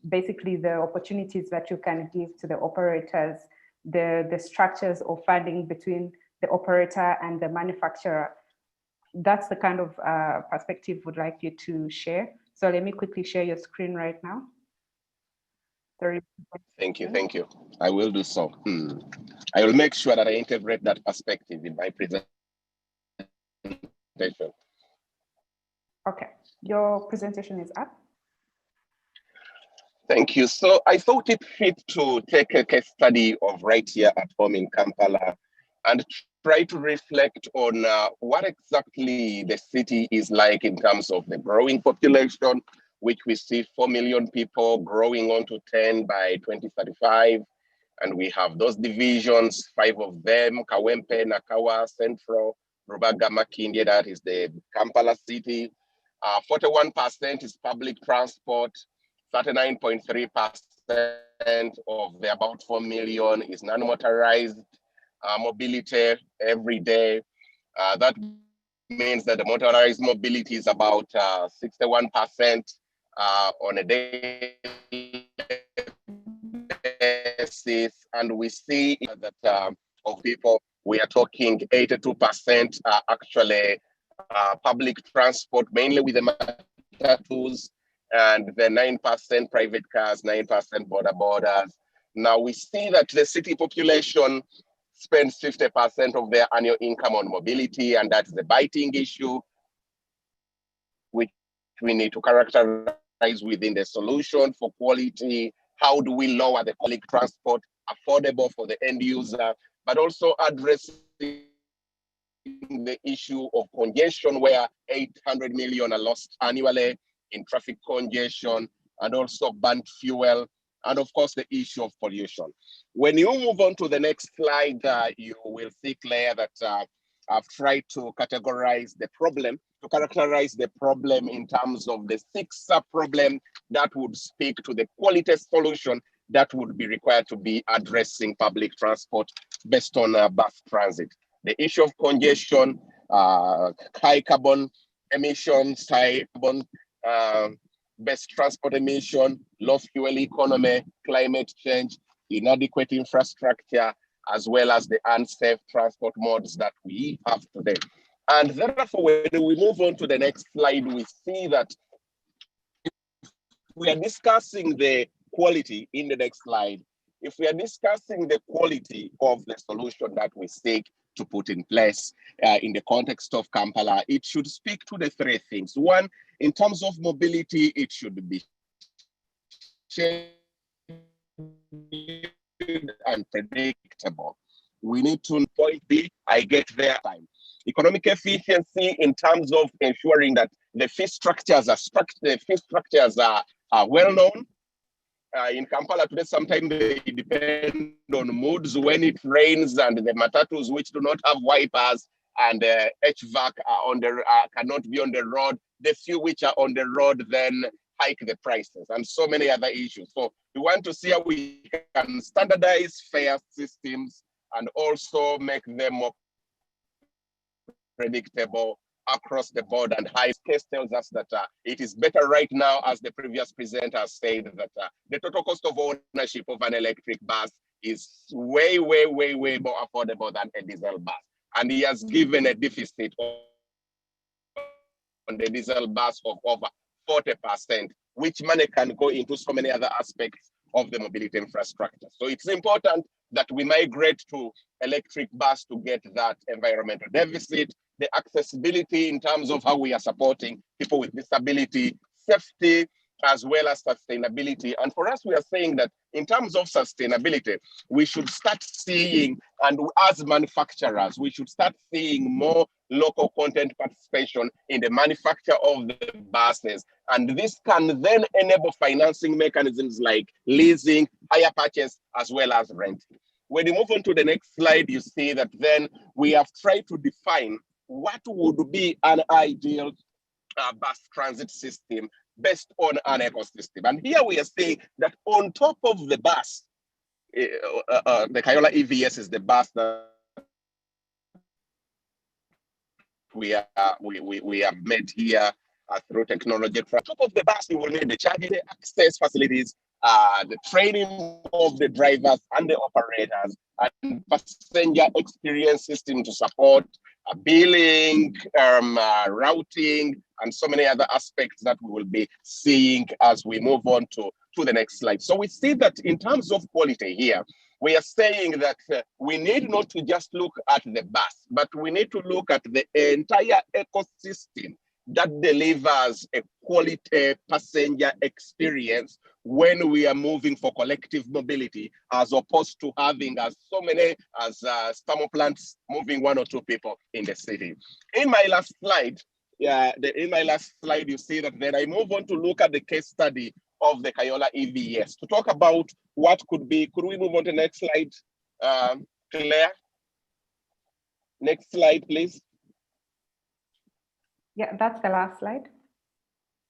basically the opportunities that you can give to the operators, the structures of funding between the operator and the manufacturer. That's the kind of perspective we'd like you to share. So let me quickly share your screen right now. Sorry. Thank you. I will do so. I will make sure that I integrate that perspective in my presentation. Okay, your presentation is up. Thank you. So I thought it fit to take a case study of right here at home in Kampala and try to reflect on what exactly the city is like in terms of the growing population, which we see 4 million people growing on to 10 by 2035. And we have those divisions, 5 of them, Kawempe, Nakawa, Central, Rubaga, Makindye, that is the Kampala city. 41% is public transport, 39.3% of the about 4 million is non-motorized mobility every day. That means that the motorized mobility is about 61% on a daily basis. And we see that of people, we are talking 82% are actually public transport, mainly with the matatus, and the 9% private cars, 9% border borders. Now we see that the city population spends 50% of their annual income on mobility, and that's the biting issue, which we need to characterize within the solution for quality. How do we lower the public transport affordable for the end user, but also addressing the issue of congestion, where 800 million are lost annually in traffic congestion, and also burnt fuel, and of course the issue of pollution. When you move on to the next slide, you will see clear that I've tried to categorize the problem, to characterize the problem in terms of the 6 sub-problems that would speak to the quality solution that would be required to be addressing public transport based on bus transit. The issue of congestion, high carbon emissions, high carbon best transport emission, low fuel economy, climate change, inadequate infrastructure, as well as the unsafe transport modes that we have today. And therefore, when we move on to the next slide, we see that we are discussing the quality in the next slide. If we are discussing the quality of the solution that we seek to put in place in the context of Kampala, it should speak to the 3 things. One, in terms of mobility, it should be shared and predictable. We need to point B, I get there time. Economic efficiency in terms of ensuring that the fee structures are well known. In Kampala today, sometimes they depend on moods when it rains, and the matatus which do not have wipers and HVAC are on the cannot be on the road. The few which are on the road then hike the prices, and so many other issues. So we want to see how we can standardize fare systems and also make them more predictable across the board. And high case tells us that it is better right now, as the previous presenter said, that the total cost of ownership of an electric bus is way, way, way, way more affordable than a diesel bus. And he has given a deficit on the diesel bus of over 40%, which money can go into so many other aspects of the mobility infrastructure. So it's important that we migrate to electric bus to get that environmental deficit, the accessibility in terms of how we are supporting people with disability, safety, as well as sustainability. And for us, we are saying that in terms of sustainability, we should start seeing, and as manufacturers, we should start seeing more local content participation in the manufacture of the buses. And this can then enable financing mechanisms like leasing, hire purchase, as well as renting. When you move on to the next slide, you see that then we have tried to define what would be an ideal bus transit system based on an ecosystem. And here we are saying that on top of the bus, the Kayola EVS is the bus that we have made here through technology. On top of the bus, you will need the charging, the access facilities, the training of the drivers and the operators, and passenger experience system to support billing, routing, and so many other aspects that we will be seeing as we move on to the next slide. So we see that in terms of quality here, we are saying that we need not to just look at the bus, but we need to look at the entire ecosystem that delivers a quality passenger experience when we are moving for collective mobility, as opposed to having as so many as thermal plants moving 1 or 2 people in the city. In my last slide, you see that then I move on to look at the case study of the Kayola EVS to talk about what could be. Could we move on to the next slide, Claire? Next slide, please. Yeah, that's the last slide.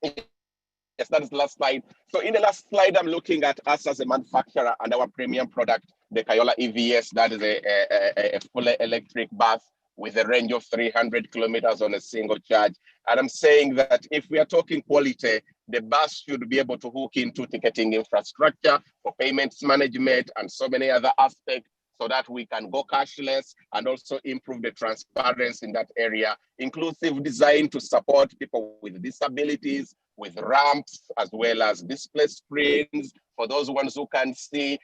Yes, that is the last slide. So in the last slide, I'm looking at us as a manufacturer and our premium product, the Kayola EVS. That is a fully electric bus with a range of 300 kilometers on a single charge. And I'm saying that if we are talking quality, the bus should be able to hook into ticketing infrastructure for payments management and so many other aspects, so that we can go cashless and also improve the transparency in that area. Inclusive design to support people with disabilities, with ramps, as well as display screens for those ones who can see,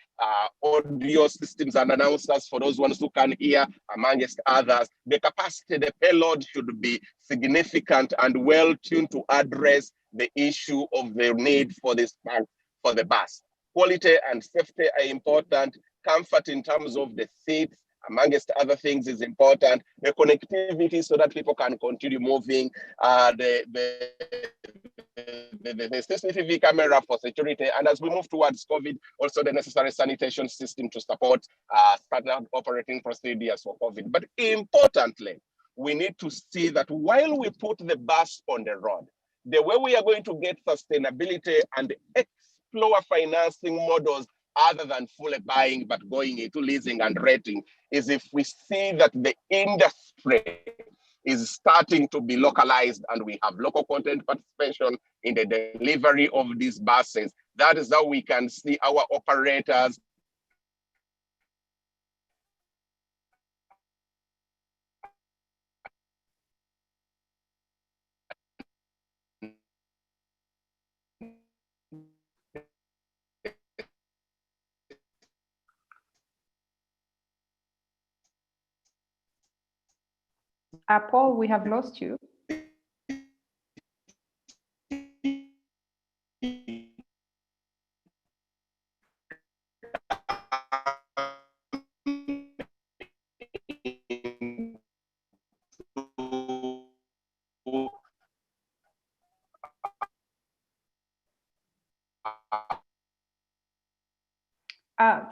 audio systems and announcers for those ones who can hear, amongst others. The capacity, the payload should be significant and well tuned to address the issue of the need for this for the bus. Quality and safety are important. Comfort in terms of the seats amongst other things, is important. The connectivity so that people can continue moving. The CCTV camera for security. And as we move towards COVID, also the necessary sanitation system to support standard operating procedures for COVID. But importantly, we need to see that while we put the bus on the road, the way we are going to get sustainability and explore financing models other than fully buying, but going into leasing and renting, is if we see that the industry is starting to be localized and we have local content participation in the delivery of these buses. That is how we can see our operators Paul, we have lost you.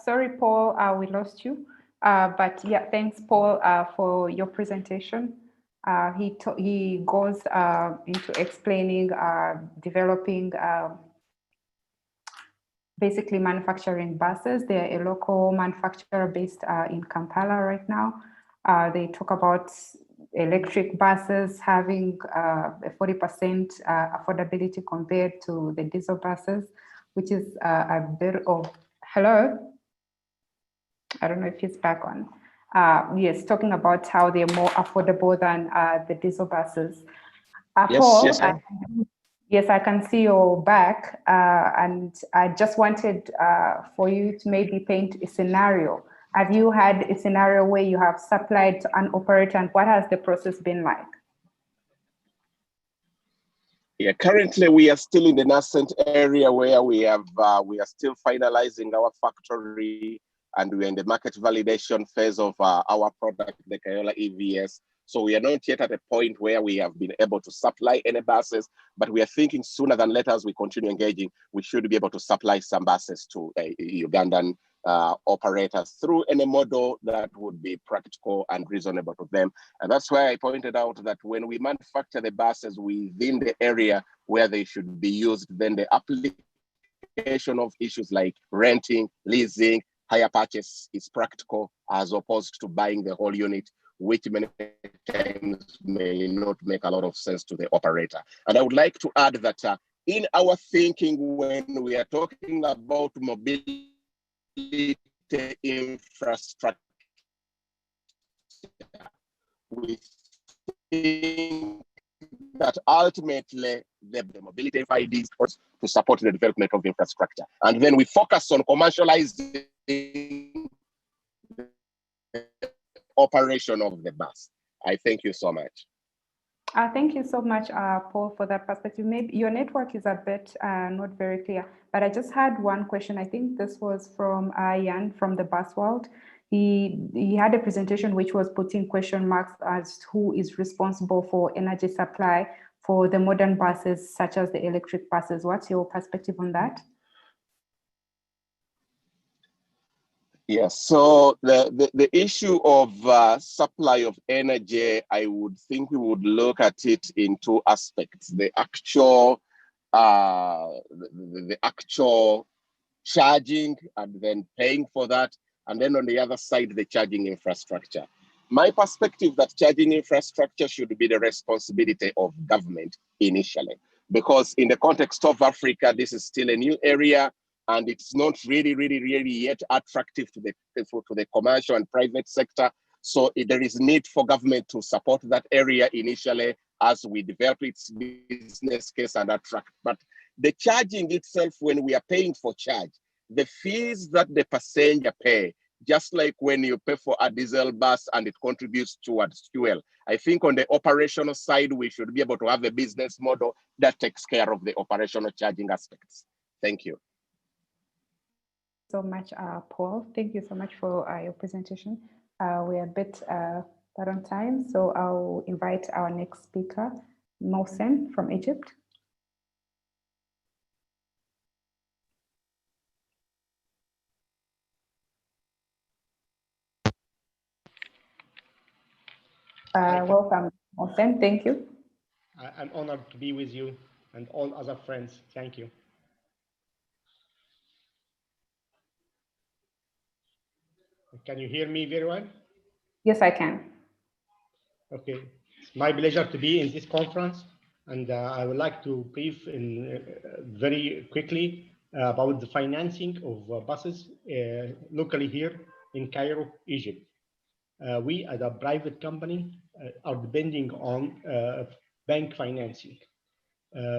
Sorry, Paul, we lost you. But yeah, thanks, Paul, for your presentation. He goes into explaining, developing, basically manufacturing buses. They're a local manufacturer based in Kampala right now. They talk about electric buses having a 40% affordability compared to the diesel buses, which is a bit of, hello? I don't know if he's back on. Yes, talking about how they're more affordable than the diesel buses. Paul, yes, I can see you're back. And I just wanted for you to maybe paint a scenario. Have you had a scenario where you have supplied to an operator, and what has the process been like? Yeah, currently we are still in the nascent area where we are still finalizing our factory, and we're in the market validation phase of our product, the Kayola EVS. So we are not yet at a point where we have been able to supply any buses, but we are thinking sooner than later, as we continue engaging, we should be able to supply some buses to Ugandan operators through any model that would be practical and reasonable to them. And that's why I pointed out that when we manufacture the buses within the area where they should be used, then the application of issues like renting, leasing, hire purchase is practical, as opposed to buying the whole unit, which many times may not make a lot of sense to the operator. And I would like to add that in our thinking, when we are talking about mobility infrastructure, we think that ultimately the mobility FIDs to support the development of infrastructure. And then we focus on commercializing the operation of the bus. I thank you so much. Thank you so much, Paul, for that perspective. Maybe your network is a bit not very clear, but I just had one question. I think this was from Jan from the Bus World. He had a presentation which was putting question marks as to who is responsible for energy supply for the modern buses, such as the electric buses. What's your perspective on that? Yes, so the issue of supply of energy, I would think we would look at it in two aspects: the actual charging and then paying for that, and then on the other side, the charging infrastructure. My perspective that charging infrastructure should be the responsibility of government initially, because in the context of Africa, this is still a new area, and it's not really yet attractive to the commercial and private sector. So there is need for government to support that area initially as we develop its business case and attract. But the charging itself, when we are paying for charge, the fees that the passenger pay, just like when you pay for a diesel bus and it contributes towards fuel, I think on the operational side, we should be able to have a business model that takes care of the operational charging aspects. Thank you. So much, Paul. Thank you so much for your presentation. We're a bit bad on time, so I'll invite our next speaker, Mohsen from Egypt. Welcome, Mohsen. Thank you. I'm honored to be with you and all other friends. Thank you. Can you hear me very well? Yes, I can. Okay. It's my pleasure to be in this conference, and I would like to brief in very quickly about the financing of buses locally here in Cairo, Egypt. We, as a private company, are depending on bank financing.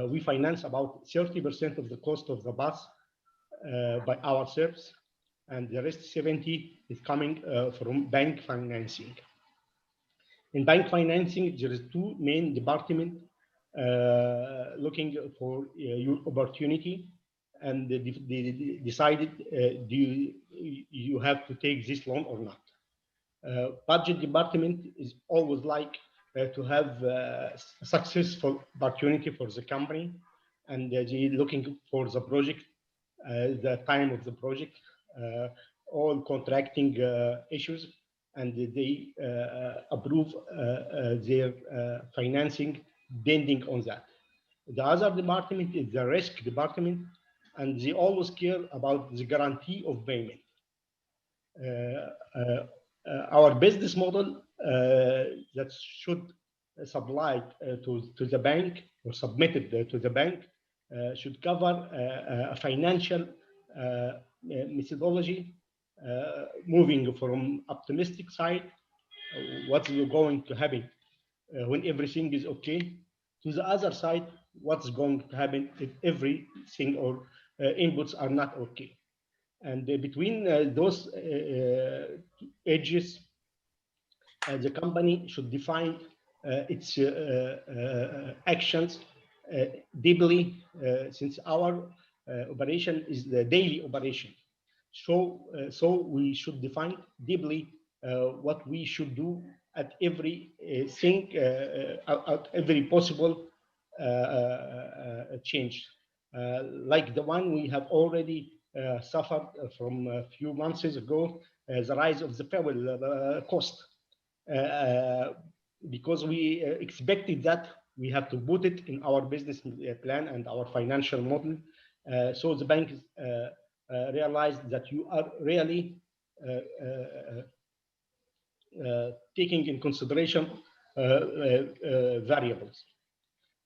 We finance about 30% of the cost of the bus by ourselves, and the rest 70 is coming from bank financing. In bank financing, there is two main departments looking for your opportunity, and they decided do you have to take this loan or not. Budget department is always like to have a successful opportunity for the company, and they looking for the project, the time of the project, all contracting issues, and they approve their financing depending on that. The other department is the risk department, and they always care about the guarantee of payment. Our business model that should supply to the bank or submitted to the bank should cover a financial methodology moving from optimistic side, what's going to happen when everything is okay, to the other side, what's going to happen if everything or inputs are not okay. And between those edges, the company should define its actions deeply, since our operation is the daily operation. So we should define deeply what we should do at every thing, at every possible change, like the one we have already suffered from a few months ago, the rise of the fuel cost. Because we expected that, we have to put it in our business plan and our financial model. So the bank realized that you are really taking in consideration variables.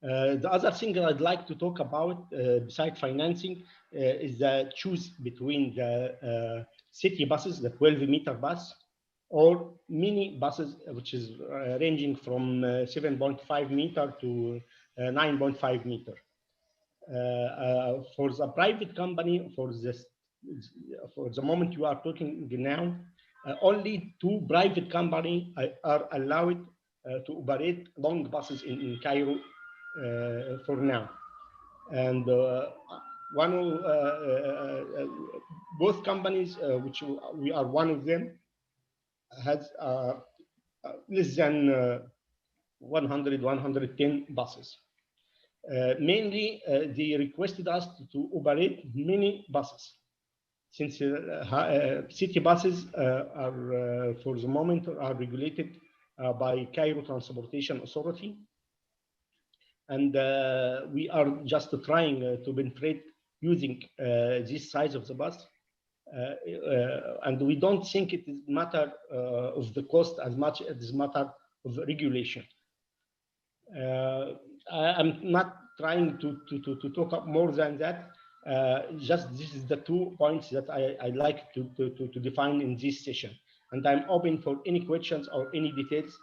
The other thing I'd like to talk about, besides financing, is the choose between the city buses, the 12-meter bus, or mini buses, which is ranging from 7.5 meter to 9.5 meter. For the private company, for the moment you are talking now, only two private companies are allowed to operate long buses in Cairo for now. And both companies, which we are one of them, has less than 100, 110 buses. Mainly, they requested us to operate mini buses, since city buses are, for the moment, are regulated by Cairo Transportation Authority. And we are just trying to penetrate using this size of the bus. And we don't think it is matter of the cost as much as it is matter of regulation. I'm not trying to talk up more than that. Just this is the 2 points that I like to define in this session. And I'm open for any questions or any details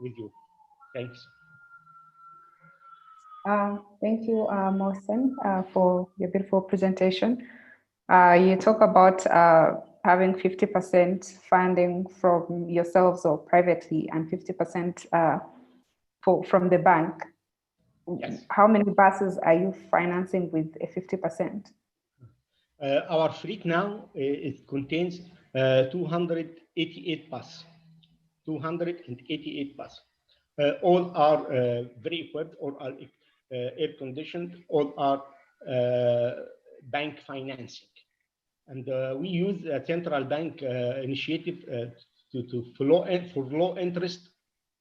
with you. Thanks. Thank you, Mohsen, for your beautiful presentation. You talk about having 50% funding from yourselves or privately and 50% from the bank. Yes. How many buses are you financing with a 50%? Our fleet now, it contains 288 bus. 288 bus. All are very equipped, all are air conditioned, all are bank financing. And we use a central bank initiative for low interest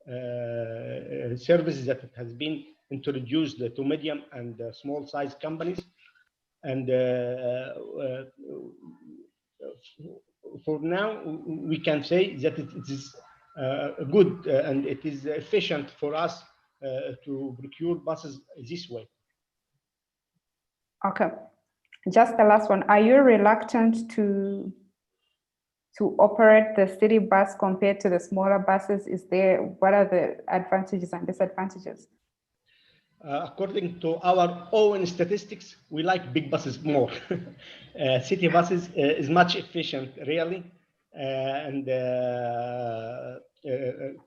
services that has been introduced to medium and small size companies. And for now, we can say that it is good and it is efficient for us to procure buses this way. Okay, just the last one. Are you reluctant to operate the city bus compared to the smaller buses? What are the advantages and disadvantages? According to our own statistics, we like big buses more. City buses is much efficient, really, and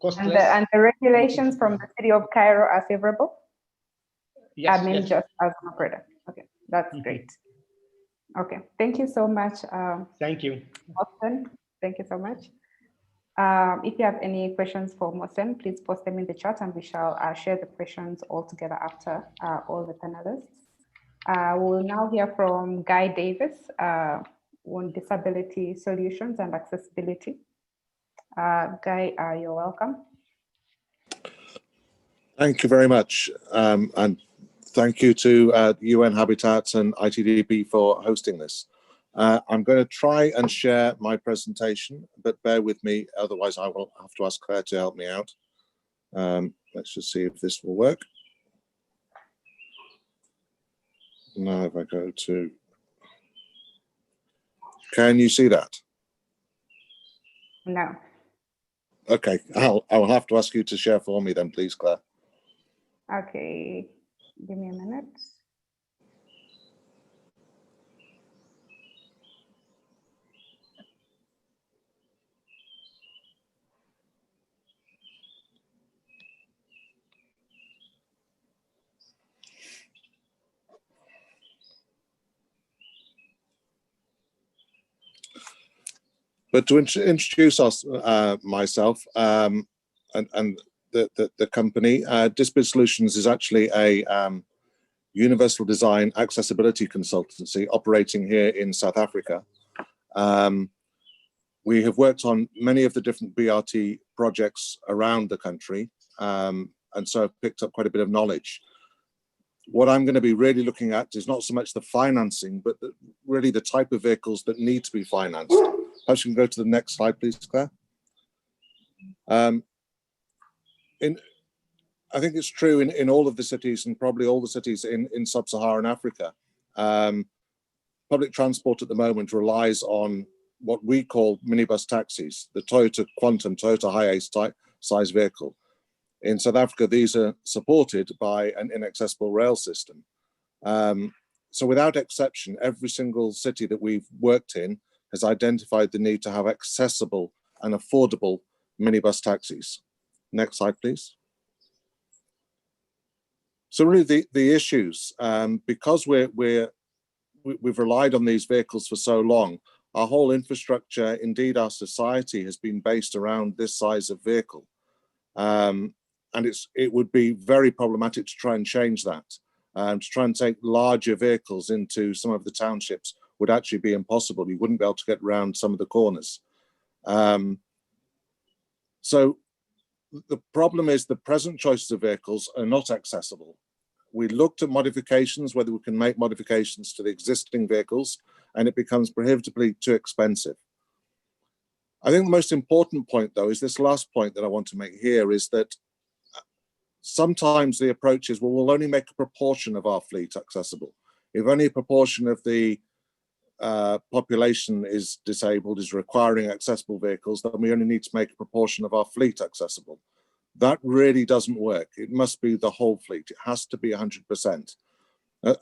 costless. And the regulations from the city of Cairo are favorable? Yes, I mean, yes. just as an operator. Okay, that's great. Okay, thank you so much. Thank you. Mohsen, thank you so much. If you have any questions for Mohsen, please post them in the chat and we shall share the questions all together after all the panelists. We'll now hear from Guy Davis on disability solutions and accessibility. Guy, you're welcome. Thank you very much. And thank you to UN Habitat and ITDP for hosting this. I'm going to try and share my presentation, but bear with me, otherwise I will have to ask Claire to help me out. Let's just see if this will work. Now if I go to, can you see that? No. Okay, I'll have to ask you to share for me then, please, Claire. Okay, give me a minute. But to introduce myself and the company, Disability Solutions is actually a universal design accessibility consultancy operating here in South Africa. We have worked on many of the different BRT projects around the country, and so I've picked up quite a bit of knowledge. What I'm going to be really looking at is not so much the financing, but really the type of vehicles that need to be financed. Perhaps you can go to the next slide, please, Claire. I think it's true in all of the cities and probably all the cities in sub-Saharan Africa. Public transport at the moment relies on what we call minibus taxis, the Toyota Quantum, Toyota Hiace type size vehicle. In South Africa, these are supported by an inaccessible rail system. So without exception, every single city that we've worked in has identified the need to have accessible and affordable minibus taxis. Next slide, please. So really the issues, because we've relied on these vehicles for so long, our whole infrastructure, indeed our society, has been based around this size of vehicle. And it would be very problematic to try and change that. To try and take larger vehicles into some of the townships would actually be impossible. You wouldn't be able to get around some of the corners. So the problem is the present choices of vehicles are not accessible. We looked at modifications, whether we can make modifications to the existing vehicles, and it becomes prohibitively too expensive. I think the most important point, though, is this last point that I want to make here, is that sometimes the approach is, well, we'll only make a proportion of our fleet accessible. If only a proportion of the population is disabled, is requiring accessible vehicles, then we only need to make a proportion of our fleet accessible. That really doesn't work. It must be the whole fleet. It has to be 100%.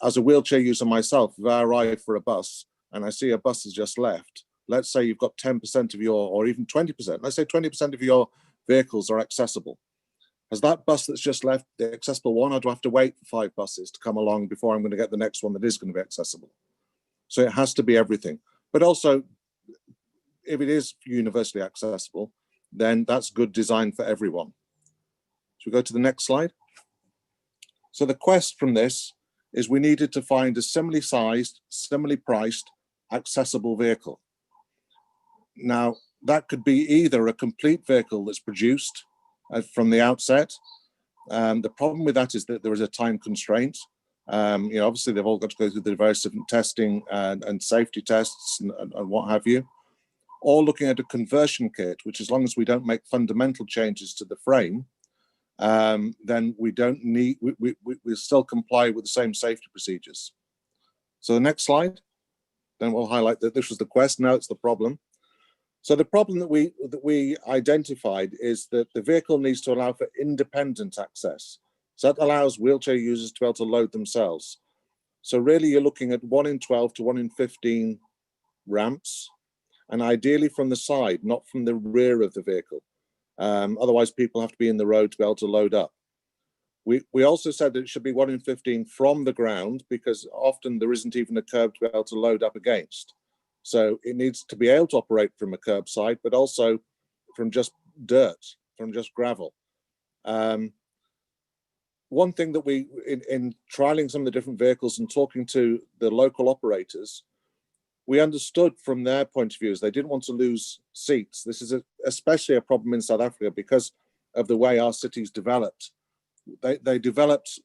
As a wheelchair user myself, if I arrive for a bus and I see a bus has just left, let's say you've got 10% of your, or even 20%, let's say 20% of your vehicles are accessible. Has that bus that's just left the accessible one, or do I have to wait for 5 buses to come along before I'm going to get the next one that is going to be accessible? So it has to be everything. But also, if it is universally accessible, then that's good design for everyone. Should we go to the next slide? So the quest from this is we needed to find a similarly sized, similarly priced, accessible vehicle. Now, that could be either a complete vehicle that's produced from the outset. The problem with that is that there is a time constraint. Obviously they've all got to go through the various different testing and safety tests and what have you. Or looking at a conversion kit, which as long as we don't make fundamental changes to the frame, then we don't need, we still comply with the same safety procedures. So the next slide, then we'll highlight that this was the quest, now it's the problem. So the problem that we identified is that the vehicle needs to allow for independent access. So that allows wheelchair users to be able to load themselves. So really you're looking at 1 in 12 to 1 in 15 ramps, and ideally from the side, not from the rear of the vehicle. Otherwise people have to be in the road to be able to load up. We also said that it should be 1 in 15 from the ground, because often there isn't even a curb to be able to load up against. So it needs to be able to operate from a curbside, but also from just dirt, from just gravel. One thing that we, in trialing some of the different vehicles and talking to the local operators, we understood from their point of view is they didn't want to lose seats. This is especially a problem in South Africa because of the way our cities developed. They developed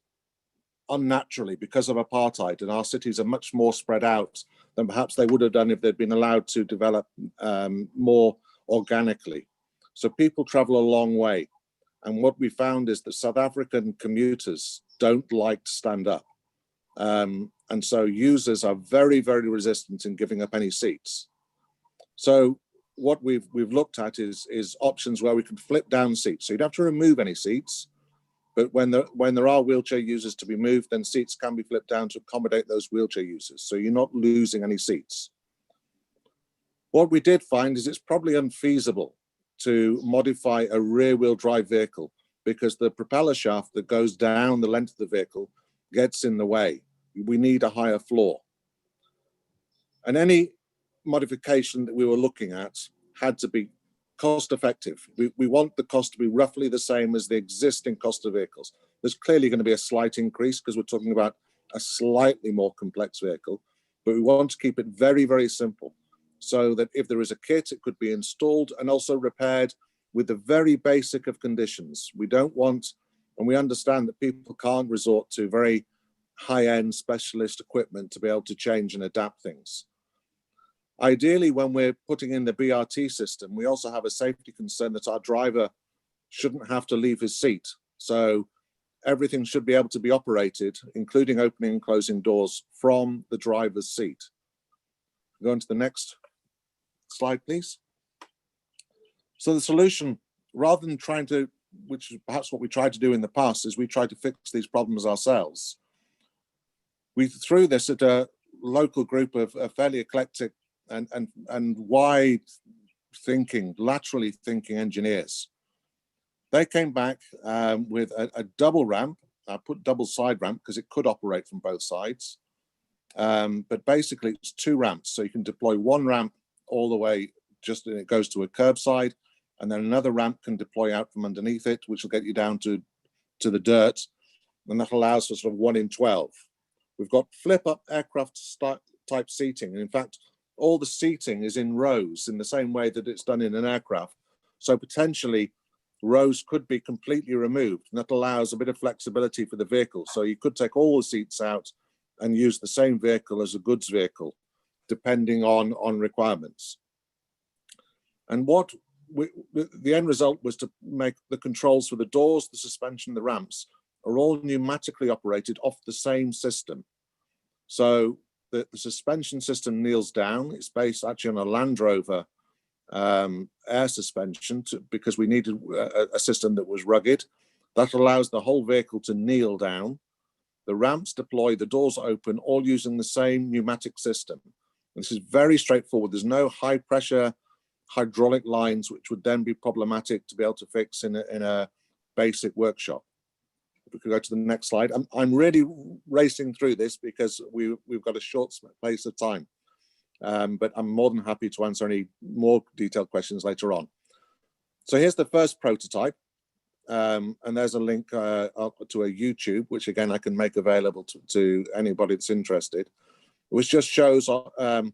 unnaturally because of apartheid, and our cities are much more spread out than perhaps they would have done if they'd been allowed to develop more organically. So people travel a long way. And what we found is that South African commuters don't like to stand up. And so users are very, very resistant in giving up any seats. So what we've looked at is options where we can flip down seats. So you don't have to remove any seats, but when there are wheelchair users to be moved, then seats can be flipped down to accommodate those wheelchair users. So you're not losing any seats. What we did find is it's probably unfeasible to modify a rear wheel drive vehicle because the propeller shaft that goes down the length of the vehicle gets in the way. We need a higher floor. And any modification that we were looking at had to be cost effective. We want the cost to be roughly the same as the existing cost of vehicles. There's clearly going to be a slight increase because we're talking about a slightly more complex vehicle, but we want to keep it very, very simple so that if there is a kit, it could be installed and also repaired with the very basic of conditions. We don't want, and we understand that people can't resort to very high-end specialist equipment to be able to change and adapt things. Ideally, when we're putting in the BRT system, we also have a safety concern that our driver shouldn't have to leave his seat. So everything should be able to be operated, including opening and closing doors from the driver's seat. Go on to the next slide, please. So the solution, rather than trying to, which is perhaps what we tried to do in the past, is we tried to fix these problems ourselves. We threw this at a local group of fairly eclectic and wide thinking, laterally thinking engineers. They came back with a double ramp. I put double side ramp because it could operate from both sides. But basically it's 2 ramps. So you can deploy 1 ramp all the way, just and it goes to a curbside, and then another ramp can deploy out from underneath it, which will get you down to the dirt. And that allows for sort of 1 in 12. We've got flip up aircraft type seating. And in fact, all the seating is in rows in the same way that it's done in an aircraft. So potentially rows could be completely removed, and that allows a bit of flexibility for the vehicle. So you could take all the seats out and use the same vehicle as a goods vehicle, depending on requirements. And what the end result was to make the controls for the doors, the suspension, the ramps are all pneumatically operated off the same system. So the suspension system kneels down. It's based actually on a Land Rover air suspension because we needed a system that was rugged. That allows the whole vehicle to kneel down. The ramps deploy, the doors open, all using the same pneumatic system. And this is very straightforward. There's no high pressure hydraulic lines, which would then be problematic to be able to fix in a basic workshop. If we could go to the next slide. I'm really racing through this because we've got a short space of time. but I'm more than happy to answer any more detailed questions later on. So here's the first prototype, and there's a link to a YouTube, which again I can make available to anybody that's interested, which just shows the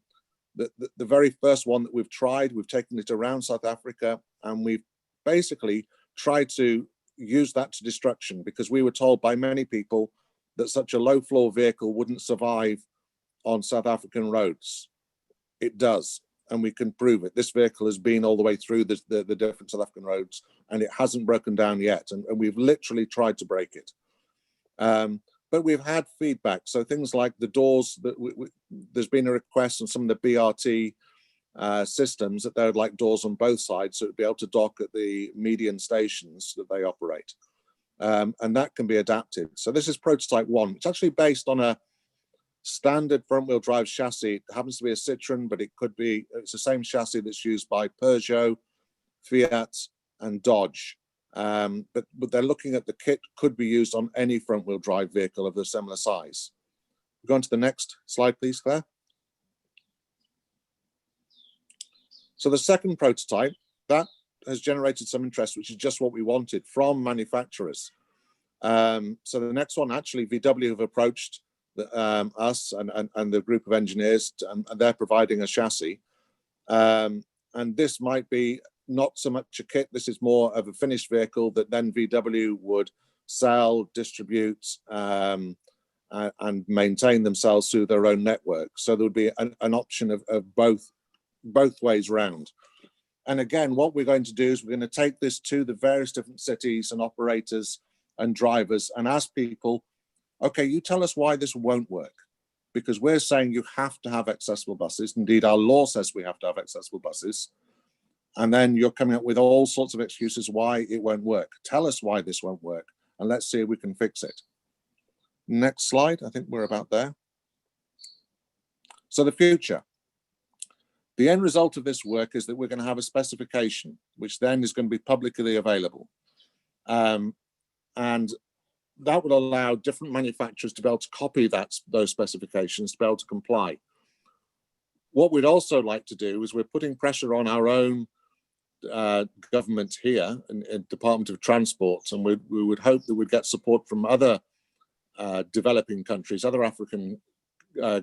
very first one that we've tried. We've taken it around South Africa, and we've basically tried to use that to destruction, because we were told by many people that such a low floor vehicle wouldn't survive on South African roads. It does, and we can prove it. This vehicle has been all the way through the different South African roads, and it hasn't broken down yet, and we've literally tried to break it. But we've had feedback, so things like the doors, there's been a request on some of the BRT systems that they would like doors on both sides, so it'd be able to dock at the median stations that they operate, and that can be adapted. So this is prototype 1. It's actually based on a standard front-wheel drive chassis. It happens to be a Citroen, but it's the same chassis that's used by Peugeot, Fiat, and Dodge. But they're looking at the kit could be used on any front-wheel drive vehicle of a similar size. Go on to the next slide, please, Claire. So the second prototype, that has generated some interest, which is just what we wanted from manufacturers. So the next one, actually, VW have approached us and the group of engineers, and they're providing a chassis. And this might be not so much a kit, this is more of a finished vehicle that then VW would sell, distribute, and maintain themselves through their own network. So there would be an option of both ways round. And again, what we're going to do is we're going to take this to the various different cities and operators and drivers and ask people, okay, you tell us why this won't work, because we're saying you have to have accessible buses. Indeed, our law says we have to have accessible buses. And then you're coming up with all sorts of excuses why it won't work. Tell us why this won't work, and let's see if we can fix it. Next slide, I think we're about there. So the future. The end result of this work is that we're going to have a specification, which then is going to be publicly available. And that would allow different manufacturers to be able to copy those specifications to be able to comply. What we'd also like to do is we're putting pressure on our own government here in Department of Transport, and we would hope that we'd get support from other developing countries, other African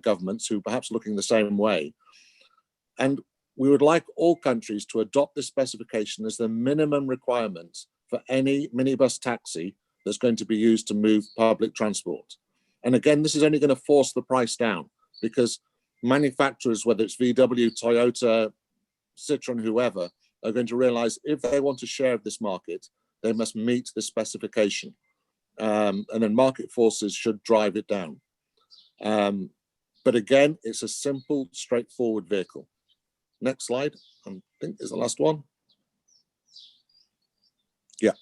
governments who perhaps looking the same way. And we would like all countries to adopt this specification as the minimum requirement for any minibus taxi that's going to be used to move public transport. And again, this is only going to force the price down, because manufacturers, whether it's VW, Toyota, Citroen, whoever, are going to realize if they want a share of this market, they must meet the specification. And then market forces should drive it down. But again, it's a simple, straightforward vehicle. Next slide, I think is the last one. Yeah.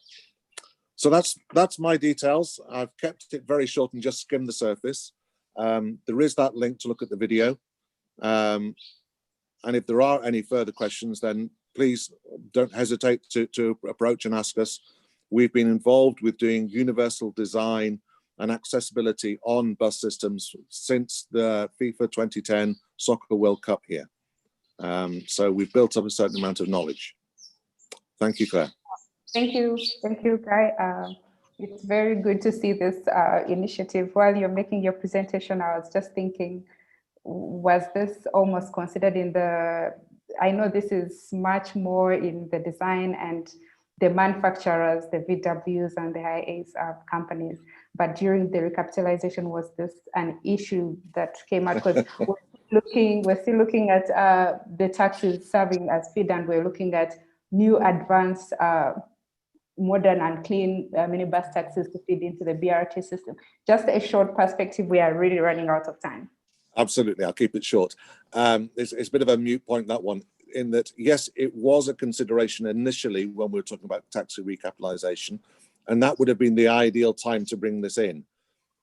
So that's my details. I've kept it very short and just skimmed the surface. There is that link to look at the video. And if there are any further questions, then please don't hesitate to approach and ask us. We've been involved with doing universal design and accessibility on bus systems since the FIFA 2010 Soccer World Cup here. So we've built up a certain amount of knowledge. Thank you, Claire. Thank you, Guy. It's very good to see this initiative. While you're making your presentation, I was just thinking, was this almost considered in the, I know this is much more in the design and the manufacturers, the VWs and the IAs companies, but during the recapitalization, was this an issue that came out? Because we're still looking at the taxis serving as feed, and we're looking at new advanced modern and clean minibus taxis to feed into the BRT system. Just a short perspective, we are really running out of time. Absolutely, I'll keep it short. It's a bit of a moot point, that one, in that, yes, it was a consideration initially when we were talking about taxi recapitalization, and that would have been the ideal time to bring this in.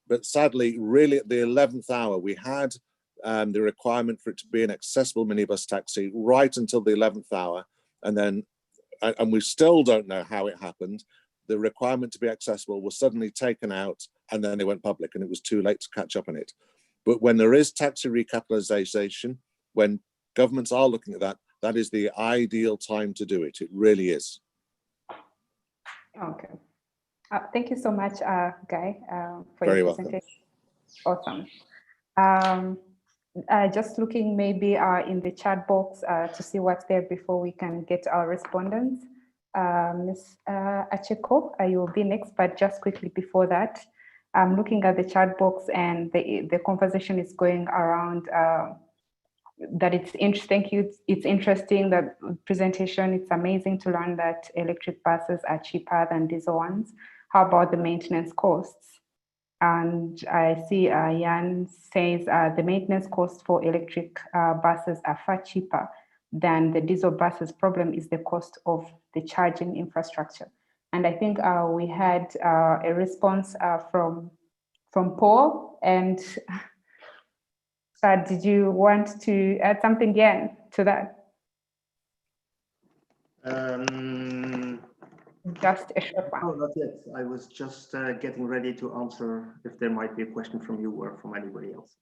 But sadly, really at the 11th hour, we had the requirement for it to be an accessible minibus taxi right until the 11th hour, and we still don't know how it happened. The requirement to be accessible was suddenly taken out, and then it went public, and it was too late to catch up on it. But when there is taxi recapitalization, when governments are looking at that. That is the ideal time to do it. It really is. Okay. Thank you so much, Guy, for Very your welcome. presentation. Awesome. Just looking maybe in the chat box to see what's there before we can get our respondents. Ms. Acheko, you will be next, but just quickly before that, I'm looking at the chat box and the conversation is going around that it's interesting. Thank you. It's interesting, the presentation. It's amazing to learn that electric buses are cheaper than diesel ones. How about the maintenance costs? And I see Jan says the maintenance costs for electric buses are far cheaper than the diesel buses. Problem is the cost of the charging infrastructure. And I think we had a response from Paul. And did you want to add something again to that? Just a short one. No, not yet. I was just getting ready to answer if there might be a question from you or from anybody else.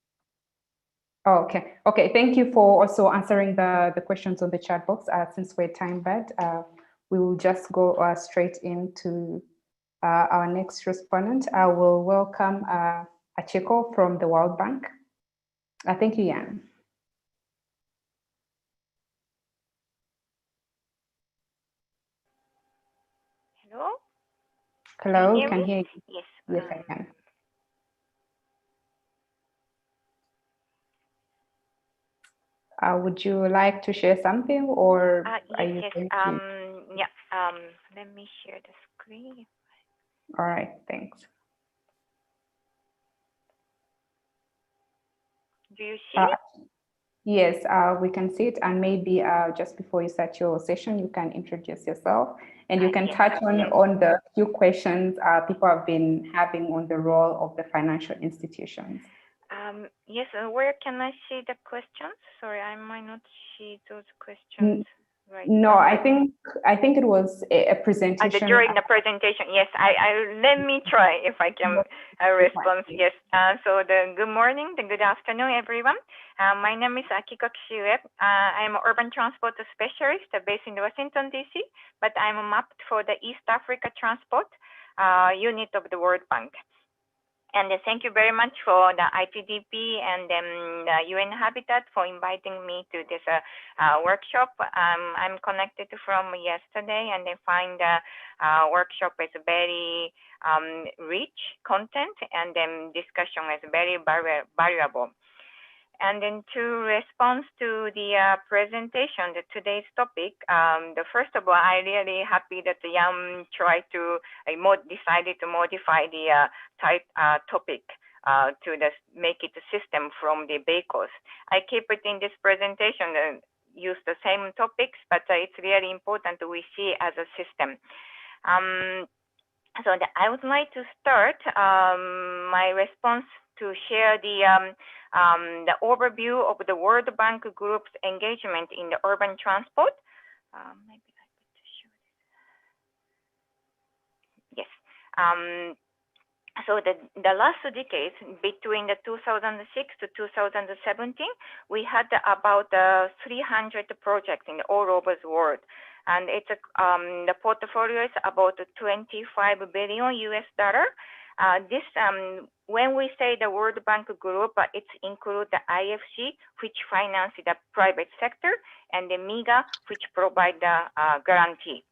Oh, okay. Okay. Thank you for also answering the questions on the chat box. Since we're time bound, we will just go straight into our next respondent. I will welcome Acheko from the World Bank. Thank you, Jan. Hello? Hello, can hear you. Yes. Yes, I can. Would you like to share something, or are you Yes. going to... Yeah. Let me share the screen. All right, thanks. Do you see it? Yes, we can see it, and maybe just before you start your session, you can introduce yourself, and you can yes, touch on the few questions people have been having on the role of the financial institutions. Yes, where can I see the questions? Sorry, I might not see those questions right No, now. I think it was a presentation. During the presentation, yes. Let me try if I can respond. Yes. So good morning, good afternoon, everyone. My name is Akiko Kishiue. I'm an urban transport specialist based in Washington, D.C., but I'm mapped for the East Africa Transport unit of the World Bank. And thank you very much for the ITDP and the UN Habitat for inviting me to this workshop. I'm connected from yesterday, and I find the workshop is very rich content, and then discussion is very valuable. And then to respond to the presentation, today's topic, first of all, I'm really happy that Jan tried to decided to modify the topic to make it a system from the vehicles. I keep it in this presentation, use the same topics, but it's really important we see as a system. So I would like to start my response to share the overview of the World Bank Group's engagement in the urban transport. Maybe I could show this. Yes. So the last decades, between the 2006 to 2017, we had about 300 projects in all over the world. And it's the portfolio is about $25 billion US. When we say the World Bank Group, it includes the IFC, which finances the private sector, and the MIGA, which provide the guarantee.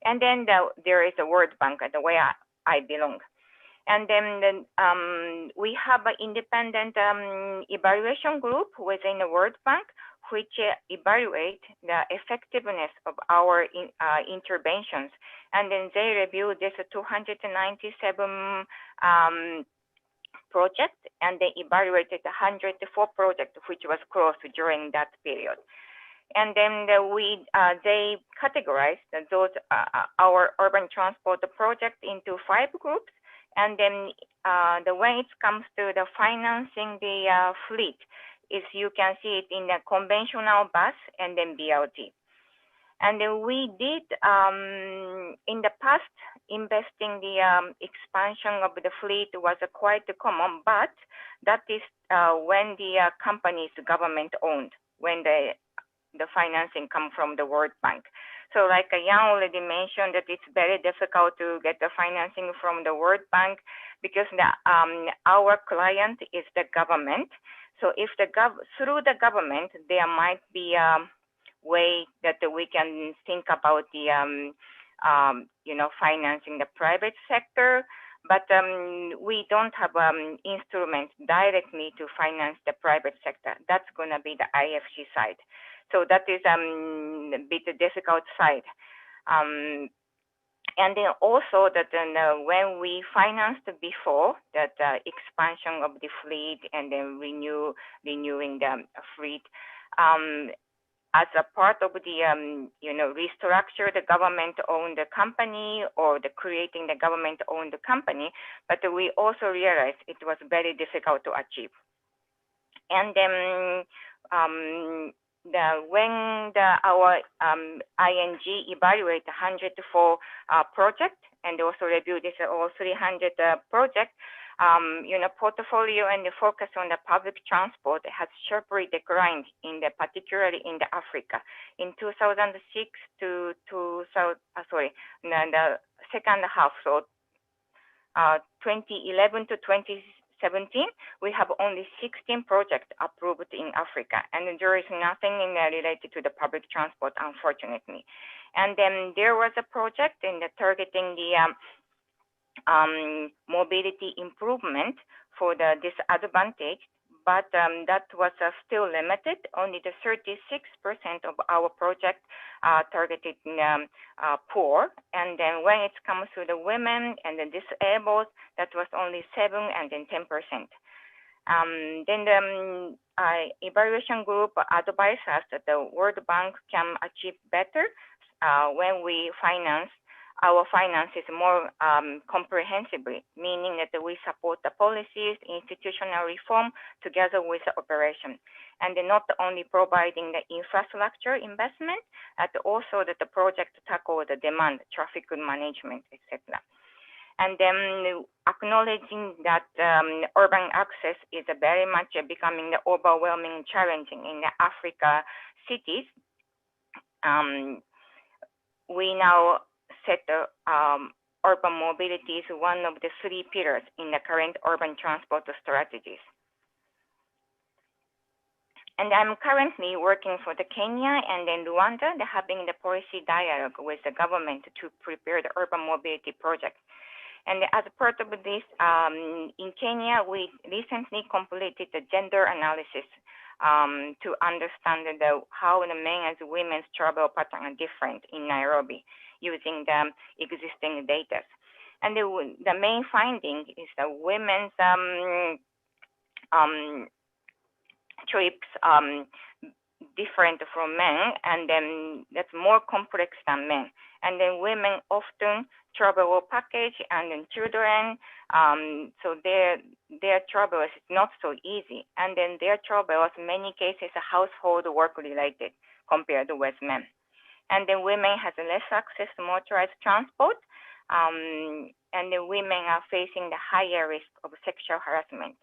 And then there is a World Bank, the way I belong. And then we have an independent evaluation group within the World Bank, which evaluate the effectiveness of our interventions. And then they review this 297 projects, and they evaluated 104 projects, which was closed during that period. And then they categorized those our urban transport project into 5 groups. And then when it comes to the financing the fleet, is you can see it in the conventional bus and then BLT. And then we did in the past investing the expansion of the fleet was quite common, but that is when the company is government owned, when the the financing come from the World Bank. So like Jan already mentioned that it's very difficult to get the financing from the World Bank because our client is the government. So if through the government, there might be a way that we can think about the financing the private sector, but we don't have instruments directly to finance the private sector. That's going to be the IFC side. So that is a bit difficult side. And then also that when we financed before that expansion of the fleet and then renewing the fleet, as a part of the restructure the government-owned company or the creating the government-owned company, but we also realized it was very difficult to achieve. And then when our ING evaluate 104 projects and also review this all 300 projects, portfolio and the focus on the public transport has sharply declined particularly in the Africa. In 2006 to the second half, so 2011 to 2017, we have only 16 projects approved in Africa, and there is nothing related to the public transport, unfortunately. And then there was a project in targeting the mobility improvement for the disadvantaged, but that was still limited. Only the 36% of our project targeted poor, and then when it comes to the women and the disabled, that was only 7% and then 10%. Then the evaluation group advised us that the World Bank can achieve better when we finance. Our finances more comprehensively, meaning that we support the policies, institutional reform together with the operation, and not only providing the infrastructure investment, but also that the project tackle the demand, traffic management, etc. And then acknowledging that urban access is very much becoming the overwhelming challenging in the Africa cities, we now set the urban mobility is one of the 3 pillars in the current urban transport strategies. And I'm currently working for the Kenya and then Rwanda, having the policy dialogue with the government to prepare the urban mobility project. And as part of this, in Kenya, we recently completed the gender analysis to understand how the men and women's travel pattern are different in Nairobi using the existing data. And the main finding is that women's trips different from men, and then that's more complex than men. And then women often travel package and then children, so their travel is not so easy. And then their travel is in many cases household work related compared with men. And then women has less access to motorized transport, and the women are facing the higher risk of sexual harassment.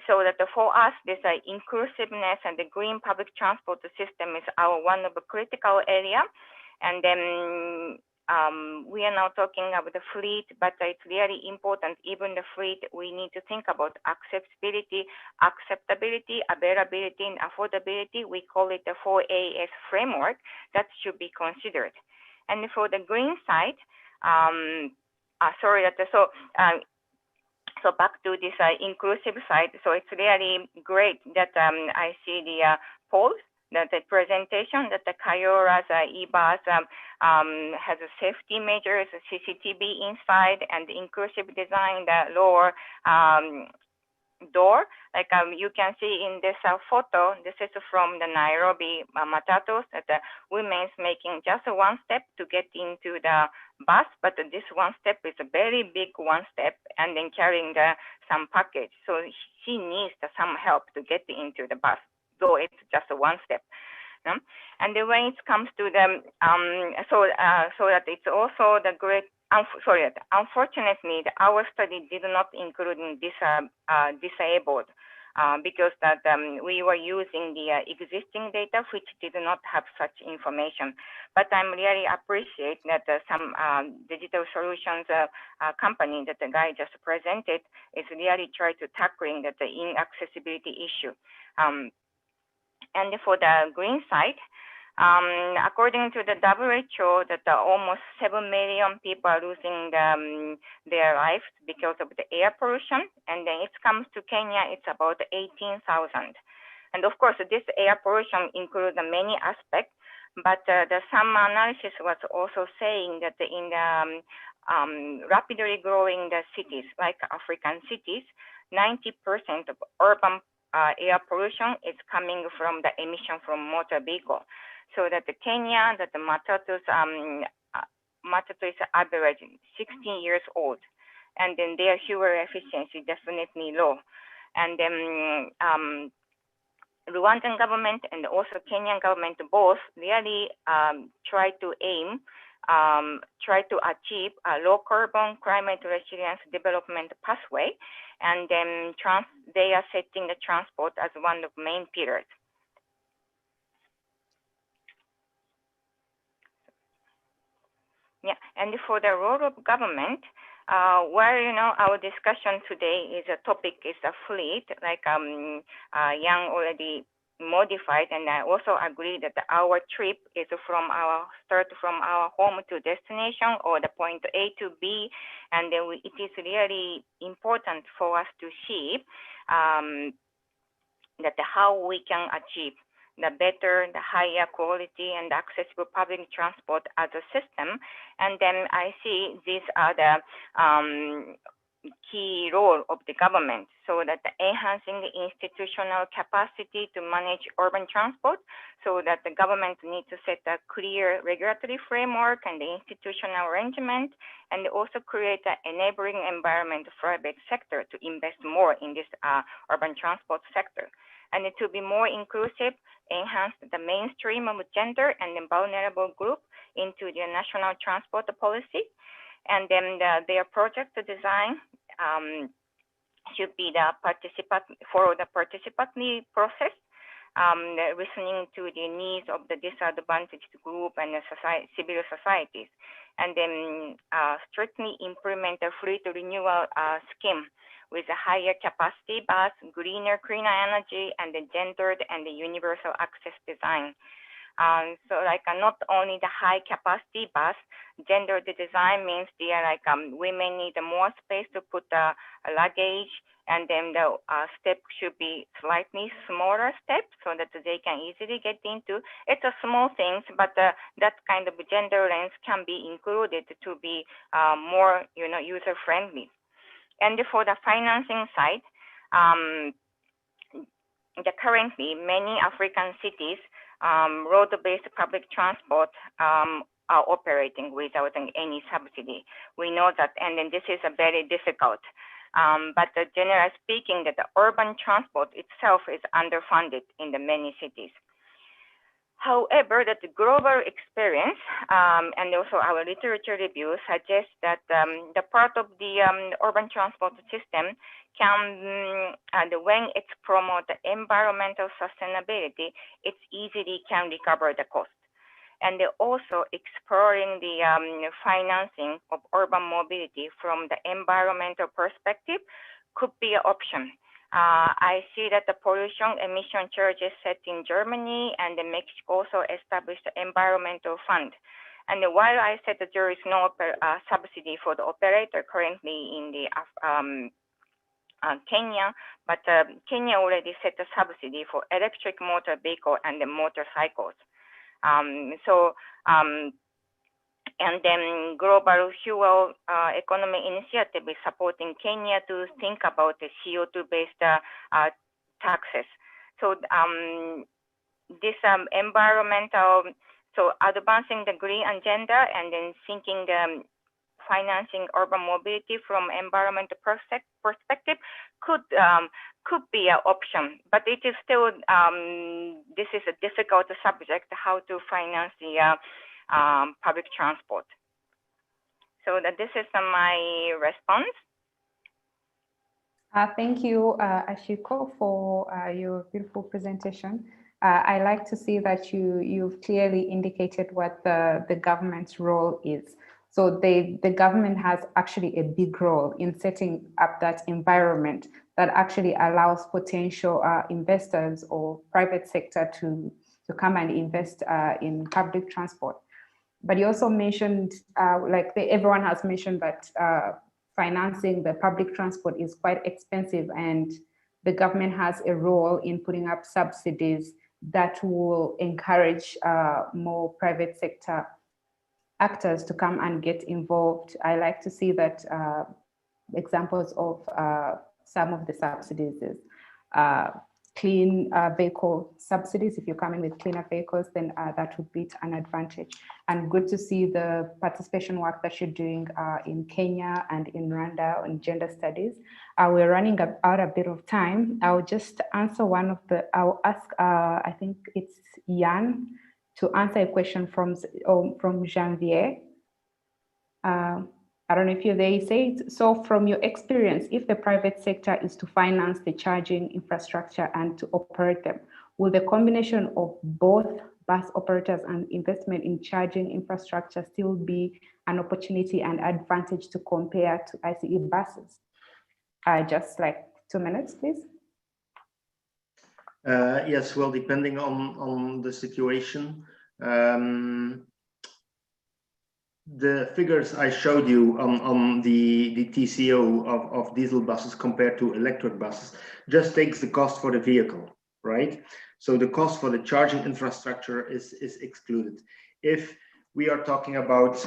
So that for us, this inclusiveness and the green public transport system is one of the critical area. And then we are now talking about the fleet, but it's really important. Even the fleet, we need to think about accessibility, acceptability, availability, and affordability. We call it the 4AS framework that should be considered. And for the green side, so back to this inclusive side. So it's really great that I see the polls, that the presentation that the Kayora's e-bus has a safety measures, a CCTV inside, and the inclusive design, the lower door. Like you can see in this photo, this is from the Nairobi Matatus, that the women's making just one step to get into the bus, but this one step is a very big one step, and then carrying some package. So she needs some help to get into the bus, though it's just one step. And then when it comes to the so that it's also the great. Unfortunately, our study did not include this disabled because that we were using the existing data which did not have such information. But I'm really appreciate that some digital solutions company that the guy just presented is really try to tackling that the inaccessibility issue. And for the green side, according to the WHO, that almost 7 million people are losing their lives because of the air pollution. And then it comes to Kenya, it's about 18,000. And of course, this air pollution includes many aspects, but some analysis was also saying that in the rapidly growing the cities, like African cities, 90% of urban air pollution is coming from the emission from motor vehicle. So that the Kenya, that the matatus is average 16 years old, and then their fuel efficiency definitely low. And then Rwandan government and also Kenyan government both really try to achieve a low carbon climate resilience development pathway, and then they are setting the transport as one of the main pillars. Yeah, and for the role of government, where our discussion today is a topic is a fleet, like Yang already modified, and I also agree that our trip is start from our home to destination or the point A to B, and then it is really important for us to see that how we can achieve the better, the higher quality and accessible public transport as a system. And then I see these are the key role of the government, so that enhancing the institutional capacity to manage urban transport, so that the government needs to set a clear regulatory framework and the institutional arrangement, and also create an enabling environment for private sector to invest more in this urban transport sector. And to be more inclusive, enhance the mainstream of gender and the vulnerable group into the national transport policy. And then their project design should be follow the participatory process, listening to the needs of the disadvantaged group and the civil societies. And then strictly implement a fleet renewal scheme with a higher capacity bus, greener, cleaner energy, and the gendered and the universal access design. So like not only the high capacity bus, gendered design means women need more space to put luggage, and then the step should be slightly smaller steps so that they can easily get into. It's a small things, but that kind of gender lens can be included to be more user friendly. And for the financing side, currently many African cities road-based public transport are operating without any subsidy. We know that, and then this is very difficult. But generally speaking, that the urban transport itself is underfunded in the many cities. However, that the global experience and also our literature review suggests that the part of the urban transport system can, when it's promote environmental sustainability, it easily can recover the cost. And also exploring the financing of urban mobility from the environmental perspective could be an option. I see that the pollution emission charges set in Germany and Mexico also established the environmental fund. And while I said that there is no subsidy for the operator currently in the Kenya, but Kenya already set a subsidy for electric motor vehicle and the motorcycles. And then Global Fuel Economy Initiative is supporting Kenya to think about the CO2-based taxes. So this environmental, so advancing the green agenda and then thinking the financing urban mobility from environmental perspective could be an option, but it is still, this is a difficult subject, how to finance the public transport. So that this is my response. Thank you, Ashiko, for your beautiful presentation. I like to see that you've clearly indicated what the government's role is. So the government has actually a big role in setting up that environment that actually allows potential investors or private sector to come and invest in public transport. But you also mentioned, everyone has mentioned that financing the public transport is quite expensive, and the government has a role in putting up subsidies that will encourage more private sector actors to come and get involved. I like to see that examples of some of the subsidies is clean vehicle subsidies. If you're coming with cleaner vehicles, then that would be an advantage. And good to see the participation work that you're doing in Kenya and in Rwanda on gender studies. We're running out a bit of time. I'll just answer I'll ask, I think it's Jan, to answer a question from Janvier. I don't know if you're there. He says, so from your experience, if the private sector is to finance the charging infrastructure and to operate them, will the combination of both bus operators and investment in charging infrastructure still be an opportunity and advantage to compare to ICE buses? Just like 2 minutes, please. Yes, well, depending on the situation. The figures I showed you on the TCO of diesel buses compared to electric buses just takes the cost for the vehicle, right? So the cost for the charging infrastructure is excluded. If we are talking about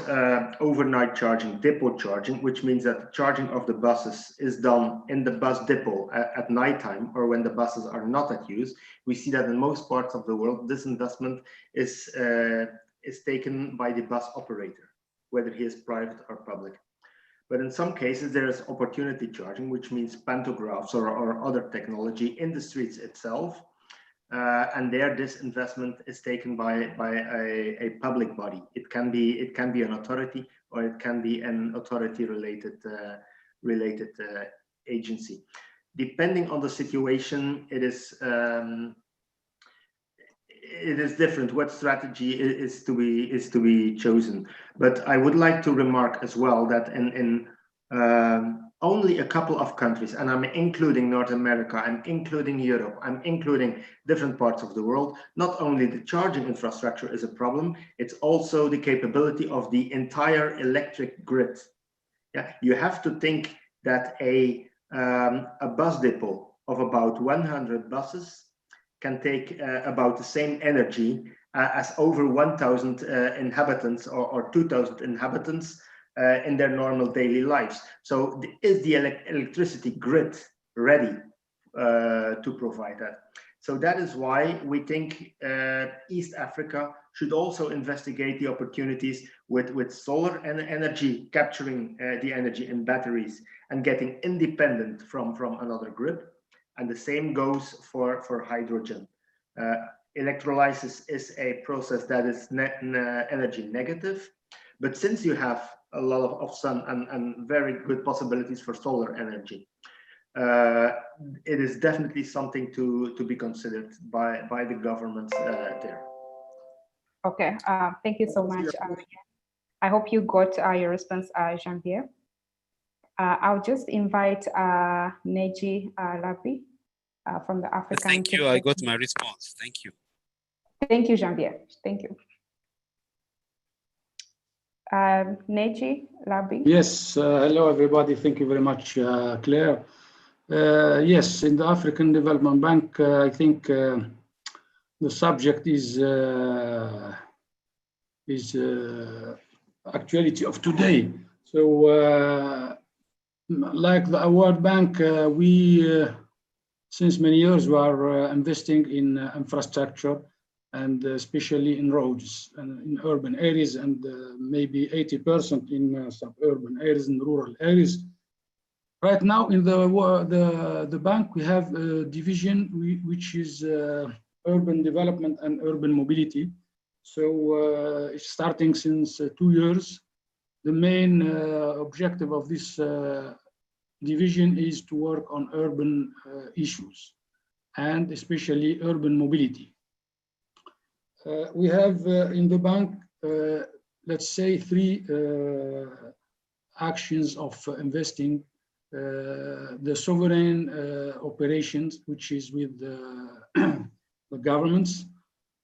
overnight charging, depot charging, which means that the charging of the buses is done in the bus depot at nighttime or when the buses are not at use, we see that in most parts of the world, this investment is taken by the bus operator, whether he is private or public. But in some cases, there is opportunity charging, which means pantographs or other technology in the streets itself. And there, this investment is taken by a public body. It can be an authority, or it can be an authority-related agency. Depending on the situation, it is different what strategy is to be chosen. But I would like to remark as well that in only a couple of countries, and I'm including North America, I'm including Europe, I'm including different parts of the world, not only the charging infrastructure is a problem, it's also the capability of the entire electric grid. Yeah, you have to think that a bus depot of about 100 buses can take about the same energy as over 1,000 inhabitants or 2,000 inhabitants in their normal daily lives. So is the electricity grid ready to provide that? So that is why we think East Africa should also investigate the opportunities with solar energy, capturing the energy in batteries and getting independent from another grid. And the same goes for hydrogen. Electrolysis is a process that is energy negative, but since you have a lot of sun and very good possibilities for solar energy, it is definitely something to be considered by the governments there. Okay, thank you so much. I hope you got your response, Jean-Pierre. I'll just invite Neji Labi from the African. Thank you, I got my response. Thank you. Thank you, Jean-Pierre. Thank you. Neji Labi. Yes, hello everybody. Thank you very much, Claire. Yes, in the African Development Bank, I think the subject is actuality of today. So, like the World Bank, we since many years we are investing in infrastructure, and especially in roads and in urban areas, and maybe 80% in suburban areas and rural areas. Right now in the bank, we have a division which is urban development and urban mobility. So starting since 2 years, the main objective of this division is to work on urban issues, and especially urban mobility. We have in the bank, let's say, three actions of investing. The sovereign operations, which is with the governments,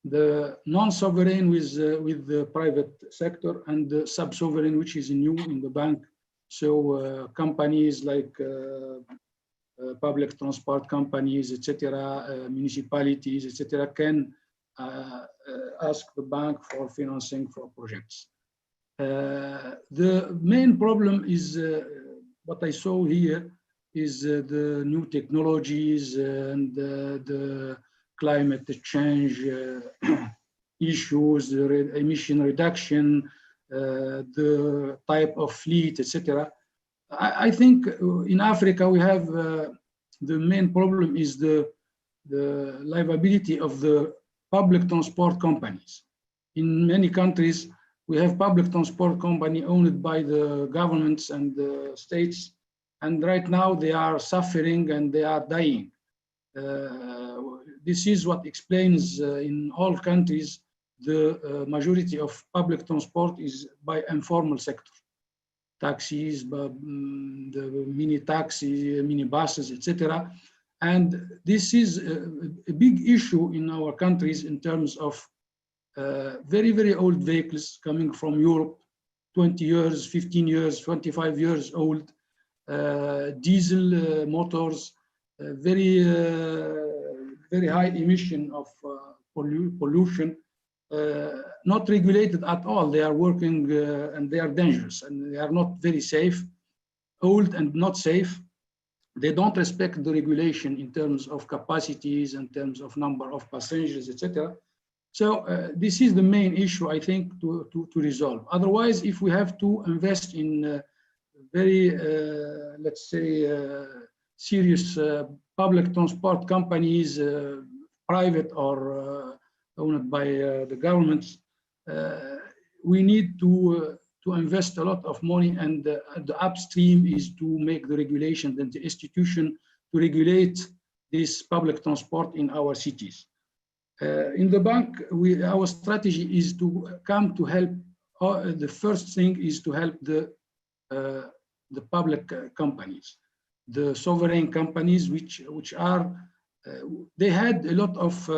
the non-sovereign with the private sector, and the sub-sovereign, which is new in the bank. So companies like public transport companies, etc., municipalities, etc., can ask the bank for financing for projects. The main problem is what I saw here is the new technologies and the climate change issues, the emission reduction, the type of fleet, etc. I think in Africa we have the main problem is the liability of the public transport companies. In many countries, we have public transport company owned by the governments and the states, and right now they are suffering and they are dying. This is what explains in all countries the majority of public transport is by informal sector. Taxis, the mini taxis, mini buses, etc. And this is a big issue in our countries in terms of very, very old vehicles coming from Europe, 20 years, 15 years, 25 years old, diesel motors, very high emission of pollution, not regulated at all. They are working and they are dangerous and they are not very safe, old and not safe. They don't respect the regulation in terms of capacities, in terms of number of passengers, etc. So this is the main issue, I think, to resolve. Otherwise, if we have to invest in very, let's say, serious public transport companies, private or owned by the governments, we need to invest a lot of money, and the upstream is to make the regulation and the institution to regulate this public transport in our cities. In the bank, our strategy is to come to help. The first thing is to help the public companies, the sovereign companies, which are they had a lot of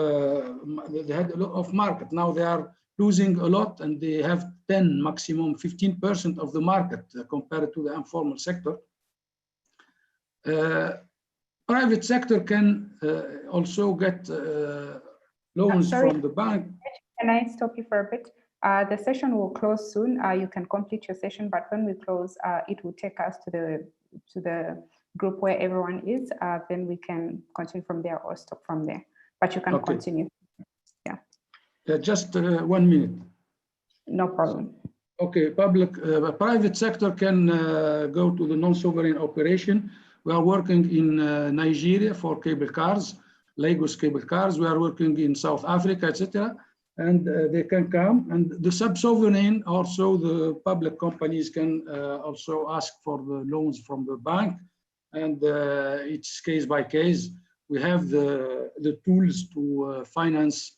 market. Now they are losing a lot, and they have 10, maximum 15% of the market compared to the informal sector. Private sector can also get loans from the bank. Can I stop you for a bit? The session will close soon. You can complete your session, but when we close, it will take us to the group where everyone is. Then we can continue from there or stop from there. But you can continue. Yeah. Just 1 minute. No problem. Okay. Private sector can go to the non-sovereign operation. We are working in Nigeria for cable cars, Lagos cable cars. We are working in South Africa, etc. And they can come. And the sub-sovereign, also the public companies can also ask for the loans from the bank. And it's case by case. We have the tools to finance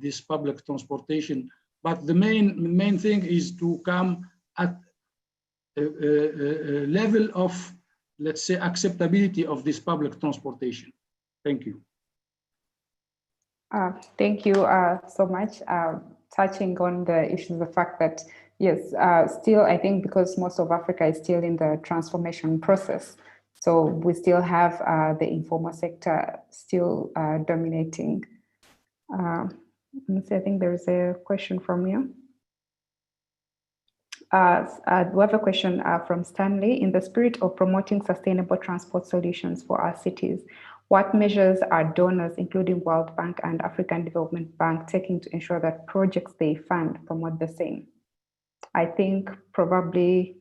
this public transportation. But the main thing is to come at a level of, let's say, acceptability of this public transportation. Thank you. Thank you so much. Touching on the issue of the fact that, yes, still, I think because most of Africa is still in the transformation process, so we still have the informal sector still dominating. I think there is a question from you. We have a question from Stanley. In the spirit of promoting sustainable transport solutions for our cities, what measures are donors, including World Bank and African Development Bank, taking to ensure that projects they fund promote the same? I think probably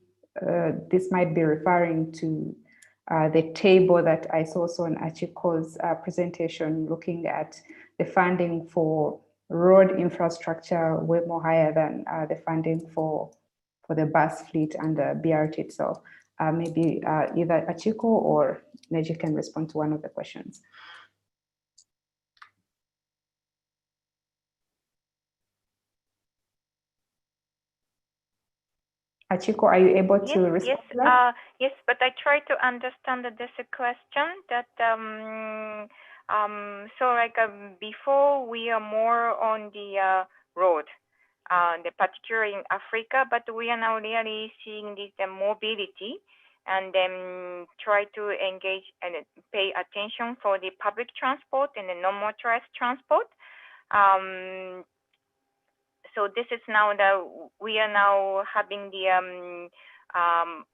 this might be referring to the table that I saw in Achiko's presentation, looking at the funding for road infrastructure way more higher than the funding for the bus fleet and the BRT itself. maybe either Achiko or Neji can respond to one of the questions. Achiko, are you able to respond to that? Yes, but I try to understand that there's a question that before we are more on the road, particularly in Africa, but we are now really seeing this mobility, and then try to engage and pay attention for the public transport and the non-motorized transport. So this is now we are now having the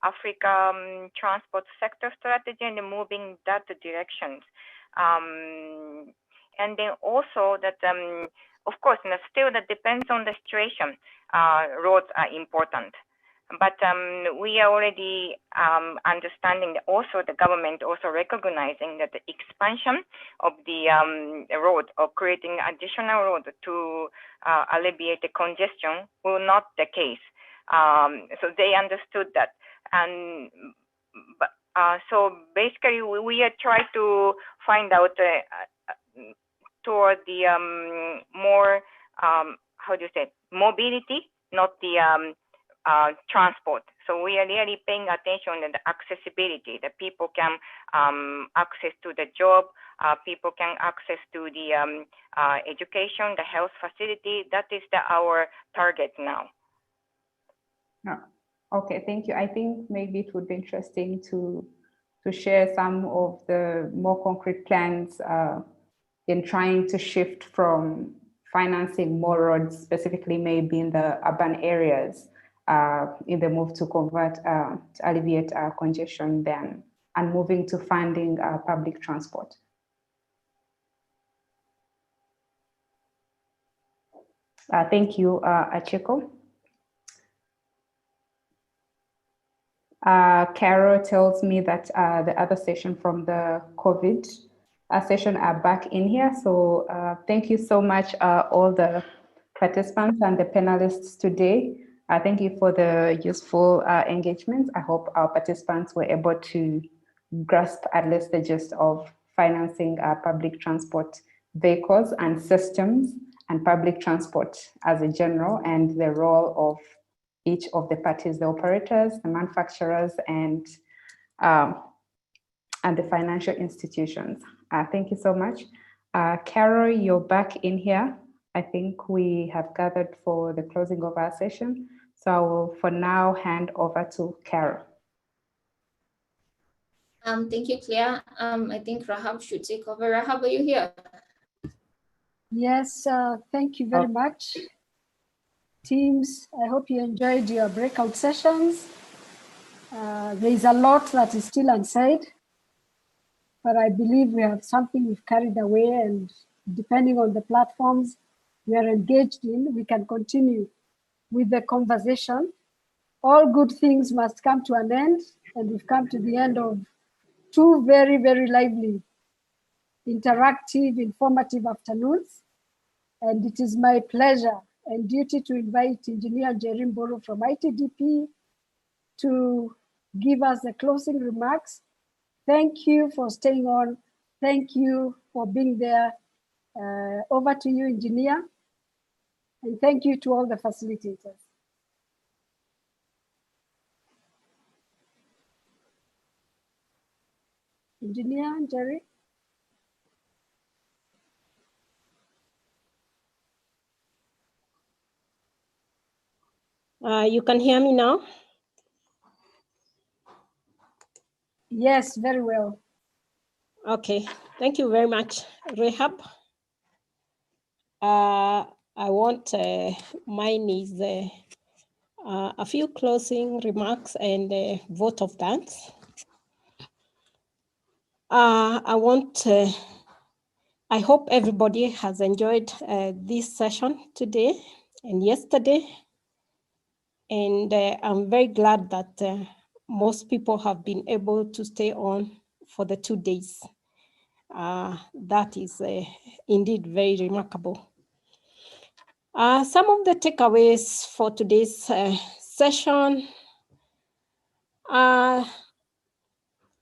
Africa transport sector strategy and moving that direction. And then also that, of course, still that depends on the situation. Roads are important. But we are already understanding that also the government also recognizing that the expansion of the road or creating additional road to alleviate the congestion will not the case. So they understood that. And so basically we are trying to find out toward the more, how do you say, mobility, not the transport. So we are really paying attention to the accessibility, that people can access to the job, people can access to the education, the health facility. That is our target now. Okay, thank you. I think maybe it would be interesting to share some of the more concrete plans in trying to shift from financing more roads, specifically maybe in the urban areas, in the move to convert, to alleviate congestion then, and moving to funding public transport. Thank you, Achiko. Carol tells me that the other session from the COVID session are back in here. So thank you so much, all the participants and the panelists today. Thank you for the useful engagement. I hope our participants were able to grasp at least the gist of financing public transport vehicles and systems and public transport as a general, and the role of each of the parties, the operators, the manufacturers, and the financial institutions. Thank you so much. Carol, you're back in here. I think we have gathered for the closing of our session. So I will for now hand over to Carol. Thank you, Claire. I think Rahab should take over. Rahab, are you here? Yes, thank you very much. Teams, I hope you enjoyed your breakout sessions. There is a lot that is still unsaid, but I believe we have something we've carried away, and depending on the platforms we are engaged in, we can continue with the conversation. All good things must come to an end, and we've come to the end of two very, very lively, interactive, informative afternoons. And it is my pleasure and duty to invite Engineer Jerry Mboro from ITDP to give us the closing remarks. Thank you for staying on. Thank you for being there. Over to you, Engineer. And thank you to all the facilitators. Engineer Jerry. You can hear me now? Yes, very well. Okay, thank you very much, Rehab. I want, mine is a few closing remarks and a vote of thanks. I hope everybody has enjoyed this session today and yesterday. And I'm very glad that most people have been able to stay on for the 2 days. That is indeed very remarkable. Some of the takeaways for today's session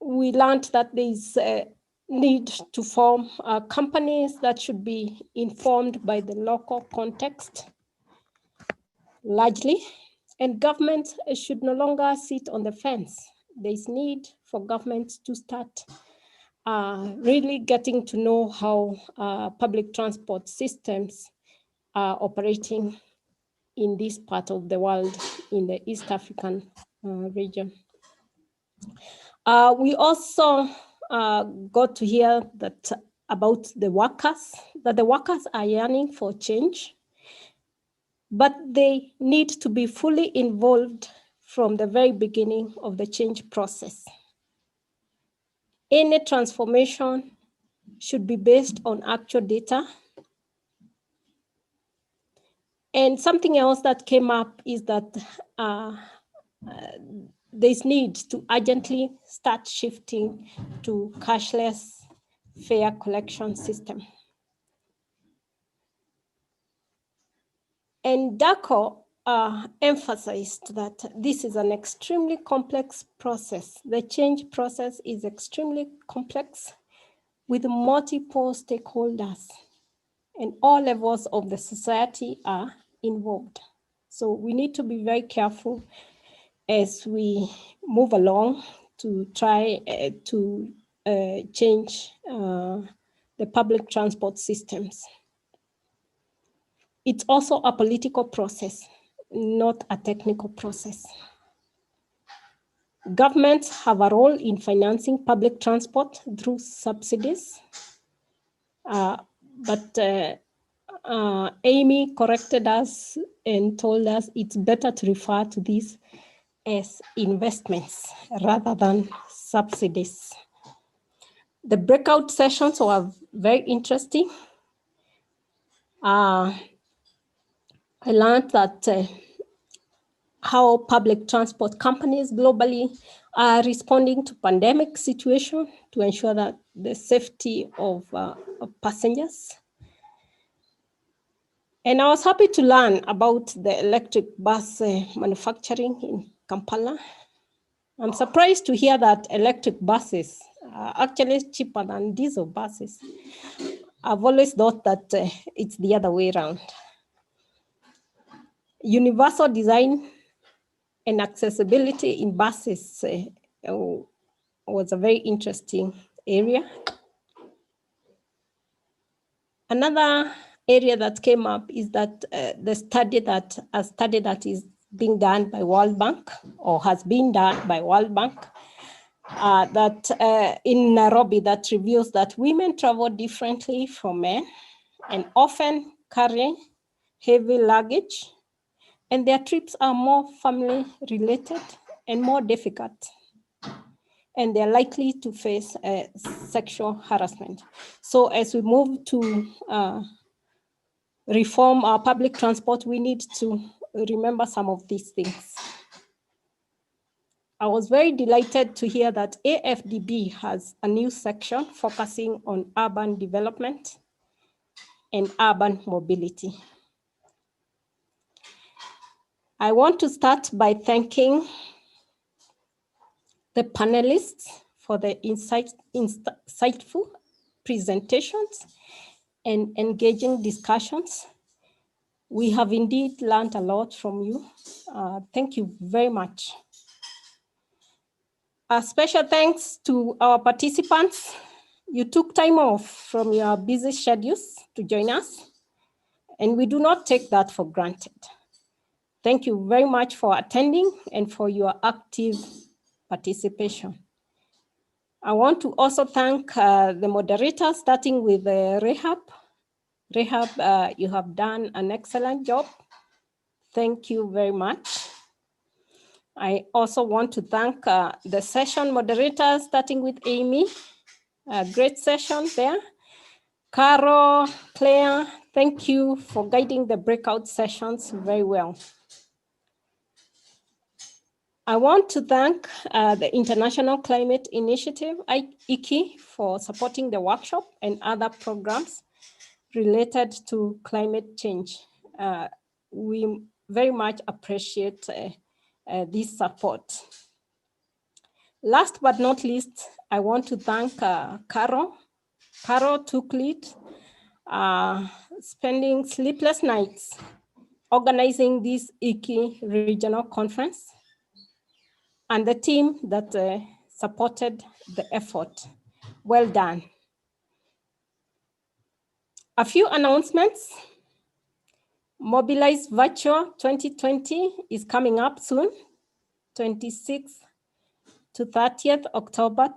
We learned that there is a need to form companies that should be informed by the local context largely, and government should no longer sit on the fence. There is need for government to start really getting to know how public transport systems are operating in this part of the world, in the East African region. We also got to hear that about the workers, that the workers are yearning for change, but they need to be fully involved from the very beginning of the change process. Any transformation should be based on actual data. And something else that came up is that there's need to urgently start shifting to cashless fare collection system. And DACO emphasized that this is an extremely complex process. The change process is extremely complex with multiple stakeholders, and all levels of the society are involved. So we need to be very careful as we move along to try to change the public transport systems. It's also a political process, not a technical process. Governments have a role in financing public transport through subsidies, but Amy corrected us and told us it's better to refer to these as investments rather than subsidies. The breakout sessions were very interesting. I learned that how public transport companies globally are responding to pandemic situation to ensure that the safety of passengers. And I was happy to learn about the electric bus manufacturing in Kampala. I'm surprised to hear that electric buses are actually cheaper than diesel buses. I've always thought that it's the other way around. Universal design and accessibility in buses was a very interesting area. Another area that came up is that a study that is being done by World Bank or has been done by World Bank that in Nairobi that reveals that women travel differently from men and often carry heavy luggage, and their trips are more family related and more difficult, and they're likely to face sexual harassment. So as we move to reform our public transport, we need to remember some of these things. I was very delighted to hear that AFDB has a new section focusing on urban development and urban mobility. I want to start by thanking the panelists for the insightful presentations and engaging discussions. We have indeed learned a lot from you. Thank you very much. A special thanks to our participants. You took time off from your busy schedules to join us, and we do not take that for granted. Thank you very much for attending and for your active participation. I want to also thank the moderators, starting with Rehab. Rehab, you have done an excellent job. Thank you very much. I also want to thank the session moderators, starting with Amy. A great session there. Caro, Claire, thank you for guiding the breakout sessions very well. I want to thank the International Climate Initiative, ICI, for supporting the workshop and other programs related to climate change. We very much appreciate this support. Last but not least, I want to thank Caro. Caro took lead, spending sleepless nights organizing this IKI regional conference, and the team that supported the effort. Well done. A few announcements. Mobilize Virtual 2020 is coming up soon, 26th to 30th October.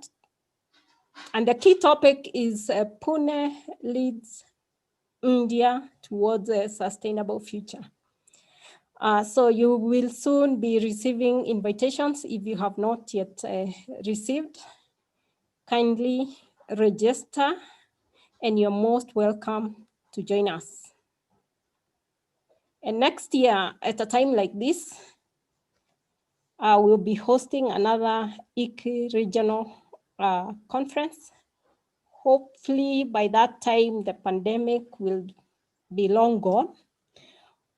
And the key topic is Pune leads India towards a sustainable future. So you will soon be receiving invitations if you have not yet received. Kindly register and you're most welcome to join us. And next year, at a time like this, we'll be hosting another IKI regional conference. Hopefully by that time, the pandemic will be long gone,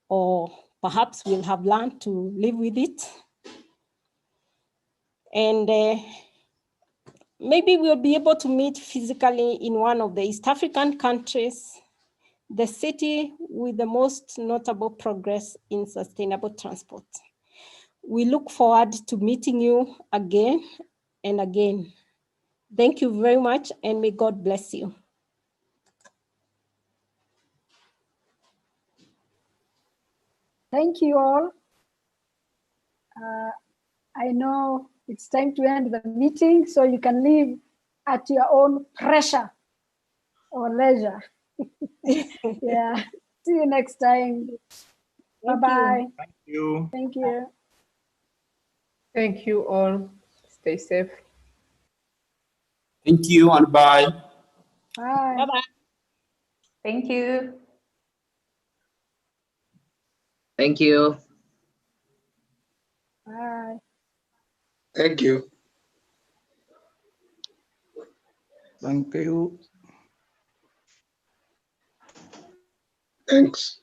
or perhaps we'll have learned to live with it. And maybe we'll be able to meet physically in one of the East African countries, the city with the most notable progress in sustainable transport. We look forward to meeting you again and again. Thank you very much, and may God bless you. Thank you all. I know it's time to end the meeting, so you can leave at your own pressure or leisure. Yeah. See you next time. Bye-bye. Thank you. Thank you. Thank you all. Stay safe. Thank you and bye. Bye. Bye-bye. Thank you. Thank you. Bye. Thank you. Thank you. Thanks.